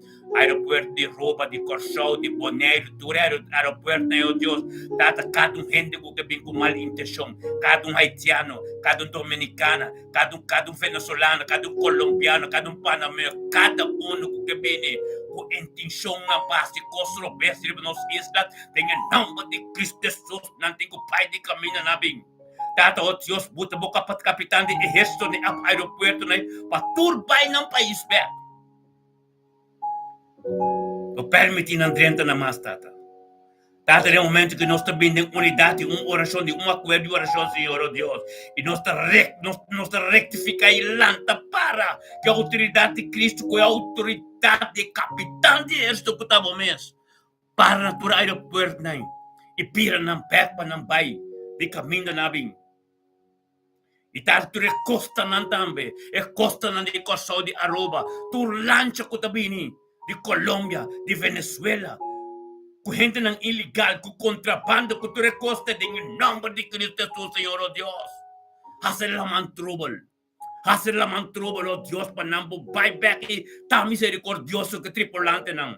de Rouba, de Corçal, de Bonaire, do aeroporto, oh Deus, data cada gente que vem com mal intenção, cada haitiano, cada dominicano, cada venezuelano, cada colombiano, cada panameño, cada que vem com intenção na base de construir para nossa isla, tem em nome de Cristo Jesus, não tem o Pai de caminho na bem. Data, oh Deus, buta boca para capitão de exército de aeroporto, para turbar no país, velho. O permitir Andrenta na mais, Tata. Tata, é um momento que nós também temos unidade, uma oração, de um acordo de oração, Senhor, oh Deus. E nós rectificar e lanta para que a autoridade de Cristo, que é a autoridade de capitão de exército que estava mesmo, para por aeroporto, e pira não pepa, não vai, de caminho na bem. E tal tu costa não também, é costa não de Corçal de Aruba, tu lancha que também de Colômbia, de Venezuela, com gente não ilegal, com contrabando, que tu recosta em nome de Cristo Jesus, Senhor, oh Deus. Hacer la man trouble, oh Deus, para não vai back e tá misericordioso que tripulante não.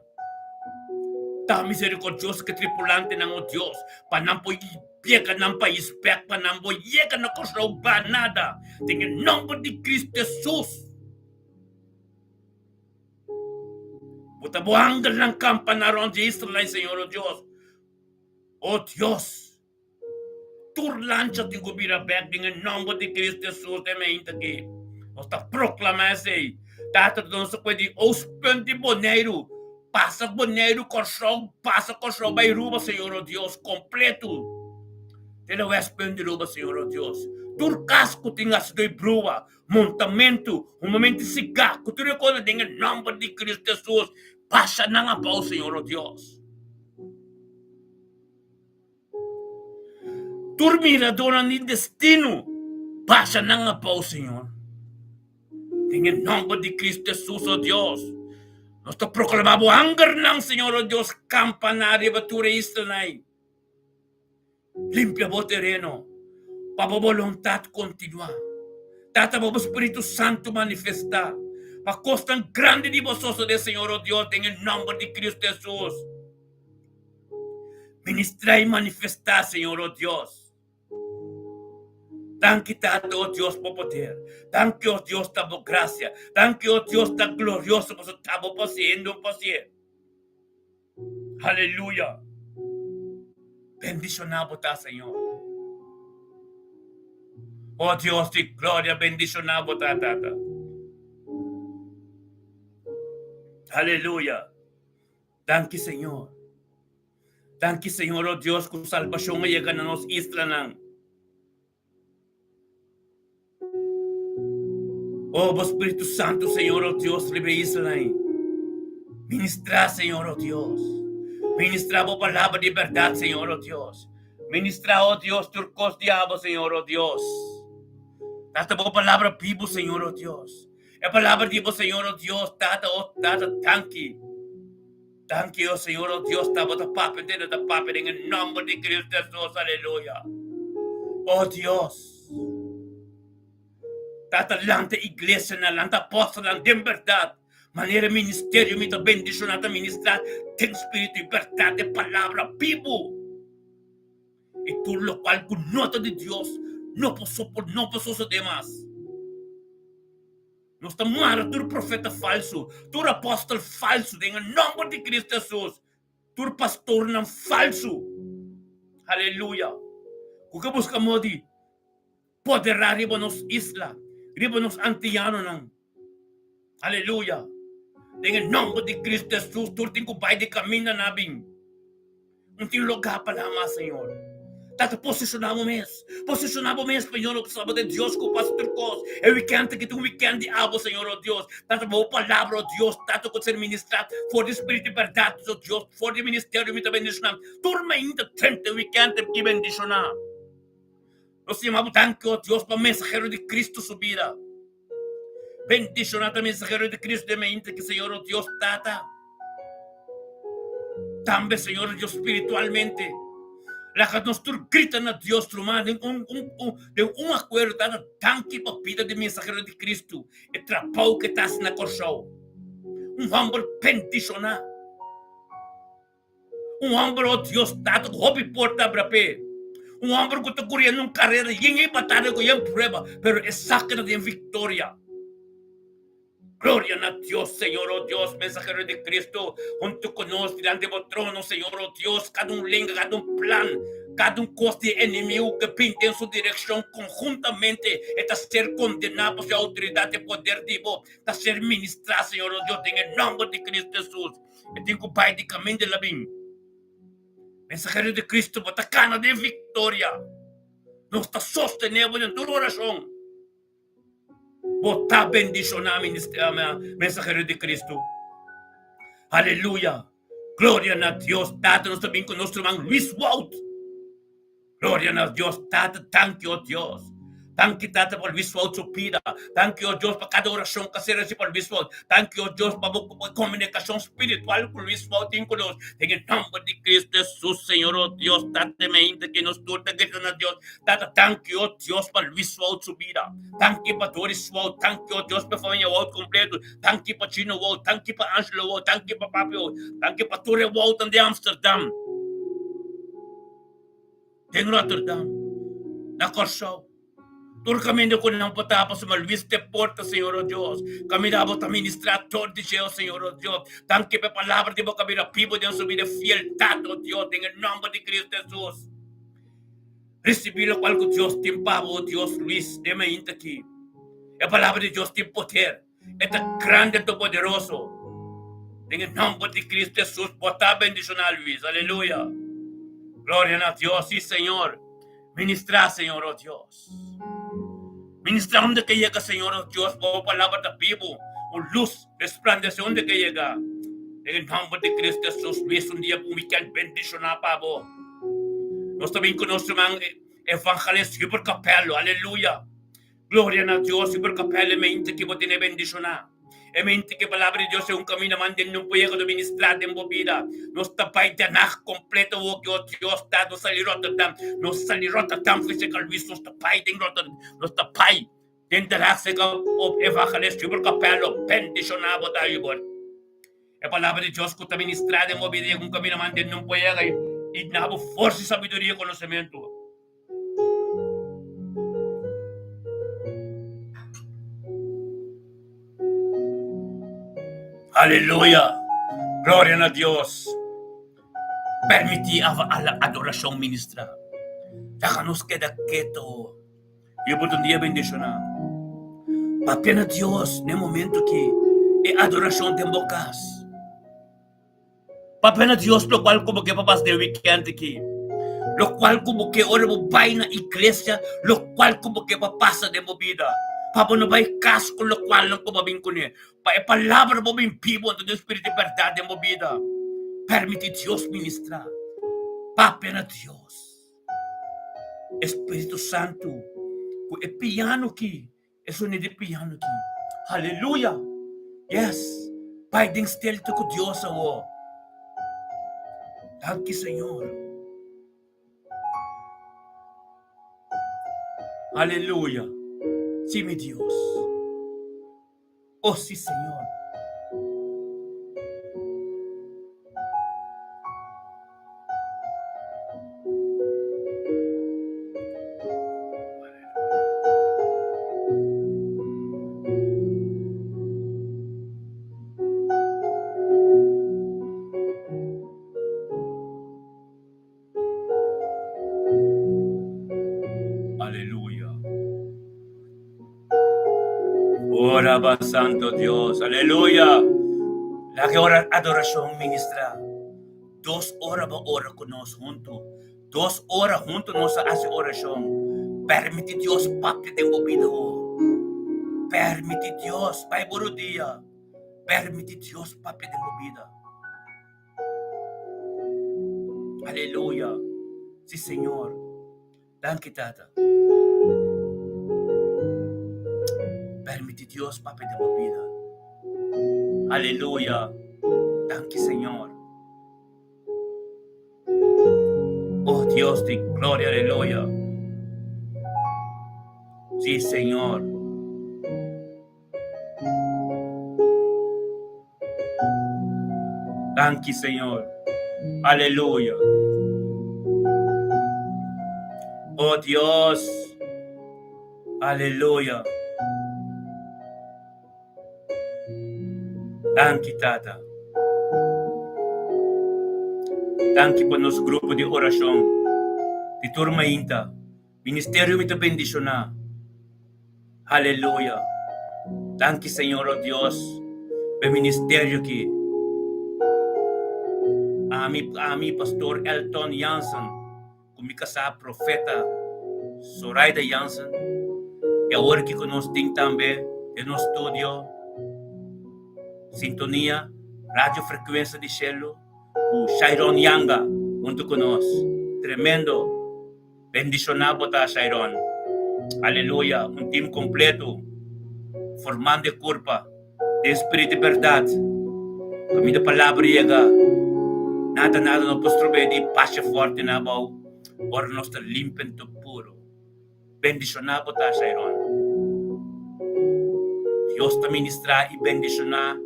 Tá misericordioso que tripulante não, oh Deus, para não pode pega não país back, para não pode chegar na costa nada. Em nome de Cristo Jesus. Puta buanggal ng campanaron de Israel, Senhor, oh Deus. Oh Deus. Turlancha de gubira back em nome de Cristo Jesus, também aqui. Nós está proclamando assim. Tata de nosso pede ospem de Bonaire. Passa Bonaire, Corçal, passa Corçal, Bairuba, Senhor, oh Deus, completo. Tela ospem de Ruba, Senhor, oh Deus. Turcasco tinha sido brua, montamento, momento siga, que tu recorda em nome de Cristo Jesus, passa na pau, Senhor, oh Deus. Turmira dona de destino, passa na pau, Senhor. Em nome de Cristo Jesus, oh Deus. Nós te proclamamos anger não, Senhor, oh Deus, campanário, batura Israel. Limpia o terreno. Para a vontade continuar. Tata para o Espírito Santo manifestar. Para a costa grande de vocês, Senhor, oh Deus, em nome de Cristo Jesus. Ministrar e manifestar, Senhor, oh Deus. Thank you, Tata, oh Deus, por poder. Thank you, oh Deus, por graça. Thank you, oh Deus, está glorioso, por estar possuindo um poder. Aleluia. Bendicionado está, Senhor. Oh Dios de gloria, bendicionado, Tata. Aleluya. Thank you, Señor. Thank you, Señor, oh Dios, con salvación llega a nos isla. Oh, Espíritu Santo, Señor, oh Dios, libre isla. Ministra, Señor, oh Dios. Ministra por palabra de verdad, Señor, oh Dios. Ministra, oh Dios, turcos diablo, Señor, oh Dios. Data boa palavra viva, Senhor, oh Deus. É a palavra viva, Senhor, oh Deus. Data, thank you. Thank you, Senhor, oh Deus. Tava da papa, em nome de Cristo Jesus, aleluia. Oh Deus. Tatalante iglesia na lang, apóstol lang, din verdad. Manera ministerio, mito bendición at ministrar, ten espíritu y verdad de palabra vivo. Y tú lo cual con nota de Dios, no pasó los demás. No está muerto, tú profeta falso, tú apóstol falso, en el nombre de Cristo Jesús. Tú pastor não falso. Aleluia. O que buscamos de poderar riba nos isla, riba nos antiano não. Aleluia. Em nome de Cristo Jesus, tu tem que vai de caminho na bim. Não tem lugar para amar, Senhor. Tata posicionamos mesmo, Senhor, o sábado de Deus com o pastor Cos. É o weekend que tu weekend de abo, Senhor, oh Deus. Tata boa palavra, oh Deus, tata com ser ministrado, for de espírito de verdade, oh Deus, for de ministério, me também bendicionar. Turma ainda 30 weekend que bendicionar. Nós chamamos tanto, oh Deus, para o mensageiro de Cristo subida. Bendicionar o mensageiro de Cristo de mente, que Senhor, oh Deus, tata. Também, Senhor, Deus, espiritualmente. La que nos gritan a Dios, trumado de un acuerdo tan que papita de mensajero de Cristo, el trabajo que estás en la corso, un hombre bendicionado, un hombre, oh Dios, tato, hobby porta brape, un hombre que está corriendo una carrera, y en batalla, y en prueba, pero es sacra de victoria. Gloria a Dios, Señor, oh Dios, mensajero de Cristo, junto con nosotros, delante del trono, Señor, oh Dios, cada un lengua, cada un plan, cada un coste enemigo que pinta en su dirección conjuntamente, está ser condenado por su autoridad de poder divo, está ser ministrado, Señor, oh Dios, en el nombre de Cristo Jesús. Y tengo Pai de camino de la vida. Mensajero de Cristo, batacana de victoria, no está sostenido en tu oración. Botar bendicionar mensajero de Cristo. Aleluya. Gloria a Dios. Tata, nos también con nuestro hermano Luis Wout. Gloria a Dios. Tata, thank you, Dios. Thank you, Tata, por Luis Wout su vida. Thank you, Dios, para cada oración que se recibe por Luis Wout. Thank you, Dios, para comunicación espiritual con Luis Wout. En el nombre de Cristo Jesús, Señor, oh Dios, Tata, que nos turta, que a Dios. Tata, thank you, Dios, para Luis Wout su vida. Thank you para Doris Wout. Thank you, Dios, para familia Wout completo. Thank you para Chino Wout. Thank you para Angelo Wout. Thank you para Papi Wout. Thank you para Ture Wout de Amsterdam. En Rotterdam. Na Corso. Todo caminho com não potava se malvis te porta, Senhor, oh Deus. Caminhava a ministrar todo de Deus, Senhor, oh Deus. Tanque para a palavra de boca vira pivo de sua vida fiel, oh Deus, em nome de Cristo Jesus. Recebi o qual que Deus tem para oh Deus, Luiz, de mim aqui. A palavra de Deus tem poder. É grande e poderoso. Em nome de Cristo Jesus, botar bendicionar, Luiz. Aleluia. Glória a Deus, sim, Senhor. Ministrar, Senhor, oh Deus. Ministrar onde que llega, Señor, oh Dios, por palabra de vivo, o luz, resplandece onde que llega. En el nombre de Cristo Jesús, Luis, un día un weekend bendicionado, Pablo. Nós também conhecemos evangelista super capello, aleluia. Glória a Deus, super capello, mente que você bendicionar. É mente que a palavra de Deus é caminho, mande não pode administrar de vida. Nós tapai de anar completo o que o Deus está, nós salir Rotterdam, nós salir Rotterdam, physical vis, nós tapai de Rotterdam, nós tapai de interagir com o evangelista super capello, bendicionado da Ibor. A palavra de Deus que está ministrada em vida, caminho, mande não pode e nabo força, sabedoria e conhecimento. Aleluya. Gloria a Dios. Permitir a la adoración ministrar. Déjanos quedar quieto. Y por un día bendicionar. Apenas Dios, en el momento que es adoración de bocas. Apenas Dios, lo cual como que papás de weekend aquí. Lo cual como que ahora va en la iglesia. Lo cual como que pasa de movida. Papa não vai caso com o qual não como bem com ele. A palavra mo bem vivo do Espírito de verdade em vida. Permite Deus ministrar. Papa na Deus. Espírito Santo. É piano aqui. É sonido de piano aqui. Aleluia. Yes. Pai, den stelto com Deus ao. Danke, Senhor. Aleluia. Sí, mi Dios. Oh, sí, Señor. Aleluya. Ora va Santo Dios. Aleluya. La que ora adoración ministra. 2 horas va ora con nosotros juntos. 2 horas juntos nos hace oración. Permite Dios Padre de movido. Permite Dios, Pai por o dia. Permite Dios Padre de movida. Aleluya. Sí, Señor. Danke, Tata. Permite Dios Padre de movida. Aleluya. Danke, Señor. Oh Dios de gloria, aleluya. Sí, Señor. Danke, Señor. Aleluya. Oh Dios. Aleluya. Danke, Tata. Danke por nuestro grupo de oración. De turma inta. Ministerio me te bendiciona. Aleluya. Danke, Señor, oh Dios. El ministerio que a mi pastor Elton Jansen, con mi casa profeta Zoraida Jansen, e agora que conosco tem também no estúdio Sintonia, Rádio Frequência de Cielo, o Shairon Yanga, junto conosco. Tremendo. Bendicionado tá Shairon. Aleluia. Time completo, formando a curva de Espírito e verdade. Caminho da palavra chega. Nada não posso trocar de paz forte na boa. Ora nós está limpando puro. Bendicionado tá Shairon. Deus está ministrar e bendicionar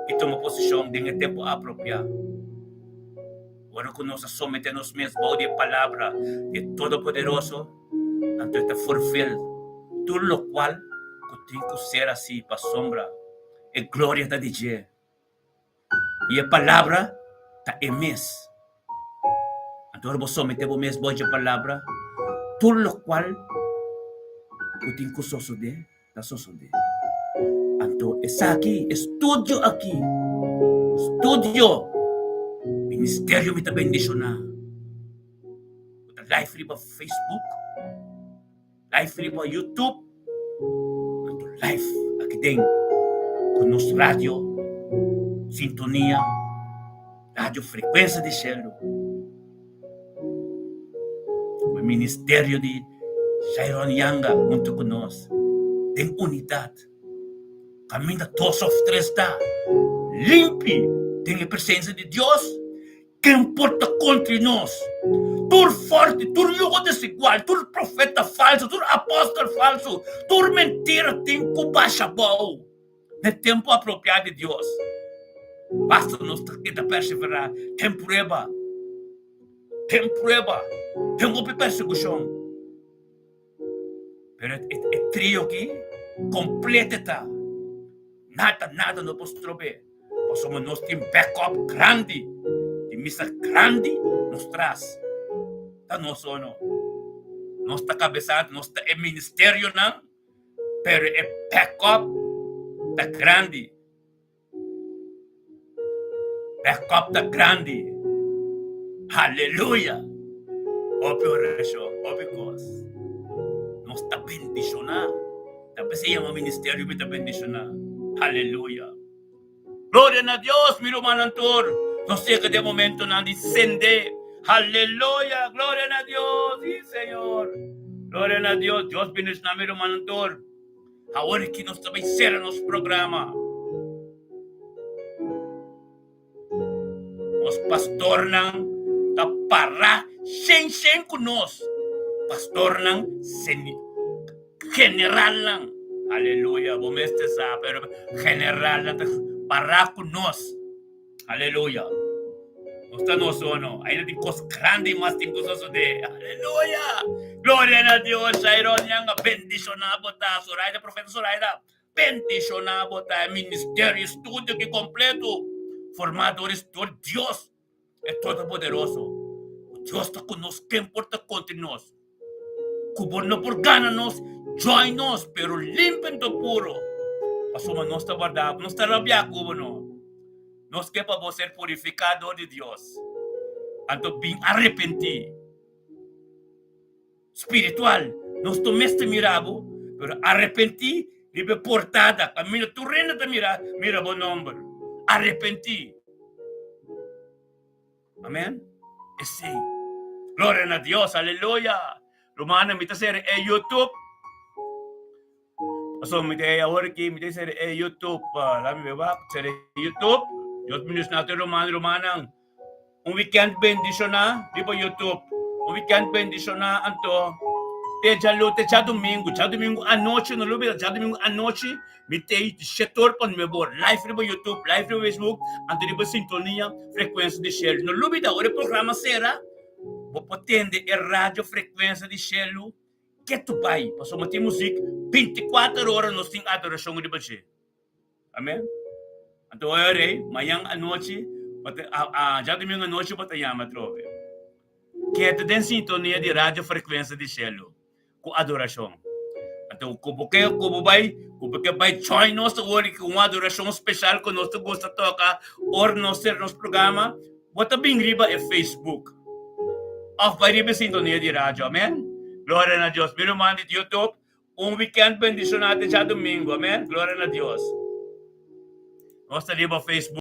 e toma posição em tempo apropriado. Agora que nós sometemos mesmo de palavra de Todo-Poderoso, então está fulfill tudo o qual que tem que ser assim para sombra e glória da DJ. E a palavra está emes. Então nós sometemos mesmo de palavra tudo o qual que tem que suceder, está sucedendo. Então, essa aqui, estúdio aqui, estúdio, ministério me está bendicionando. Live ali para Facebook, live ali para YouTube, então live aqui dentro, com nosso rádio, sintonia, rádio Frequência de Cielo, o ministério de Shairon Yanga, junto conosco, tem unidade. Caminho todos os três está limpe, tem a presença de Deus, que importa contra nós. Tudo forte, tudo lugar desigual, tudo profeta falso, tudo apóstolo falso, tudo mentira tem que baixar bom. No tempo apropriado de Deus. Basta nós ter que perseverar. Tem prueba, tem perseguição. Mas é trio aqui, completa. Nada não posso trocar. Porque nós temos backup grande. E missa grande nos traz. Tá nós ou não? Nós está cabeçado, nós está ministério não. Pero é backup tá grande. Backup tá grande. Aleluia. Ope oração, ope coisa. Nós está bendicionado. Também se chama ministério que está bendicionado. Aleluia. Glória a Deus, meu manantor. Não sei que de momento não descende. Aleluia. Glória a Deus. Sim, Senhor. Glória a Deus. Deus bendice na meu manantor. Agora que nós também será nosso programa. Os pastor não tá para sem conosco. Pastor não general não. Aleluya. Bumeste sa, pero general na para con nos. Aleluya. Nuestra no sono. Hay na cos grande mas tingko sa de. Aleluya. Gloria a Dios. Sayron yang bendicionado ta. Soraida, profeta Soraida. Bendicionado ta. Ministerio, estudio que completo. Formadores por Dios. Es todopoderoso. Dios está con nos. ¿Qué importa contra nos? Cubo no por gana-nos. Join nos. Pero limpen to puro. Pasuma nos está guardado. Nos está rabia cubo no. Nos que para ser purificado de Dios. Anto bien arrepentido. Espiritual. Nos tomeste mirabo. Pero arrepentí. Libe portada. Camino tu reina te mira buen nombre. Arrepentí. Amén. Sí. Gloria a Dios. Aleluya. Romana, me hacer YouTube. So, me ahora que me hacer YouTube. La me va a hacer YouTube. Dios mío, natin Romana. Un weekend bendición na. Di ba YouTube? Un weekend bendición na. Anto. Te domingo anoche. No lo veo. Domingo anoche. Me te setor pon me bor. Live di ba YouTube. Live di ba Facebook. Anto di ba sintonia. Frequência de Shell. No lo veo. Ora programa será. Vou potende a rádio frequência de Shell. Que tu pai. Passou uma música. 24 horas nós temos adoração de baixo. Amém? Então, mayang anoche, já domingo anoche, batayama trove. Que é tem sintonia de rádio frequência de Shell. Com adoração. Então, como vai join nós hoje com uma adoração especial que nós gosta de tocar, ou nós ter nosso programa, bota bem riba é Facebook. Of vai riba sintonia de rádio, amém? Glória a Deus. Meu irmão de YouTube, weekend bendicionado já domingo, amém? Glória a Deus. Nós riba Facebook.